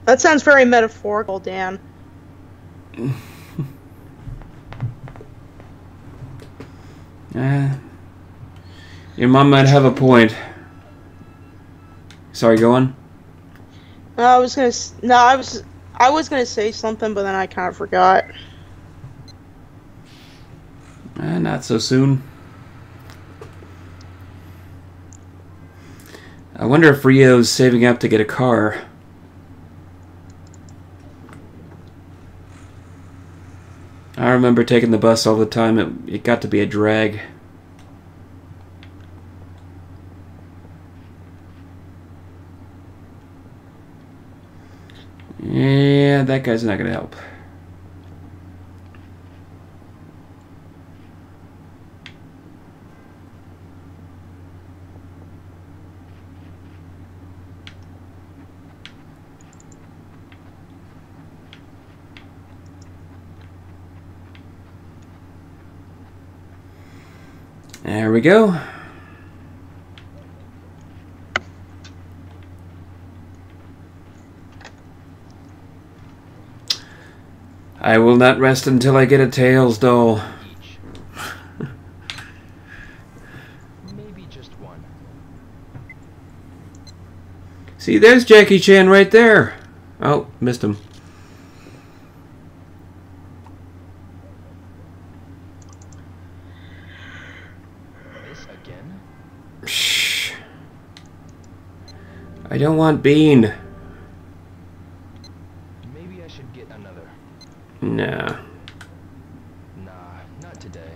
That sounds very metaphorical, Dan. Your mom might have a point. Sorry, go on. I was gonna say something, but then I kind of forgot. Not so soon. I wonder if Rio's saving up to get a car. I remember taking the bus all the time. It got to be a drag. Yeah, that guy's not gonna help. There we go. I will not rest until I get a Tails doll. Maybe just one. See, there's Jackie Chan right there. Oh, missed him. Shh. I don't want Bean. Maybe I should get another. Nah. Nah, not today.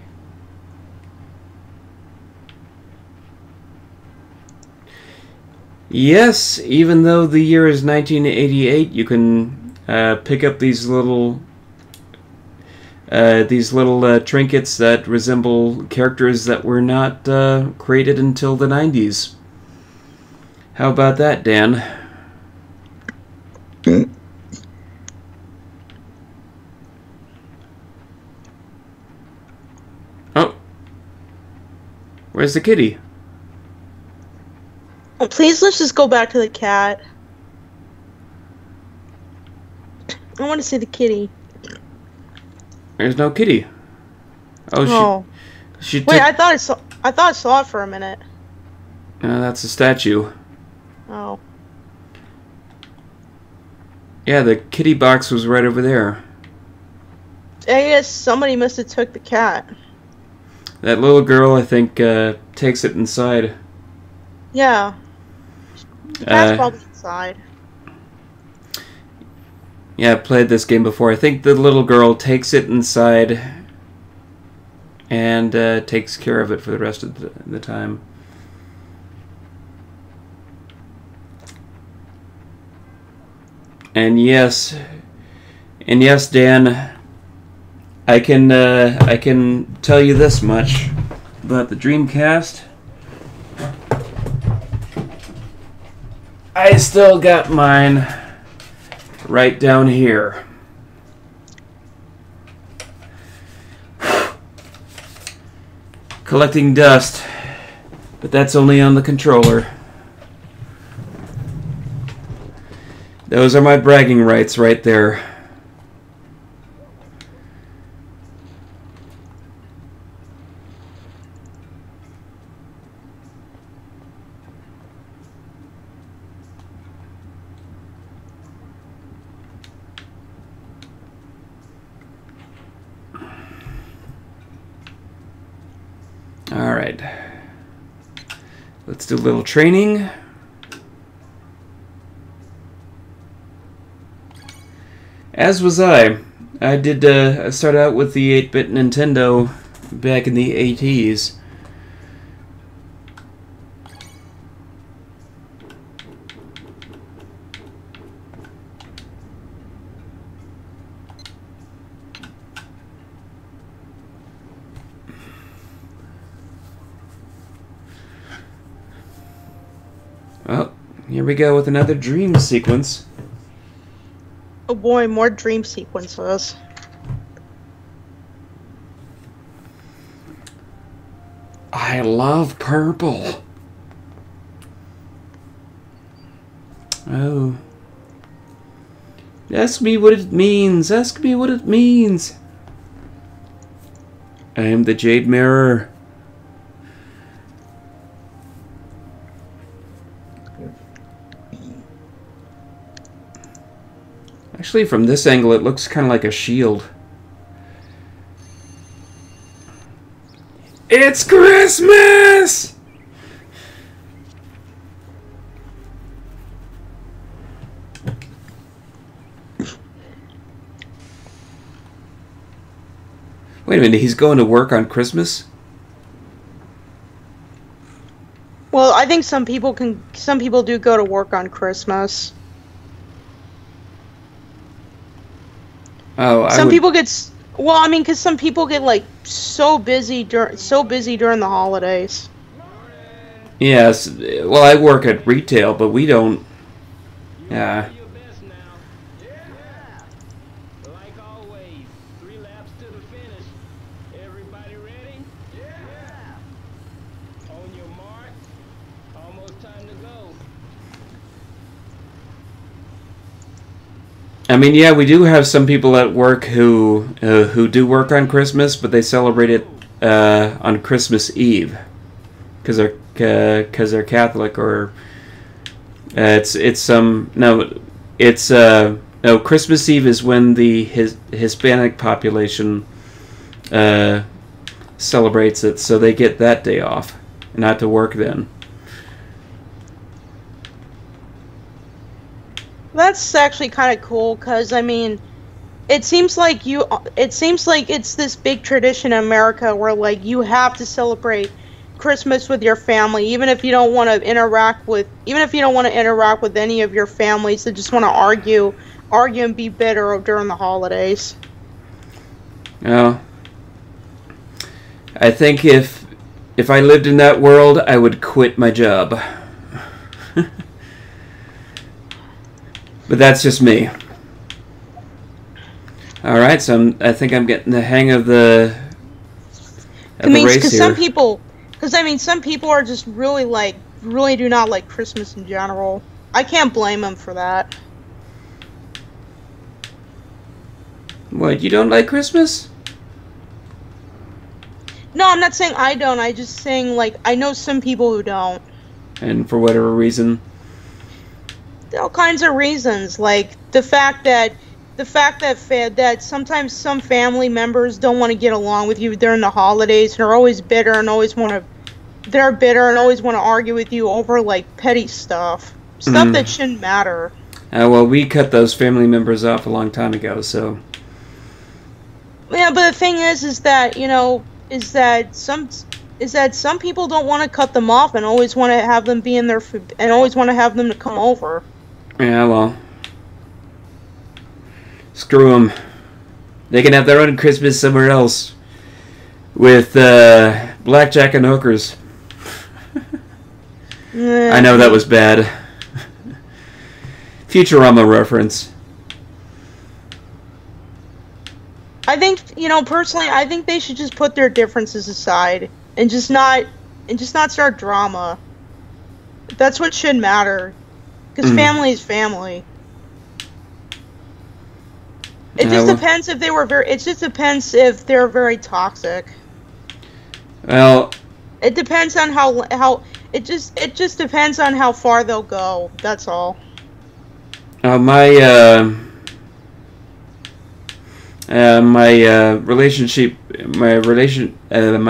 Yes, even though the year is 1988, you can pick up these little trinkets that resemble characters that were not created until the 90s. How about that, Dan? Oh. Where's the kitty? Oh, please, let's just go back to the cat. I want to see the kitty. There's no kitty. Oh, Oh. she Wait, took... I thought I saw it for a minute. that's a statue. Oh. Yeah, the kitty box was right over there. I guess somebody must have took the cat. That little girl, I think, takes it inside. Yeah. The cat's probably inside. Yeah, I've played this game before. I think the little girl takes it inside and takes care of it for the rest of the time. And yes, Dan, I can tell you this much about the Dreamcast. I still got mine right down here. Collecting dust, but that's only on the controller. Those are my bragging rights right there. Alright, let's do a little training. As was I. I did start out with the 8-bit Nintendo back in the 80s. Well, here we go with another dream sequence. Oh boy, more dream sequences. I love purple. Oh. Ask me what it means. Ask me what it means. I am the Jade Mirror. Actually, from this angle, it looks kind of like a shield. It's Christmas! Wait a minute, he's going to work on Christmas? Well, I think some people do go to work on Christmas. Oh, people get, well, I mean, because some people get like so busy during the holidays. Yes, well, I work at retail, but we don't. Yeah. Like always, 3 laps to the finish. Everybody ready? Yeah. On your mark. Almost time to go. I mean, yeah, we do have some people at work who do work on Christmas, but they celebrate it on Christmas Eve because they're Catholic, or Christmas Eve is when the Hispanic population celebrates it, so they get that day off, not to work then. That's actually kind of cool, because I mean, it seems like it's this big tradition in America where like you have to celebrate Christmas with your family, even if you don't want to interact with any of your families that just want to argue and be bitter during the holidays. No. I think if I lived in that world, I would quit my job. But that's just me. Alright, so I think I'm getting the hang of the race here. Some people are just really like really do not like Christmas in general. I can't blame him for that. What, you don't like Christmas? No, I'm not saying I don't. I'm just saying, like, I know some people who don't. And for whatever reason? All kinds of reasons, like the fact that that sometimes some family members don't want to get along with you during the holidays and are always bitter and always want to argue with you over like petty stuff that shouldn't matter. Well, we cut those family members off a long time ago, so. Yeah, but the thing is that some people don't want to cut them off and always want to have them be in their and always want to have them to come over. Yeah, well. Screw them. They can have their own Christmas somewhere else. With blackjack and hookers. I know that was bad. Futurama reference. I think, personally, I think they should just put their differences aside and just not start drama. That's what should matter. Because family is family. It just depends if they were it just depends if they're very toxic. Well, it depends on how it just depends on how far they'll go. That's all. My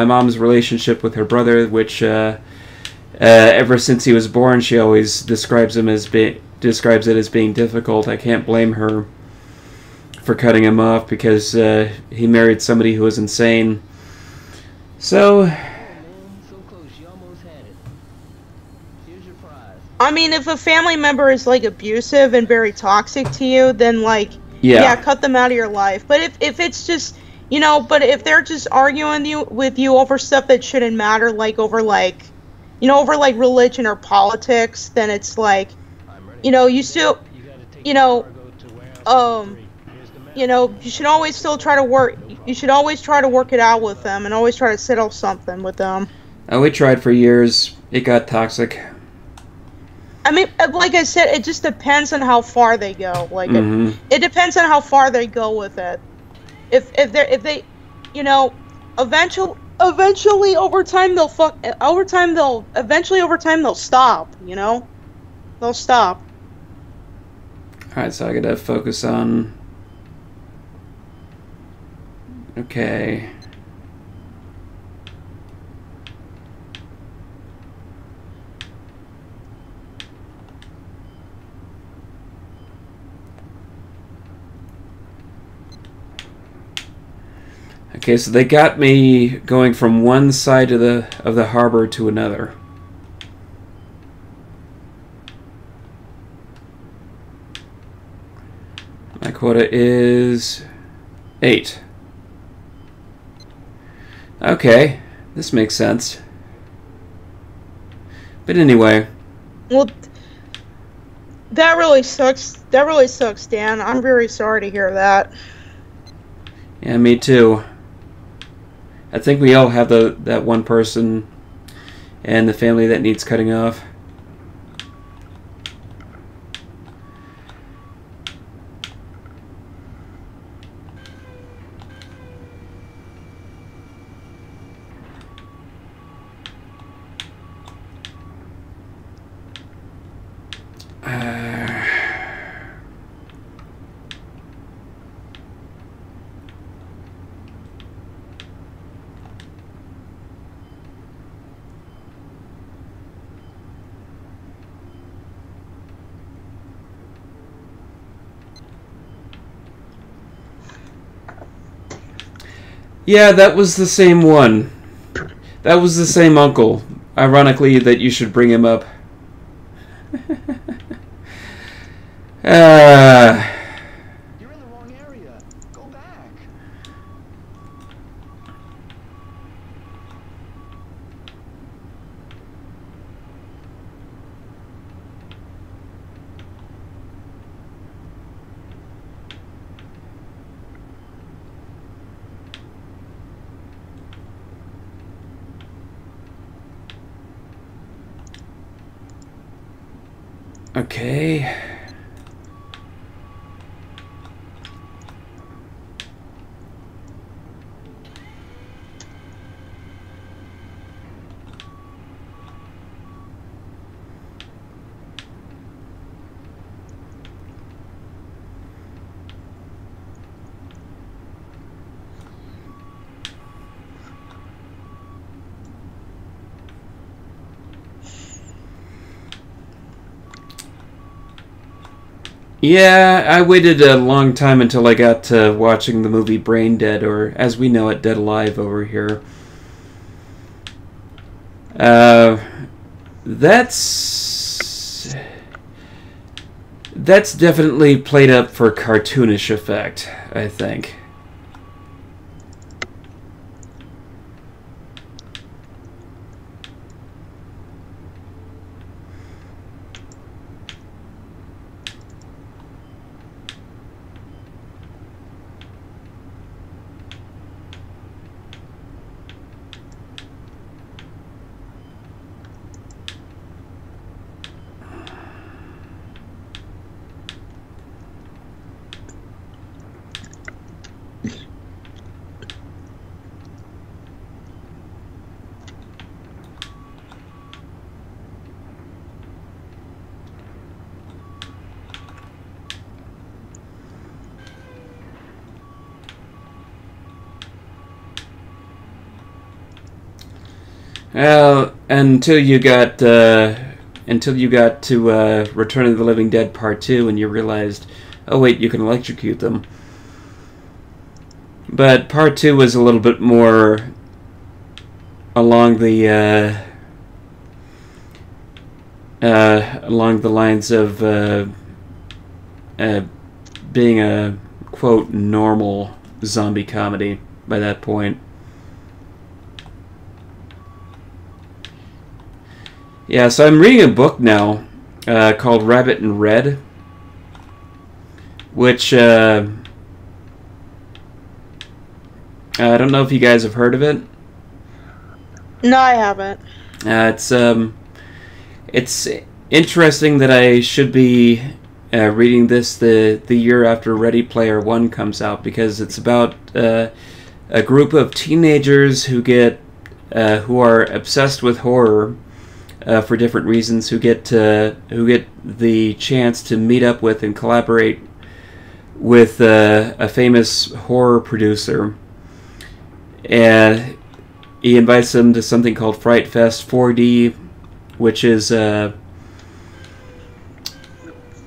mom's relationship with her brother, which ever since he was born, she always describes it as being difficult. I can't blame her for cutting him off because he married somebody who was insane. So, I mean, if a family member is like abusive and very toxic to you, then like yeah, cut them out of your life. But if it's just but if they're just arguing with you over stuff that shouldn't matter, like over religion or politics, then it's like you still you should always still try to work. You should always try to work it out with them and always try to settle something with them. We tried for years. It got toxic. I mean, like I said, it just depends on how far they go. Like it depends on how far they go with it. If they eventually over time they'll stop. They'll stop. All right, so I gotta focus on. Okay. Okay, so they got me going from one side of the harbor to another. My quota is 8. Okay, this makes sense. But anyway. Well, that really sucks. That really sucks, Dan. I'm very sorry to hear that. Yeah, me too. I think we all have that one person and the family that needs cutting off. Yeah, that was the same one. That was the same uncle. Ironically, that you should bring him up. You're in the wrong area. Go back. Okay. Yeah, I waited a long time until I got to watching the movie Brain Dead, or as we know it, Dead Alive over here. That's definitely played up for cartoonish effect, I think. Until you got to Return of the Living Dead Part 2 and you realized, oh wait, you can electrocute them. But Part 2 was a little bit more along the lines of being a, quote, normal zombie comedy by that point. Yeah, so I'm reading a book now called Rabbit in Red, which I don't know if you guys have heard of it. No, I haven't. It's interesting that I should be reading this the year after Ready Player One comes out, because it's about a group of teenagers who are obsessed with horror. For different reasons, who get the chance to meet up with and collaborate with a famous horror producer, and he invites them to something called Fright Fest 4D, which is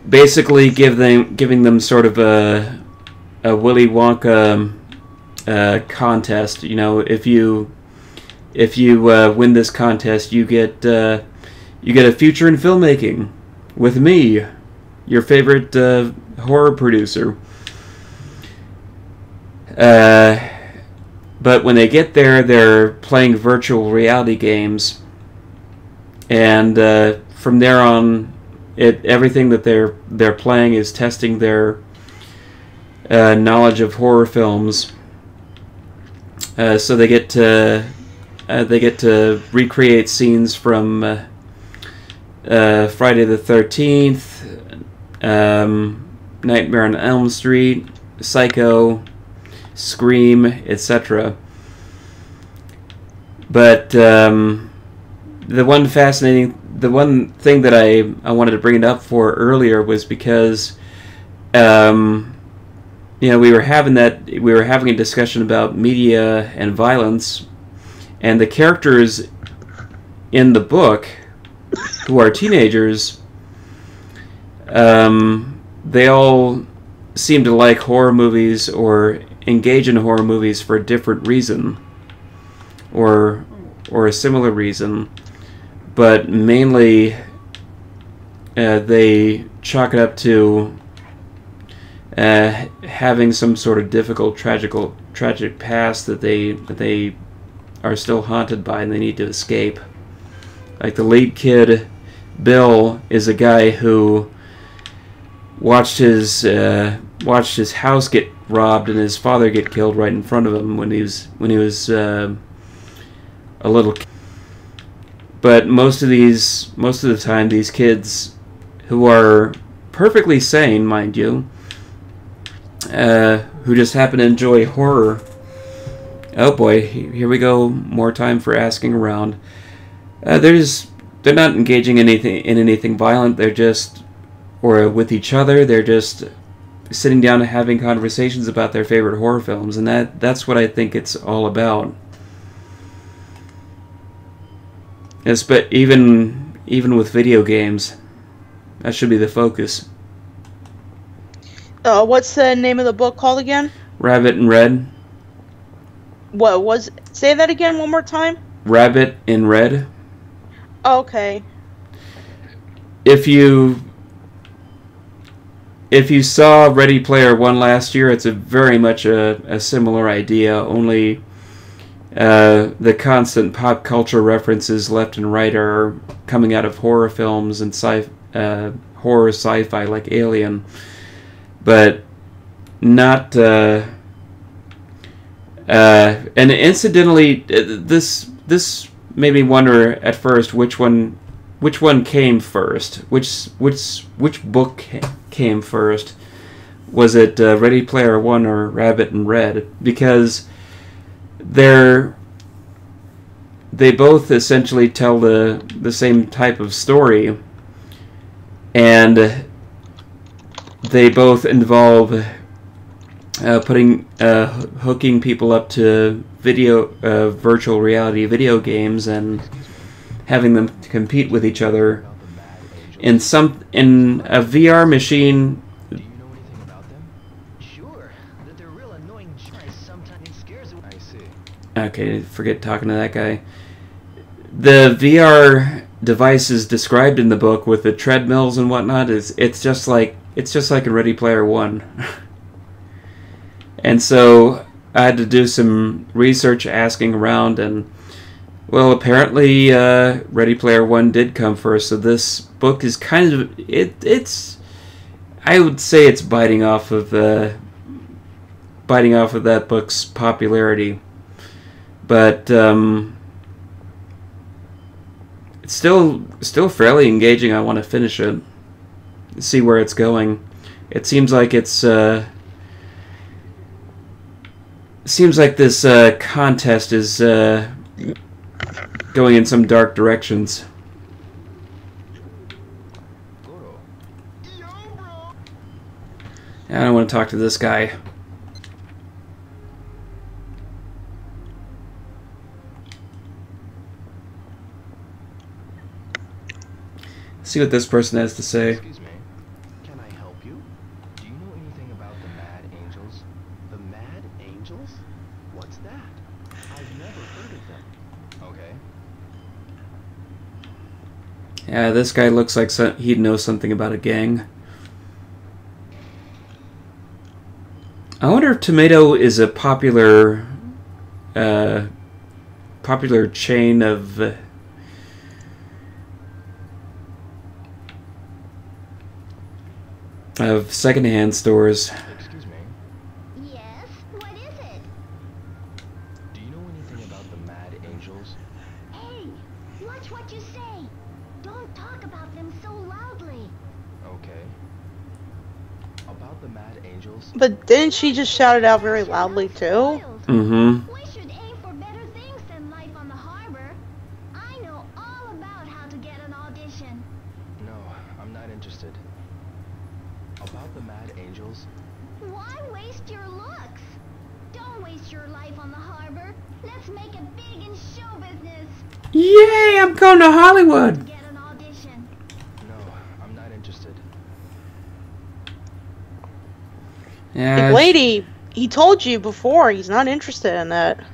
basically giving them sort of a Willy Wonka contest. You know, if you win this contest, you get a future in filmmaking with me, your favorite horror producer. But when they get there, they're playing virtual reality games, and from there on, everything that they're playing is testing their knowledge of horror films. So they get to recreate scenes from Friday the 13th, Nightmare on Elm Street, Psycho, Scream, etc. But the one thing that I wanted to bring it up for earlier was because we were having a discussion about media and violence. And the characters in the book, who are teenagers, they all seem to like horror movies or engage in horror movies for a different reason, or a similar reason, but mainly they chalk it up to having some sort of difficult, tragic past that they are still haunted by, and they need to escape. Like the lead kid, Bill, is a guy who watched his house get robbed and his father get killed right in front of him when he was a little kid. But most of the time, these kids who are perfectly sane, mind you, who just happen to enjoy horror. Oh boy, here we go. More time for asking around. They're not engaging in anything violent. They're just, or with each other. They're just sitting down and having conversations about their favorite horror films, and that's what I think it's all about. Yes, but even with video games, that should be the focus. What's the name of the book called again? Rabbit in Red. What was? Say that again one more time. Rabbit in Red. Okay. If you saw Ready Player One last year, it's very much a similar idea, only the constant pop culture references left and right are coming out of horror films and horror sci-fi like Alien, but not. And incidentally, this made me wonder at first which one came first, which book came first. Was it Ready Player One or Rabbit in Red? Because they both essentially tell the same type of story, and they both involve hooking people up to virtual reality video games and having them compete with each other in a VR machine. Do you know anything about them? Sure. That they're real annoying. Sometimes it scares me. I see. Okay, forget talking to that guy. The VR devices described in the book with the treadmills and whatnot it's just like in Ready Player One. And so I had to do some research asking around, and well, apparently Ready Player One did come first, so this book is kind of it's I would say it's biting off of that book's popularity, but it's still fairly engaging. I want to finish it, see where it's going. It seems like this contest is going in some dark directions. I don't want to talk to this guy. See what this person has to say. Excuse me. Can I help you? Do you know anything about the Mad Angels? The Mad Angels? What's that? I've never heard of them. Okay. Yeah, this guy looks like he'd know something about a gang. I wonder if Tomato is a popular chain of secondhand stores. Excuse me. Yes? What is it? Do you know anything about the Mad Angels? Hey, watch what you say. Don't talk about them so loudly. Okay. About the Mad Angels? But didn't she just shout it out very loudly too? Mm-hmm. We should aim for better things than life on the harbor. I know all about how to get an audition. No, I'm not interested. About the Mad Angels? Why waste your looks? Don't waste your life on the harbor. Let's make it big in show business. Yay, I'm going to Hollywood! Get an audition. No, I'm not interested. Yeah, Lady, he told you before he's not interested in that.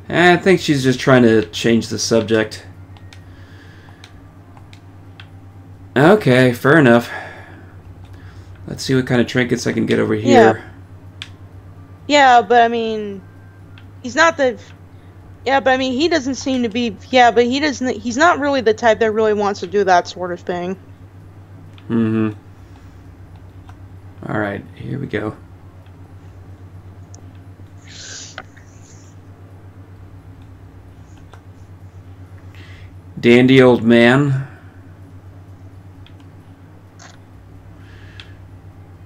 I think she's just trying to change the subject. Okay, fair enough. Let's see what kind of trinkets I can get over here. Yeah, but I mean, he's not the. Yeah, but I mean, he doesn't seem to be. Yeah, but he doesn't. He's not really the type that really wants to do that sort of thing. Mm-hmm. All right, here we go. Dandy old man.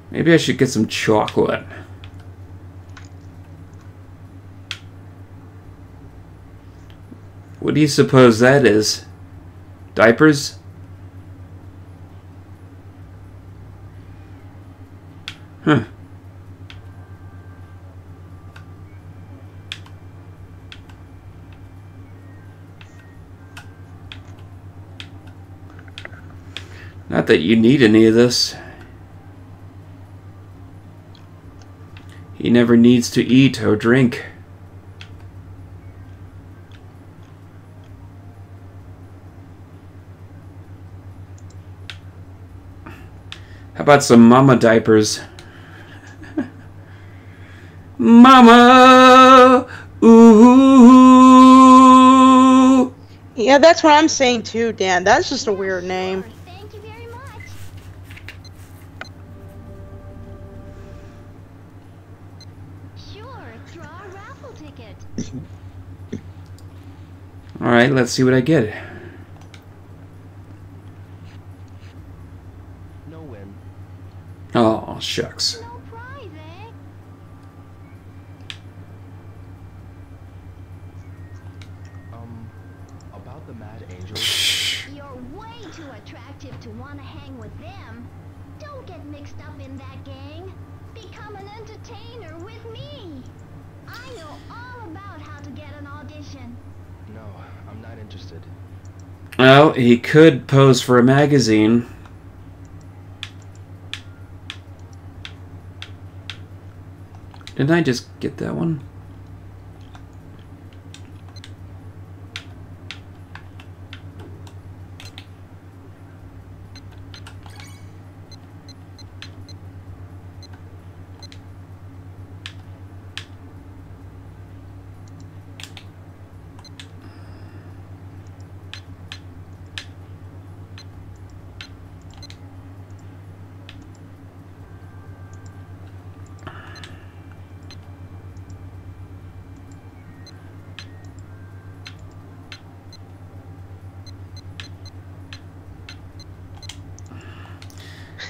Maybe I should get some chocolate. What do you suppose that is? Diapers? Huh. Not that you need any of this. He never needs to eat or drink. How about some mama diapers? Mama! Ooh! Yeah, that's what I'm saying too, Dan. That's just a weird name. Thank you very much. Sure, draw a raffle ticket. Alright, let's see what I get. No win. Oh, shucks. No prize, eh? About the Mad Angels. Shh. You're way too attractive to want to hang with them. Don't get mixed up in that gang. Become an entertainer with me. I know all about how to get an audition. No, I'm not interested. Well, he could pose for a magazine. Didn't I just get that one?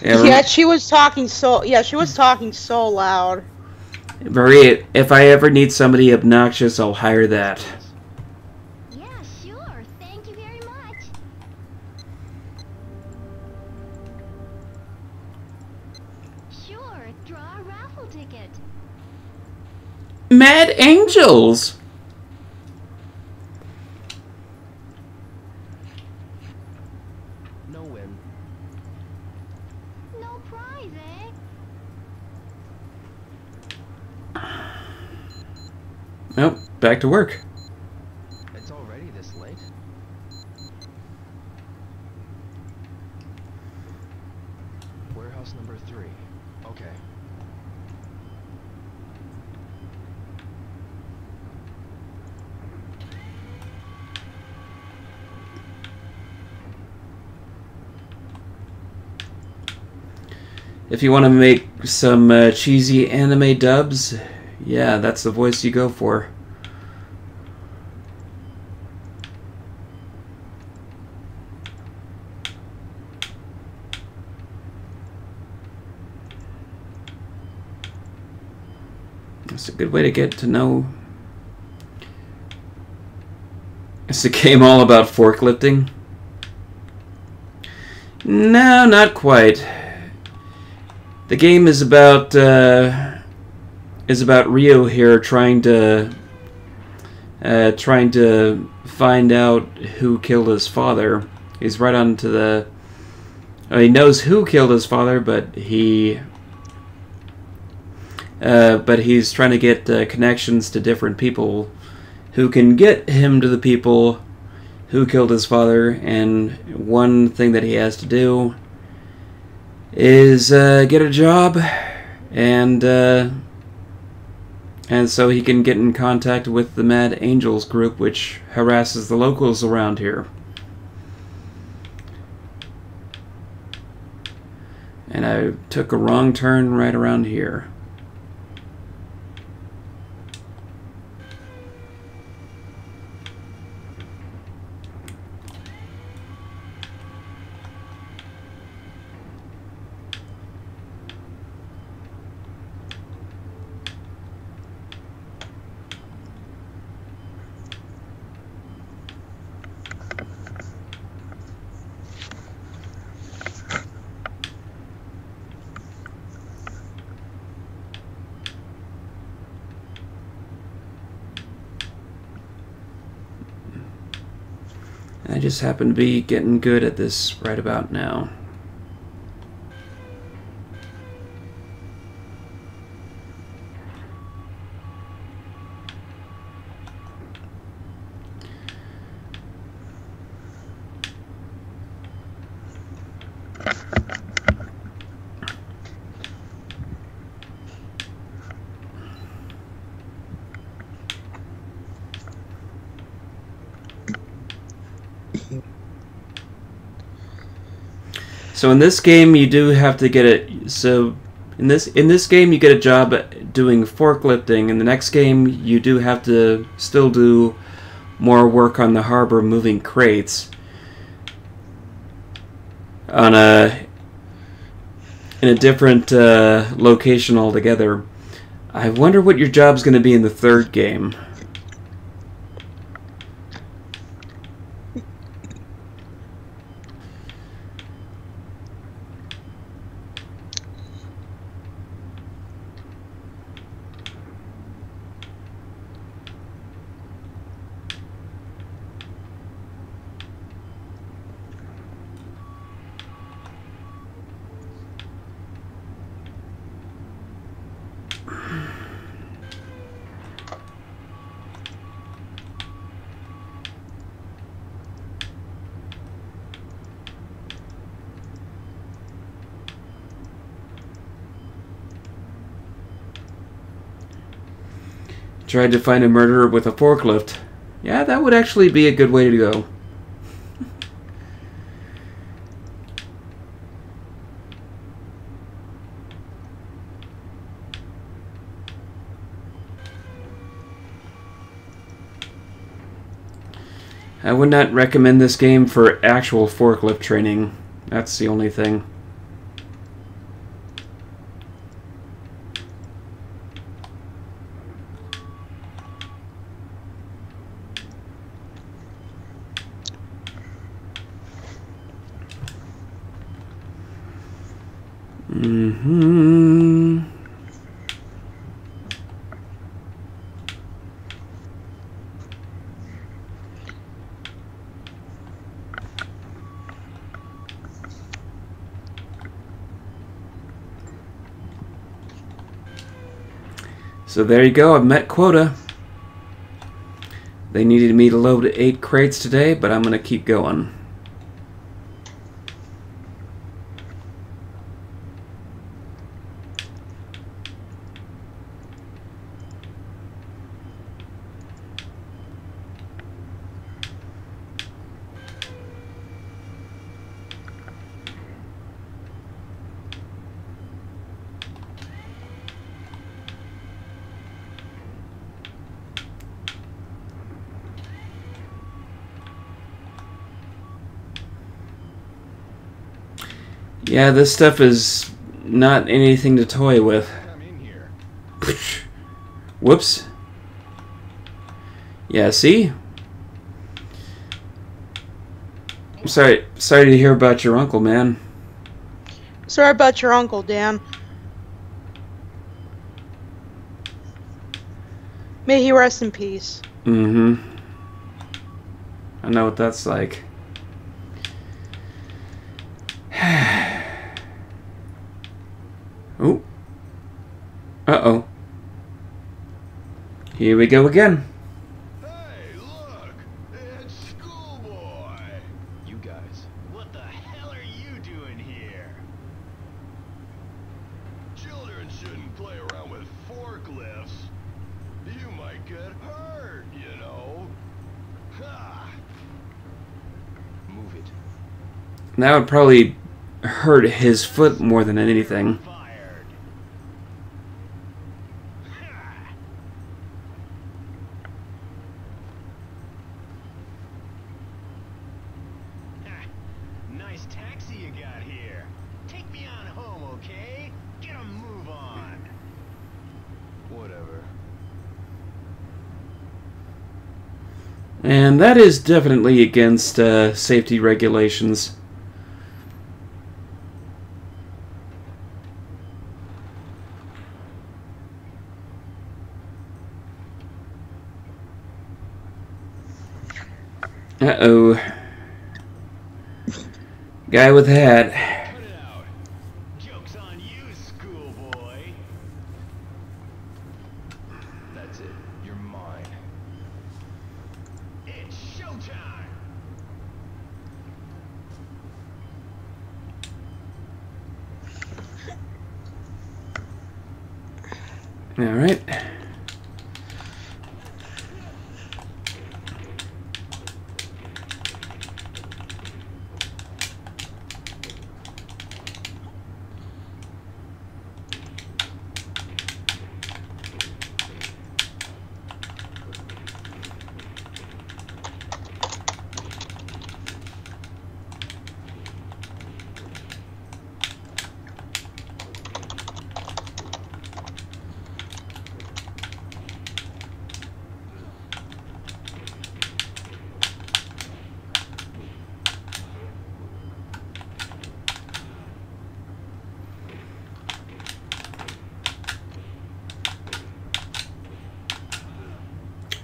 Yeah, she was talking so. Yeah, she was talking so loud. Marie, if I ever need somebody obnoxious, I'll hire that. Yeah, sure. Thank you very much. Sure, draw a raffle ticket. Mad Angels! No win. No prize, eh? Nope, back to work. It's already this late? Warehouse number 3. Okay. If you want to make some cheesy anime dubs, yeah, that's the voice you go for. That's a good way to get to know. It's a game all about forklifting. No, not quite. The game is about Rio here trying to find out who killed his father. He's right on to the. He knows who killed his father, but he's trying to get connections to different people who can get him to the people who killed his father. And one thing that he has to do is get a job, and so he can get in contact with the Mad Angels group, which harasses the locals around here. And I took a wrong turn right around here. I just happen to be getting good at this right about now. So in this game, you do have to get it. So in this game, you get a job at doing forklifting. In the next game, you do have to still do more work on the harbor, moving crates on in a different location altogether. I wonder what your job's going to be in the third game. Tried to find a murderer with a forklift. Yeah, that would actually be a good way to go. I would not recommend this game for actual forklift training. That's the only thing. So there you go, I've met quota. They needed me to load 8 crates today, but I'm gonna keep going. Yeah, this stuff is not anything to toy with. Whoops. Yeah, see? Sorry to hear about your uncle, man. Sorry about your uncle, Dan. May he rest in peace. Mm-hmm. I know what that's like. Oh. Uh-oh. Here we go again. Hey, look! It's Schoolboy! You guys. What the hell are you doing here? Children shouldn't play around with forklifts. You might get hurt, you know. Ha! Move it. That would probably hurt his foot more than anything. Fired. Ha! Ha! Nice taxi you got here. Take me on home, okay? Get a move on. Whatever. And that is definitely against safety regulations. Uh-oh. Guy with a hat. Put it out. Joke's on you, schoolboy. That's it. You're mine. It's showtime. All right.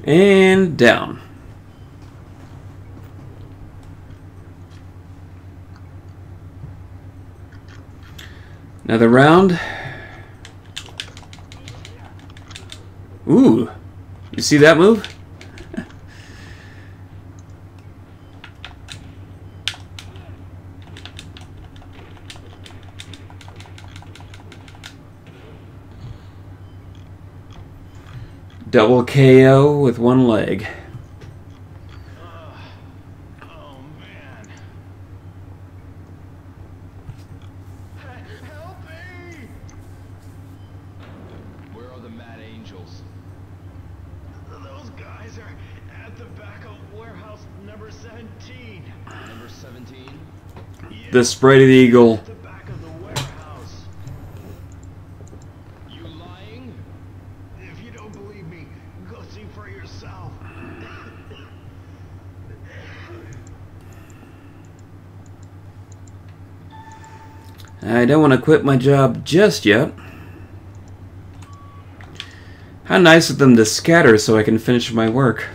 And down. Another round. Ooh. You see that move? Double KO with one leg. Oh man. Help me! Where are the Mad Angels? Those guys are at the back of warehouse number 17. Number 17? The Sprite of the Eagle. At the back of the warehouse. You lying? If you don't believe me, go see for yourself. I don't want to quit my job just yet. How nice of them to scatter so I can finish my work.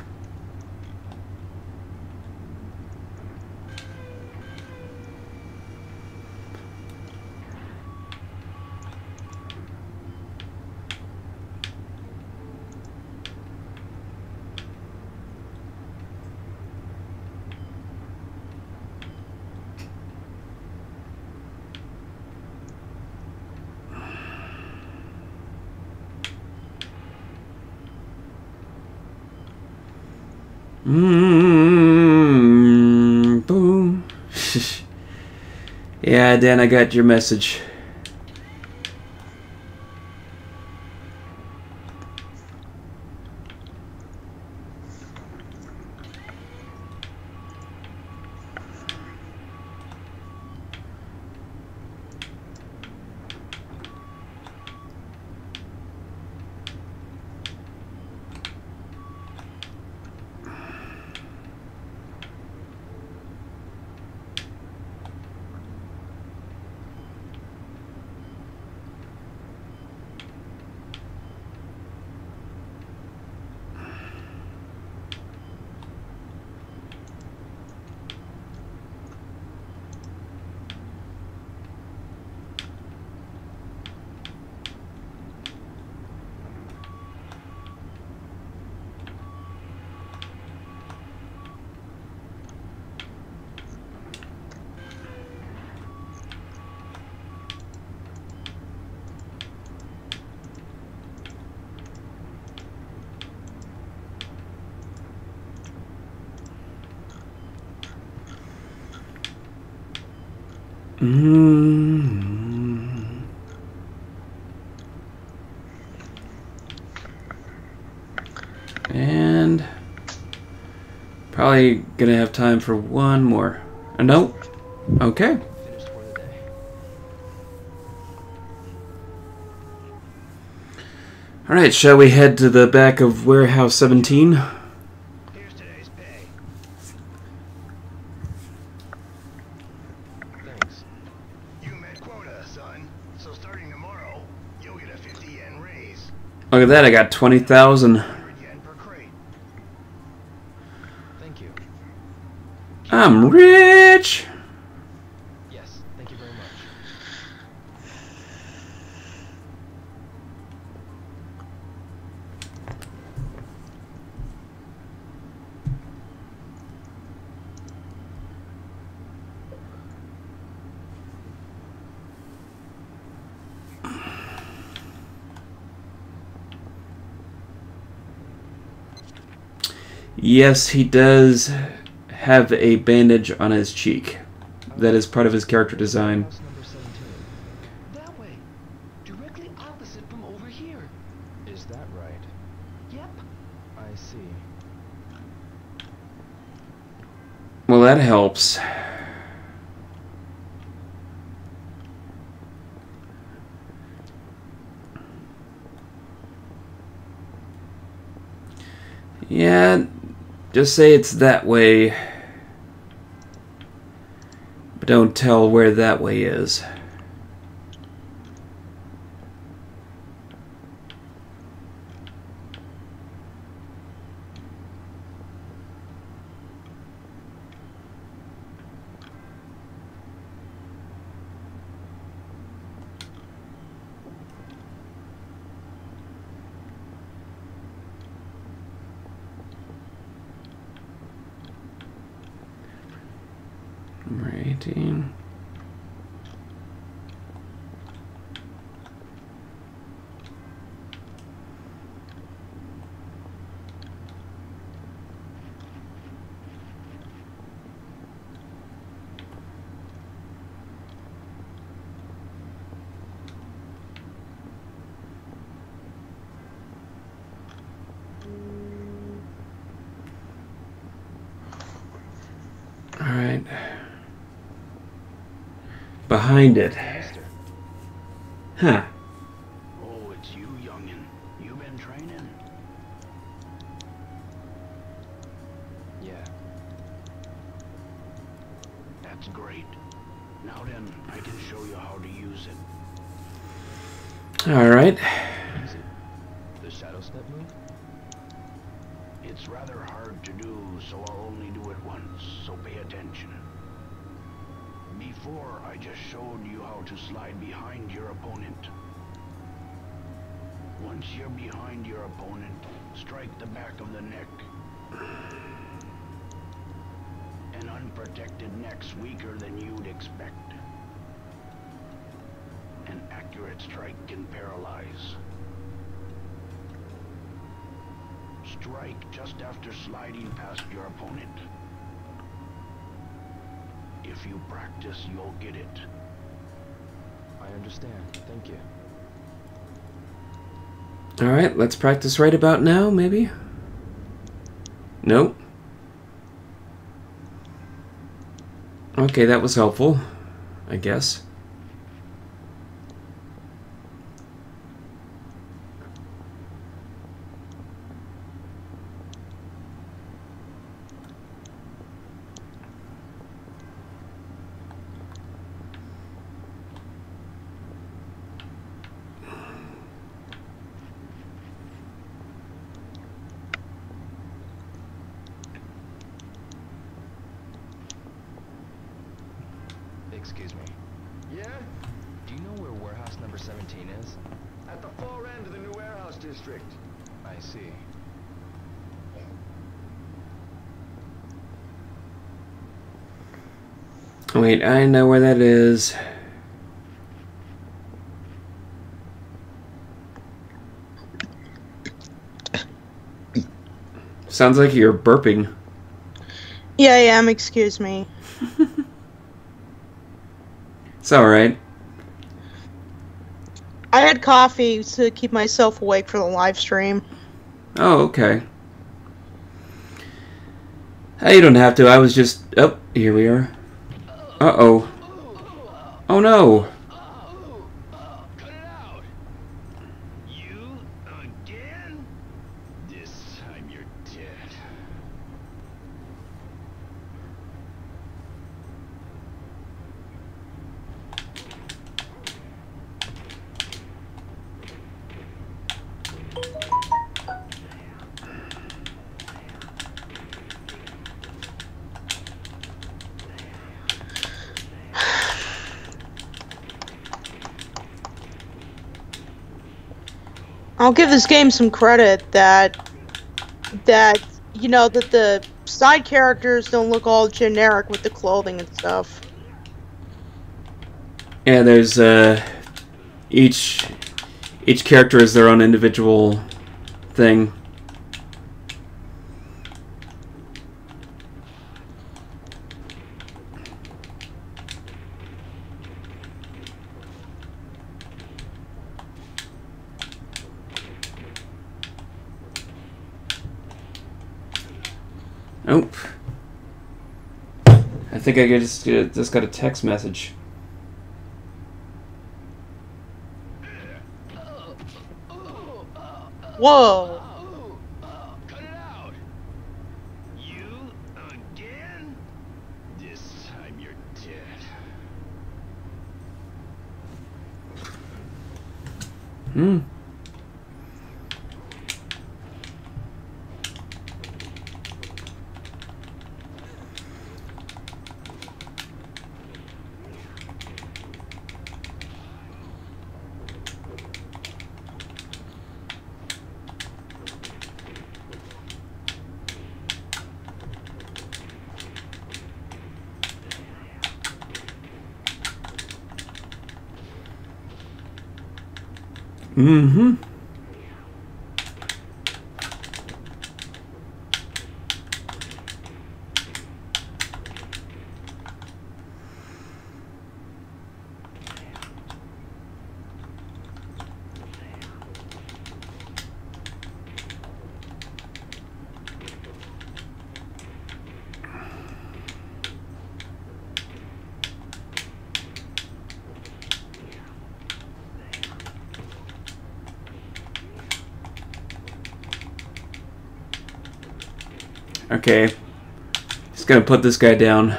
Boom. Yeah, Dan, I got your message. And probably gonna have time for one more. Nope. Okay. Finished for the day. Alright, shall we head to the back of Warehouse 17? Here's today's pay. Thanks. You met quota, son. So starting tomorrow, you'll get a 50 yen raise. Look at that, I got 20,000. 100 yen per crate. Thank you. I'm rich! Yes, he does have a bandage on his cheek. That is part of his character design. House number 17. That way. Directly opposite from over here. Is that right? Yep. I see. Well, that helps. Yeah, just say it's that way. But don't tell where that way is. Number 18. All right. Behind it. Mister. Huh. Oh, it's you, youngin'. You been training? Yeah. That's great. Now then, I can show you how to use it. All right. Easy. The shadow step move? It's rather hard to do, so I'll only do it once, so pay attention. Before, I just showed you how to slide behind your opponent. Once you're behind your opponent, strike the back of the neck. An unprotected neck's weaker than you'd expect. An accurate strike can paralyze. Strike just after sliding past your opponent. If you practice, you'll get it. I understand. Thank you. All right, let's practice right about now, maybe? Nope. Okay, that was helpful, I guess. Excuse me. Yeah? Do you know where warehouse number 17 is? At the far end of the new warehouse district. I see. Wait, I know where that is. Sounds like you're burping. Yeah, I am. Excuse me. It's alright. I had coffee to keep myself awake for the live stream. Oh, okay. Hey, you don't have to. I was just... Oh, here we are. Uh-oh. Oh, no. Cut it out! You again? This time you're dead. I'll give this game some credit that you know that the side characters don't look all generic with the clothing and stuff. Yeah, there's, each character is their own individual thing. Oh. I think I just got a text message. Whoa. Cut it out! You again? This time you're dead. Hmm. Mm-hmm. Okay. Just gonna put this guy down.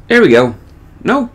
There we go. No.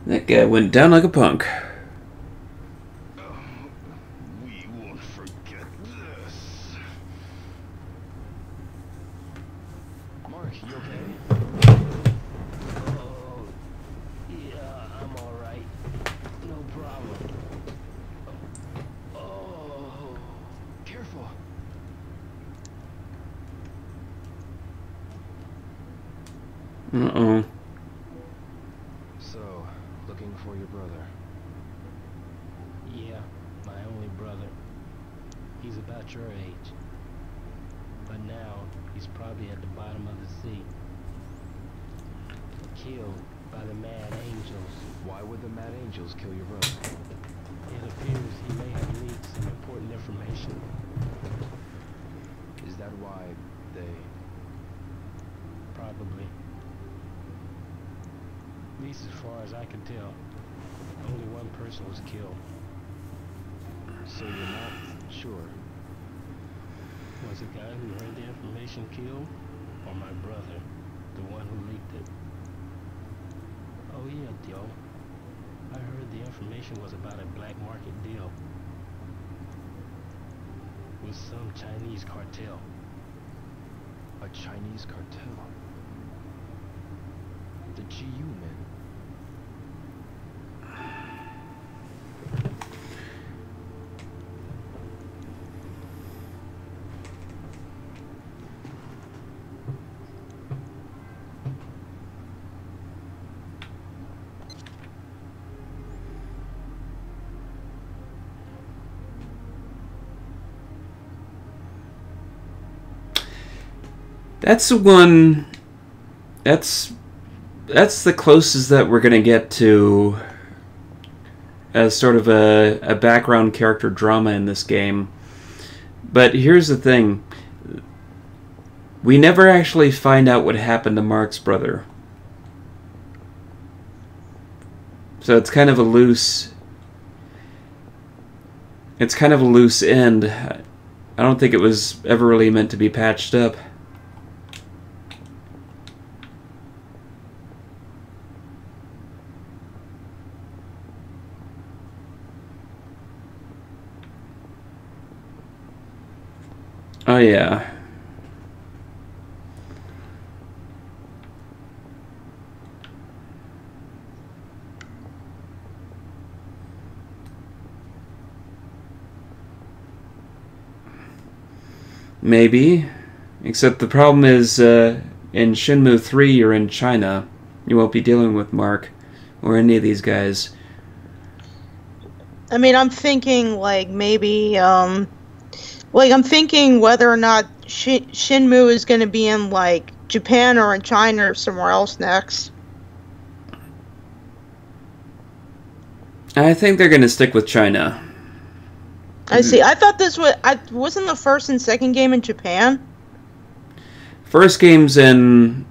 That guy went down like a punk. We won't forget this. Mark, you okay? Oh, yeah, I'm alright. No problem. Oh, careful. Uh-oh. So, looking for your brother. Yeah, my only brother. He's about your age. But now, he's probably at the bottom of the sea. Killed by the Mad Angels. Why would the Mad Angels kill your brother? It appears he may have leaked some important information. Is that why they... Probably. At least as far as I can tell, only one person was killed. So you're not sure? Was the guy who heard the information killed, or my brother, the one who leaked it? Oh yeah, Joe. I heard the information was about a black market deal with some Chinese cartel. A Chinese cartel? The GU men? That's the one. That's the closest that we're gonna get to as sort of a background character drama in this game. But here's the thing. We never actually find out what happened to Mark's brother. So it's kind of a loose... It's kind of a loose end. I don't think it was ever really meant to be patched up. Oh yeah. Maybe. Except the problem is, in Shenmue 3, you're in China. You won't be dealing with Mark or any of these guys. I mean, I'm thinking, like, maybe, I'm thinking whether or not Shenmue is going to be in, like, Japan or in China or somewhere else next. I think they're going to stick with China. I see. I thought this wasn't the first and second game in Japan? First game's in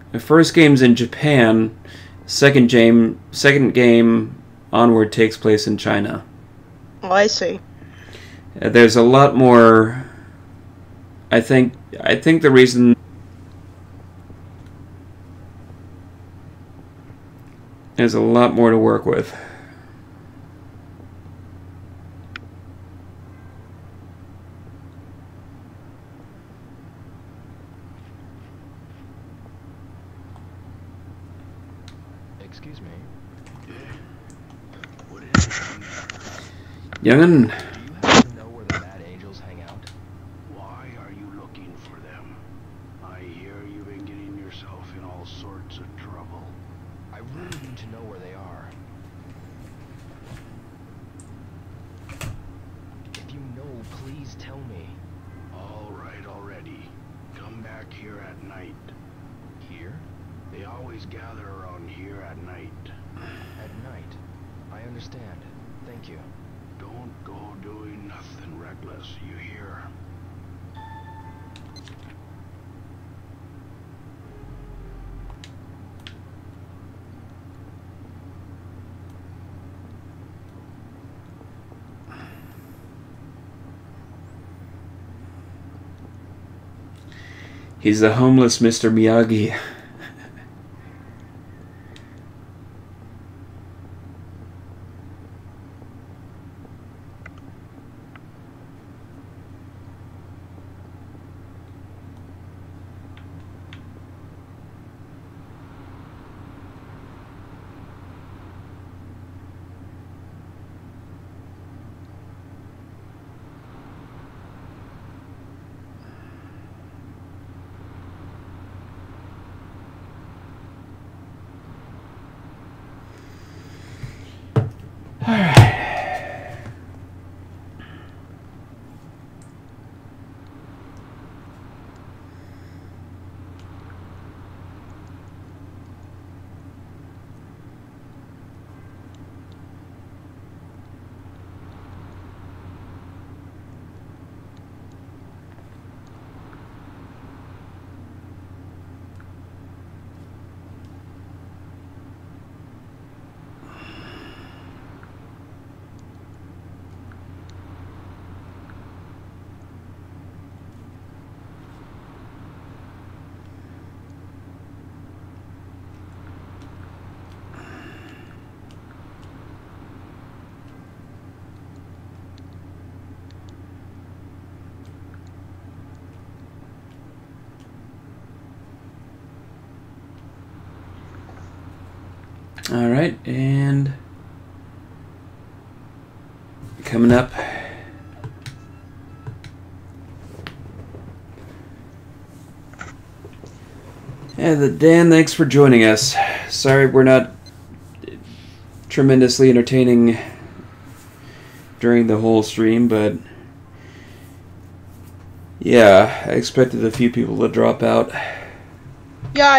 Japan. Second game onward takes place in China. Oh, I see. There's a lot more. I think the reason there's a lot more to work with. Excuse me. What is it? Young'un, Do you happen to know where the Mad Angels hang out? Why are you looking for them? I hear you've been getting yourself in all sorts of trouble. I really need to know where they are. If you know, please tell me. All right already. Come back here at night. Here? They always gather around here at night. At night. I understand. Thank you. Don't go doing nothing reckless, you hear? he's the homeless Mr. Miyagi. Alright, and coming up. And Dan, thanks for joining us. Sorry we're not tremendously entertaining during the whole stream, but yeah, I expected a few people to drop out. Yeah,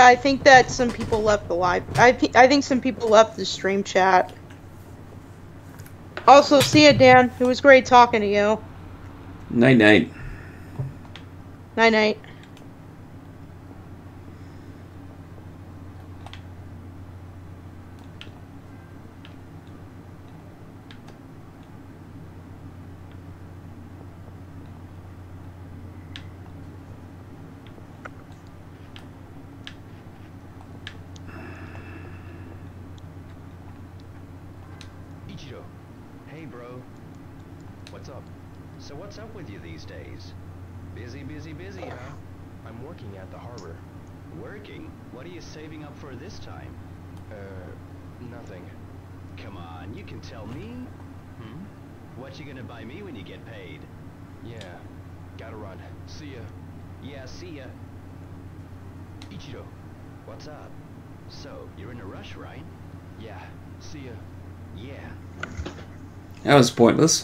I think that some people left the live. I think some people left the stream chat. Also, see ya, Dan. It was great talking to you. Night night. Night night. Ichiro. Hey, bro. What's up? So what's up with you these days? Busy, busy, busy, huh? I'm working at the harbor. Working? What are you saving up for this time? Nothing. Come on, you can tell me. What you gonna buy me when you get paid? Yeah, gotta run. See ya. Yeah, see ya. Ichiro, What's up? So, you're in a rush, right? yeah, see ya. Yeah. That was pointless.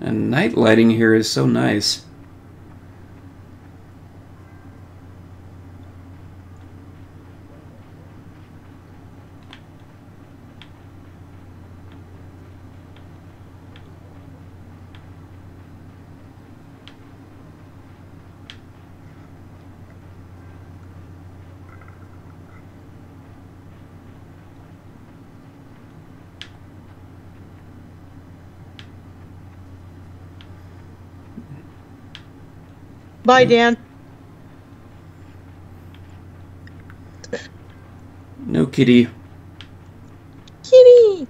And night lighting here is so nice. Bye, Dan. No kitty. Kitty!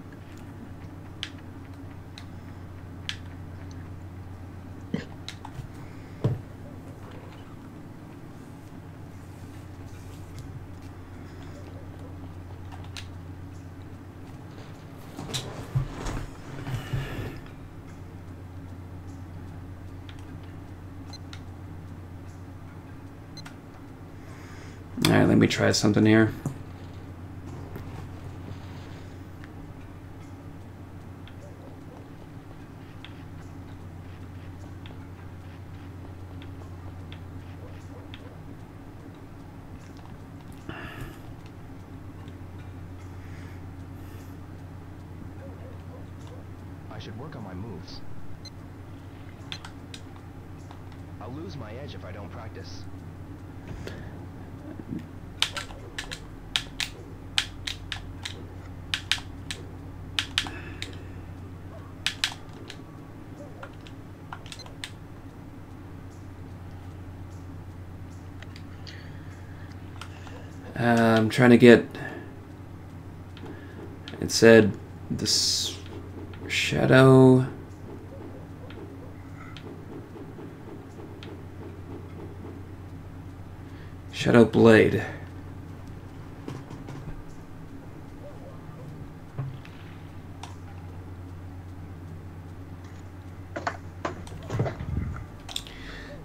Alright, let me try something here. I should work on my moves. I'll lose my edge if I don't practice. I'm trying to get... It said this shadow... Shadow Blade.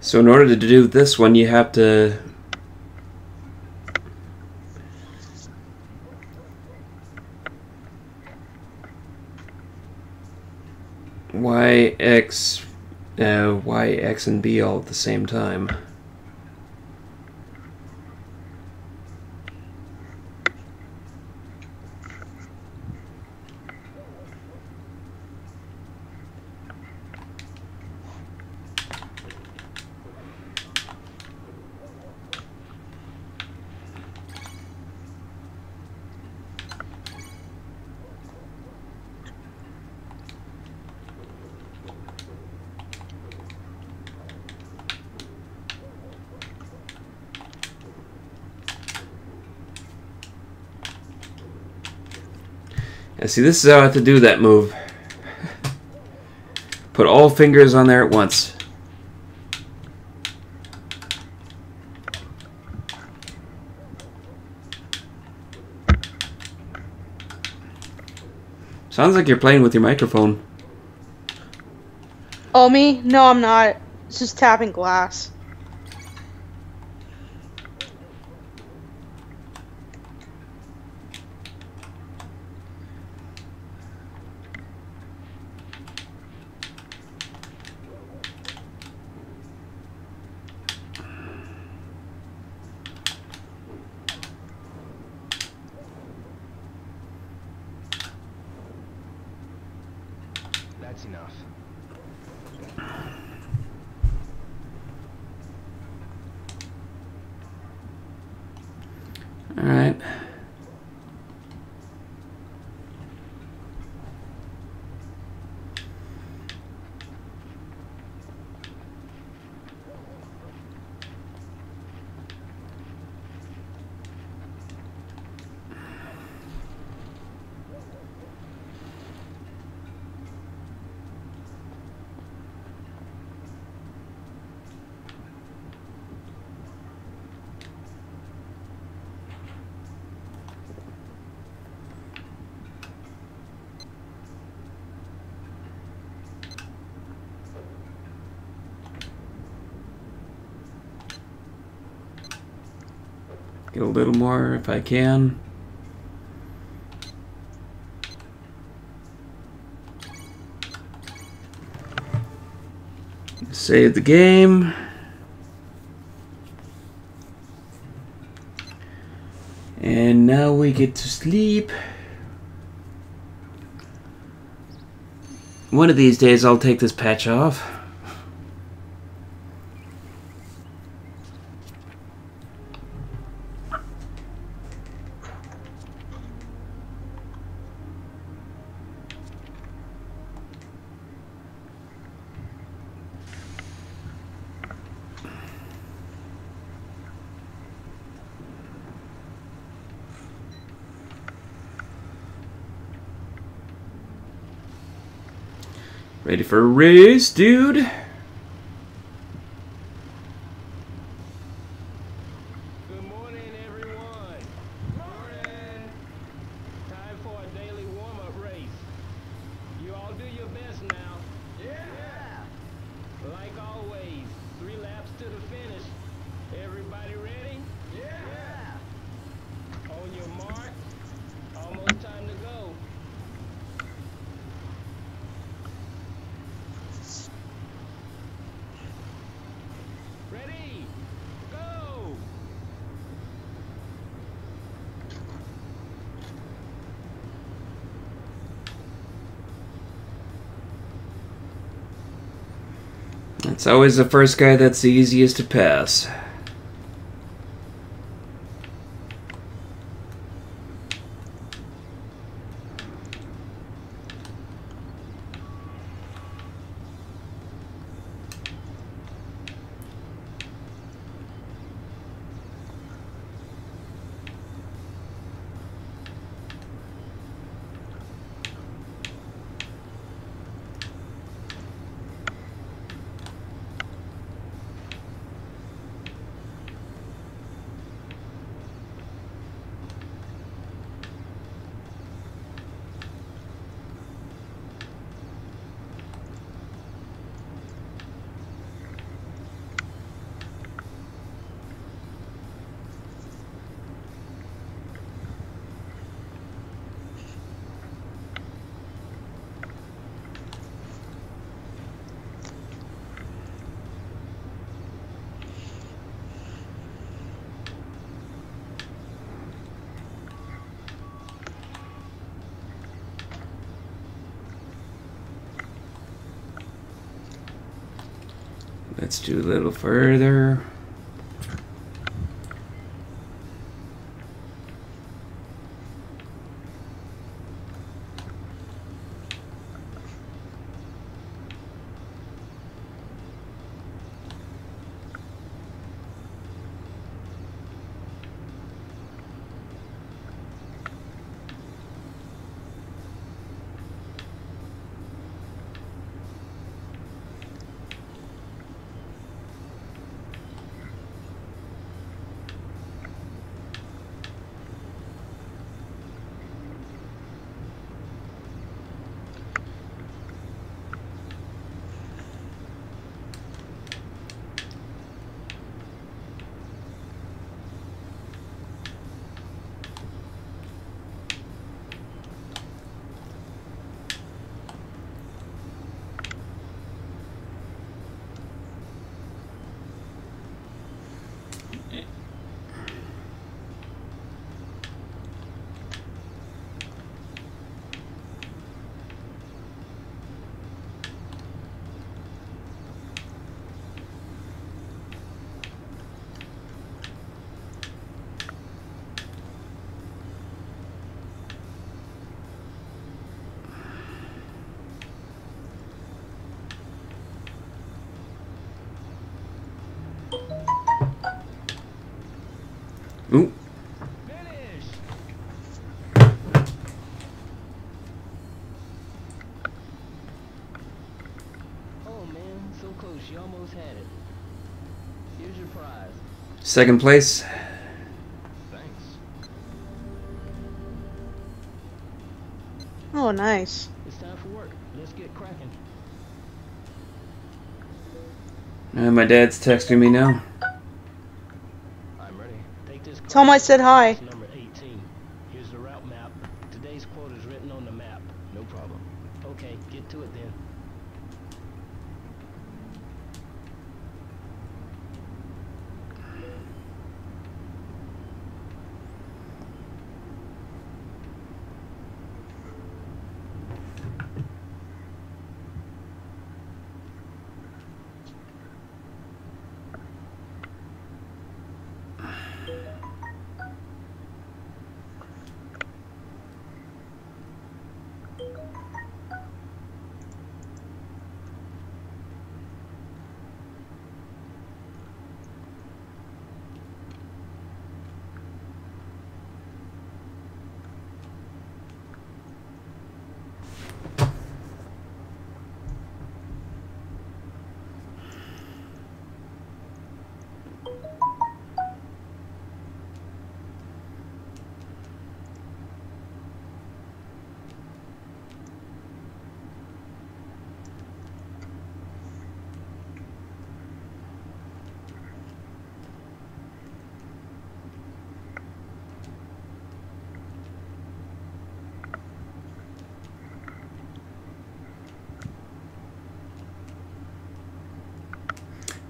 So in order to do this one, you have to... Y, X and B all at the same time. Yeah, see, this is how I have to do that move. Put all fingers on there at once. Sounds like you're playing with your microphone. Oh, me? No, I'm not. It's just tapping glass. That's enough. All right. Get a little more if I can. Save the game. And now we get to sleep. One of these days I'll take this patch off. Ready for a race, dude? Good morning, everyone. Morning. Time for a daily warm-up race. You all do your best now. Yeah. Like always, 3 laps to the finish. Everybody ready? Yeah. On your mark. Almost time to go. Ready? Go! It's always the first guy that's the easiest to pass. Let's do a little further. Ooh. Finish! Oh man, so close. You almost had it. Here's your prize. Second place. Thanks. Oh, nice. It's time for work. Let's get cracking. My dad's texting me now. I'm ready. Take this Tell him I said hi. It's number 18. Here's the route map. Today's quote is written on the map. No problem. Okay, get to it then.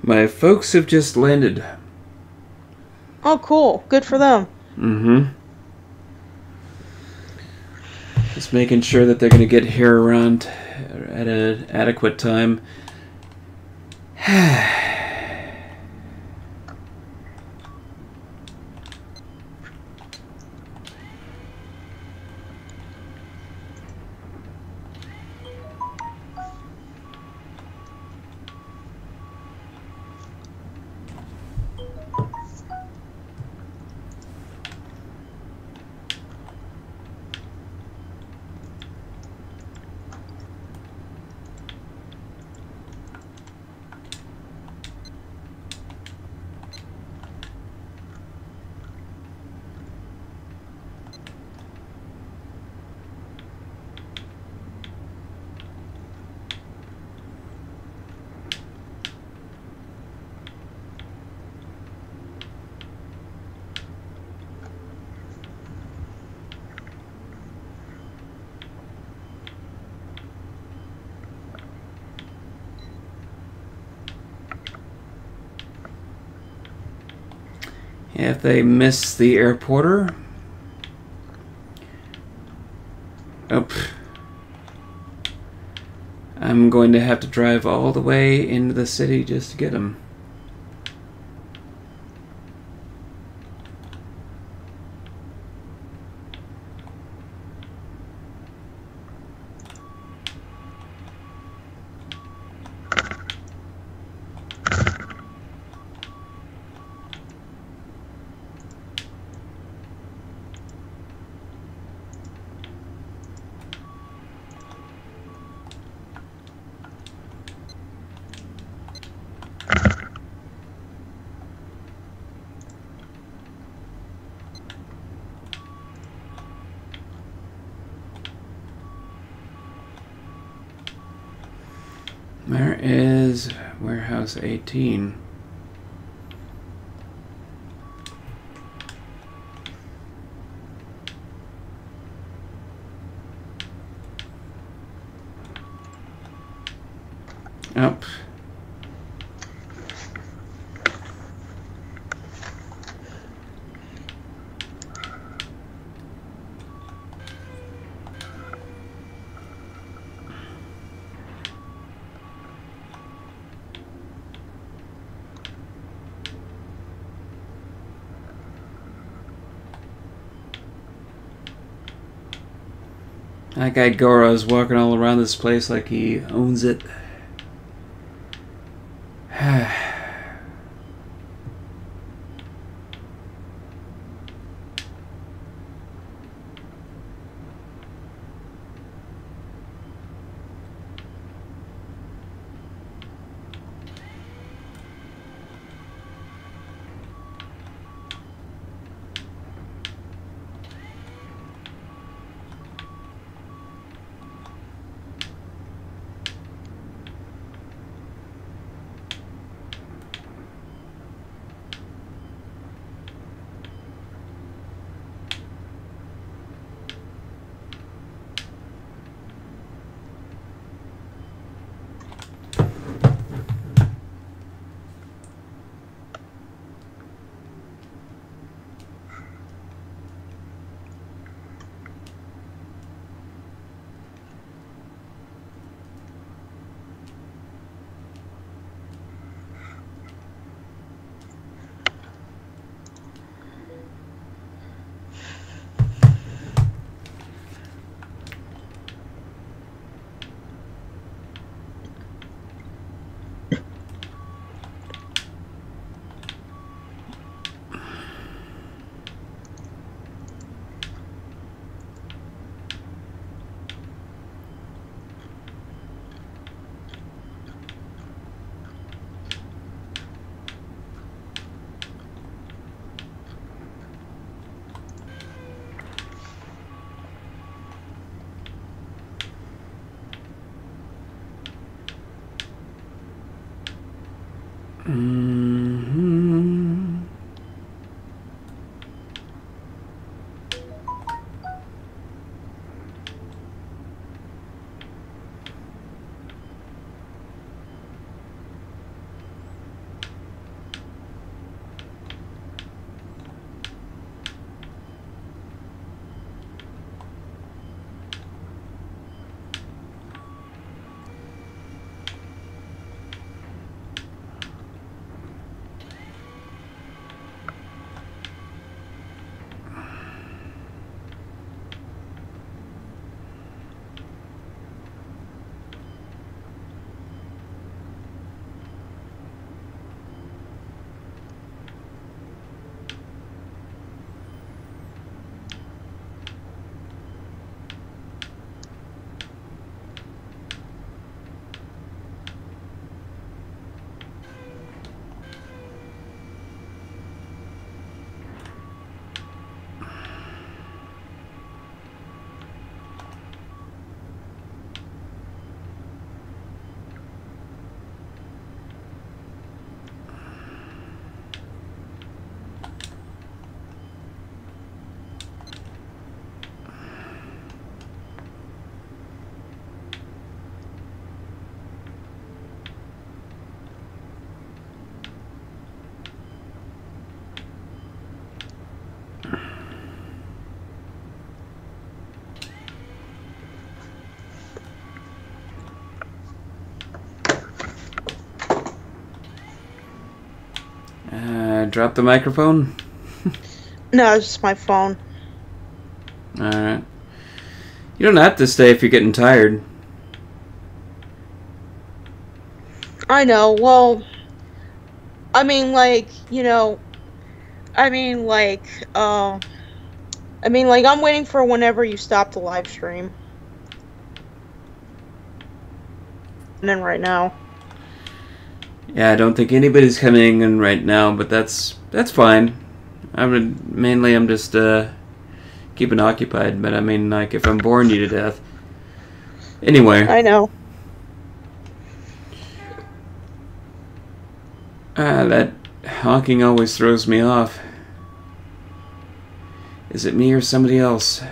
My folks have just landed. Oh, cool. Good for them. Mm-hmm. Just making sure that they're going to get here around at an adequate time. If they miss the airporter... Oh. I'm going to have to drive all the way into the city just to get them. Where is warehouse 18? Oh. That guy Goro's walking all around this place like he owns it. Drop the microphone? No, it's just my phone. Alright. You don't have to stay if you're getting tired. I know, well, I mean, like, you know, I mean, like, I'm waiting for whenever you stop the live stream. And then right now. Yeah, I don't think anybody's coming in right now, but that's fine. I'm just keeping occupied, but I mean, like, if I'm boring you to death. Anyway. I know. That honking always throws me off. Is it me or somebody else?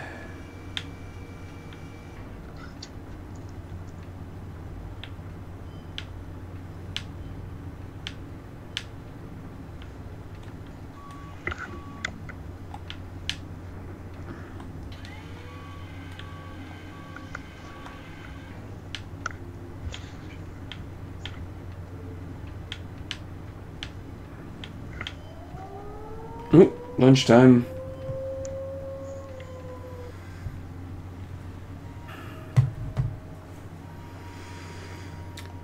Ooh, lunchtime.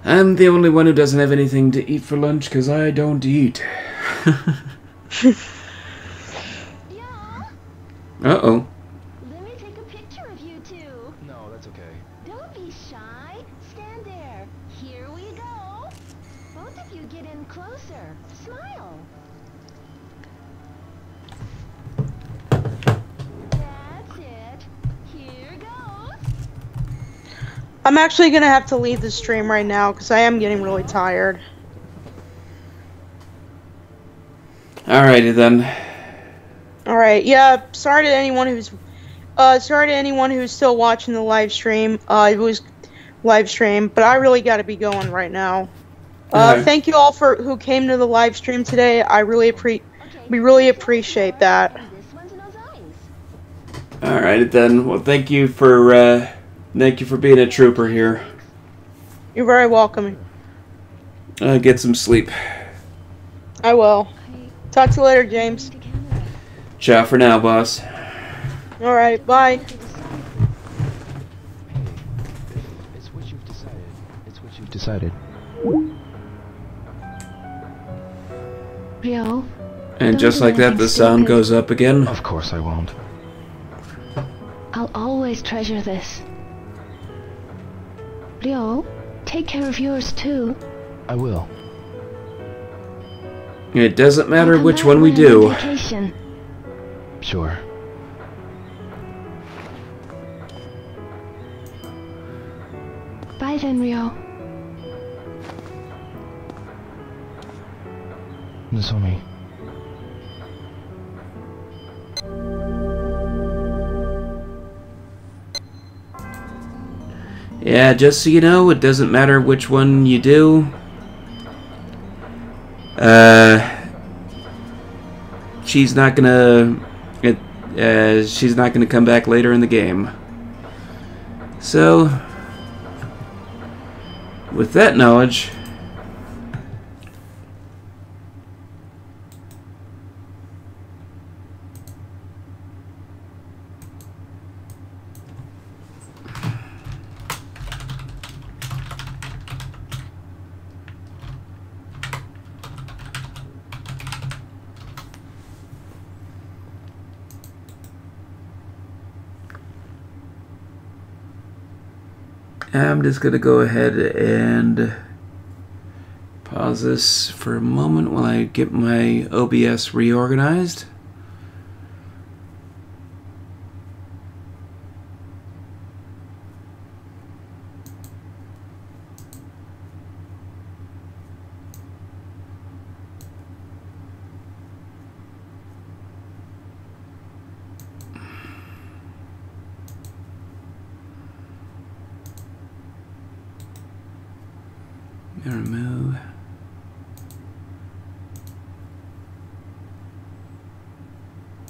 I'm the only one who doesn't have anything to eat for lunch because I don't eat. Uh-oh. Let me take a picture of you two. No, that's okay. Don't be shy. Stand there. Here we go. Both of you get in closer. Smile. That's it. Here goes. I'm actually gonna have to leave the stream right now because I am getting really tired. Alrighty then. Alright, yeah, sorry to anyone who's still watching the live stream. It was live stream, but I really gotta be going right now. Thank you all for who came to the live stream today. We really appreciate that. Alright then. Well, thank you for being a trooper here. You're very welcome. Get some sleep. I will. Talk to you later, James. Ciao for now, boss. Alright, bye. It's what you've decided. It's what you've decided. Rio. And just like that, the sound goes up again. Of course I won't. I'll always treasure this. Rio, take care of yours too. I will. It doesn't matter I'll come which back one we when I'm do. on vacation. Sure. Bye then, Rio. Nozomi. Yeah, just so you know, it doesn't matter which one you do. She's not gonna come back later in the game. So, with that knowledge, I'm just going to go ahead and pause this for a moment while I get my OBS reorganized. Remove.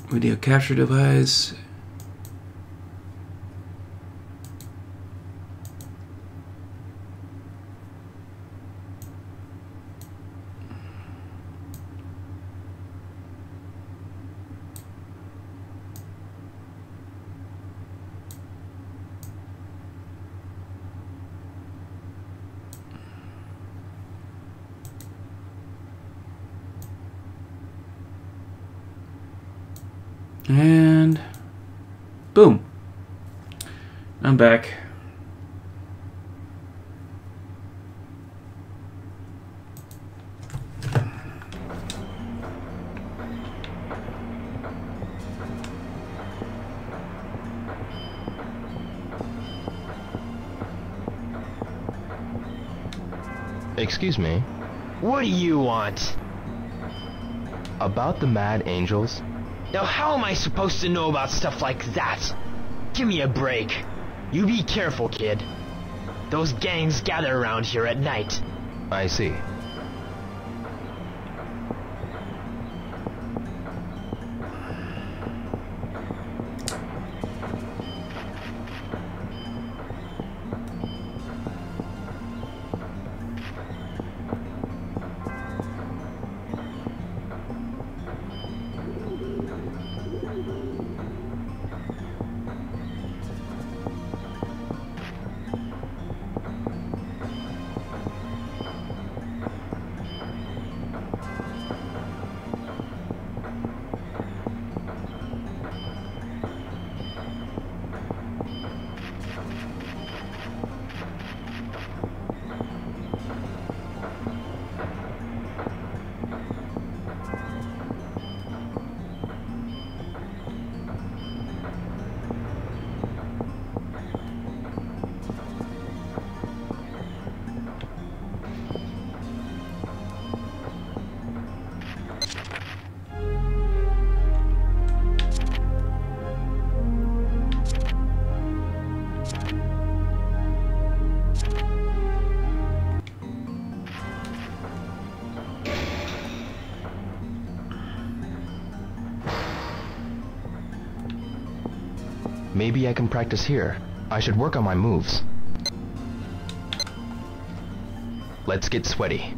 Video capture device. And boom. I'm back. Excuse me. What do you want? About the Mad Angels? Now how am I supposed to know about stuff like that? Give me a break. You be careful, kid. Those gangs gather around here at night. I see. Maybe I can practice here. I should work on my moves. Let's get sweaty.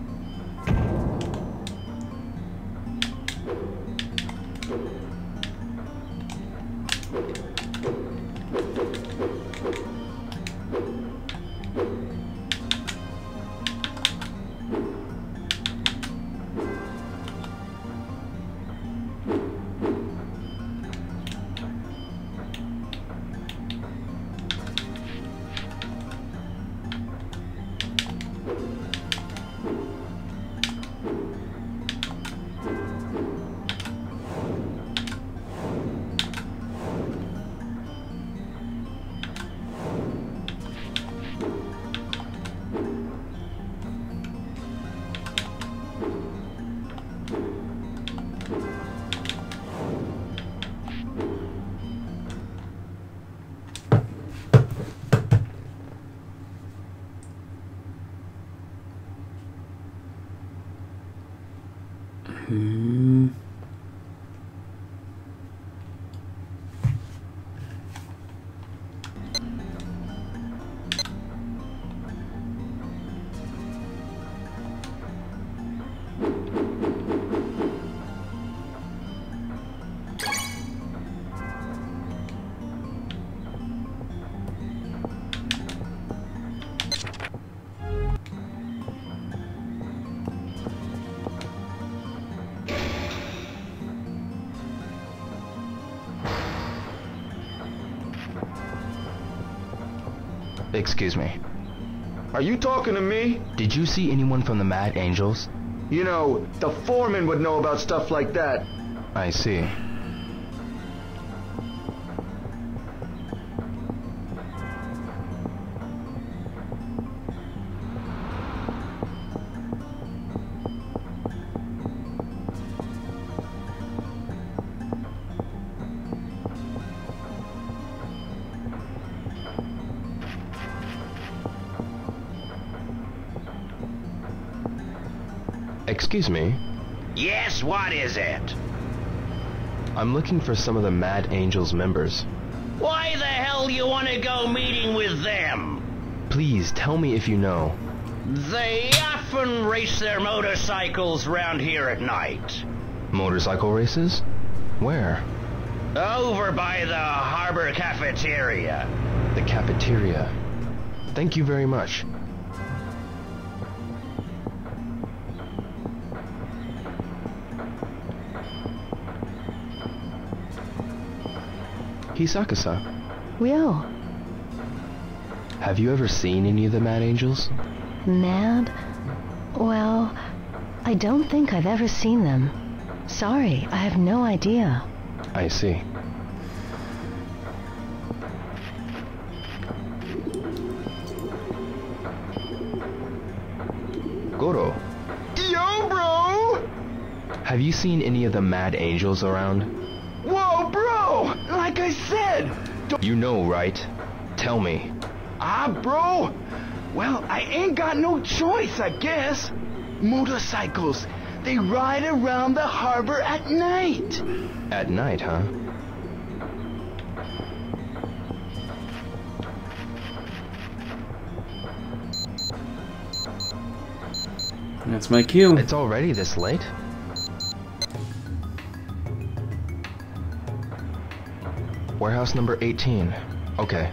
Excuse me. Are you talking to me? Did you see anyone from the Mad Angels? You know, the foreman would know about stuff like that. I see. Excuse me. Yes, what is it? I'm looking for some of the Mad Angels members. Why the hell you want to go meeting with them? Please tell me if you know. They often race their motorcycles round here at night. Motorcycle races? Where? Over by the harbor cafeteria. The cafeteria. Thank you very much. Hisaka-san, Ryo. have you ever seen any of the Mad Angels? Mad? Well, I don't think I've ever seen them. Sorry, I have no idea. I see. Goro, Yo, bro! have you seen any of the Mad Angels around? Whoa, bro! Like I said! You know, right? Tell me. Bro! Well, I ain't got no choice, I guess. Motorcycles. They ride around the harbor at night. At night, huh? That's my cue. It's already this late? Warehouse number 18. Okay.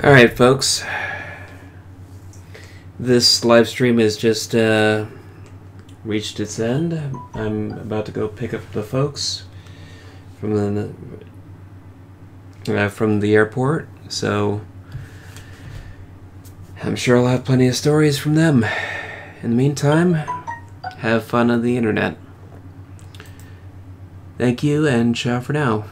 Alright, folks. This live stream has just reached its end. I'm about to go pick up the folks from the airport, so I'm sure I'll have plenty of stories from them. In the meantime, have fun on the internet. Thank you, and ciao for now.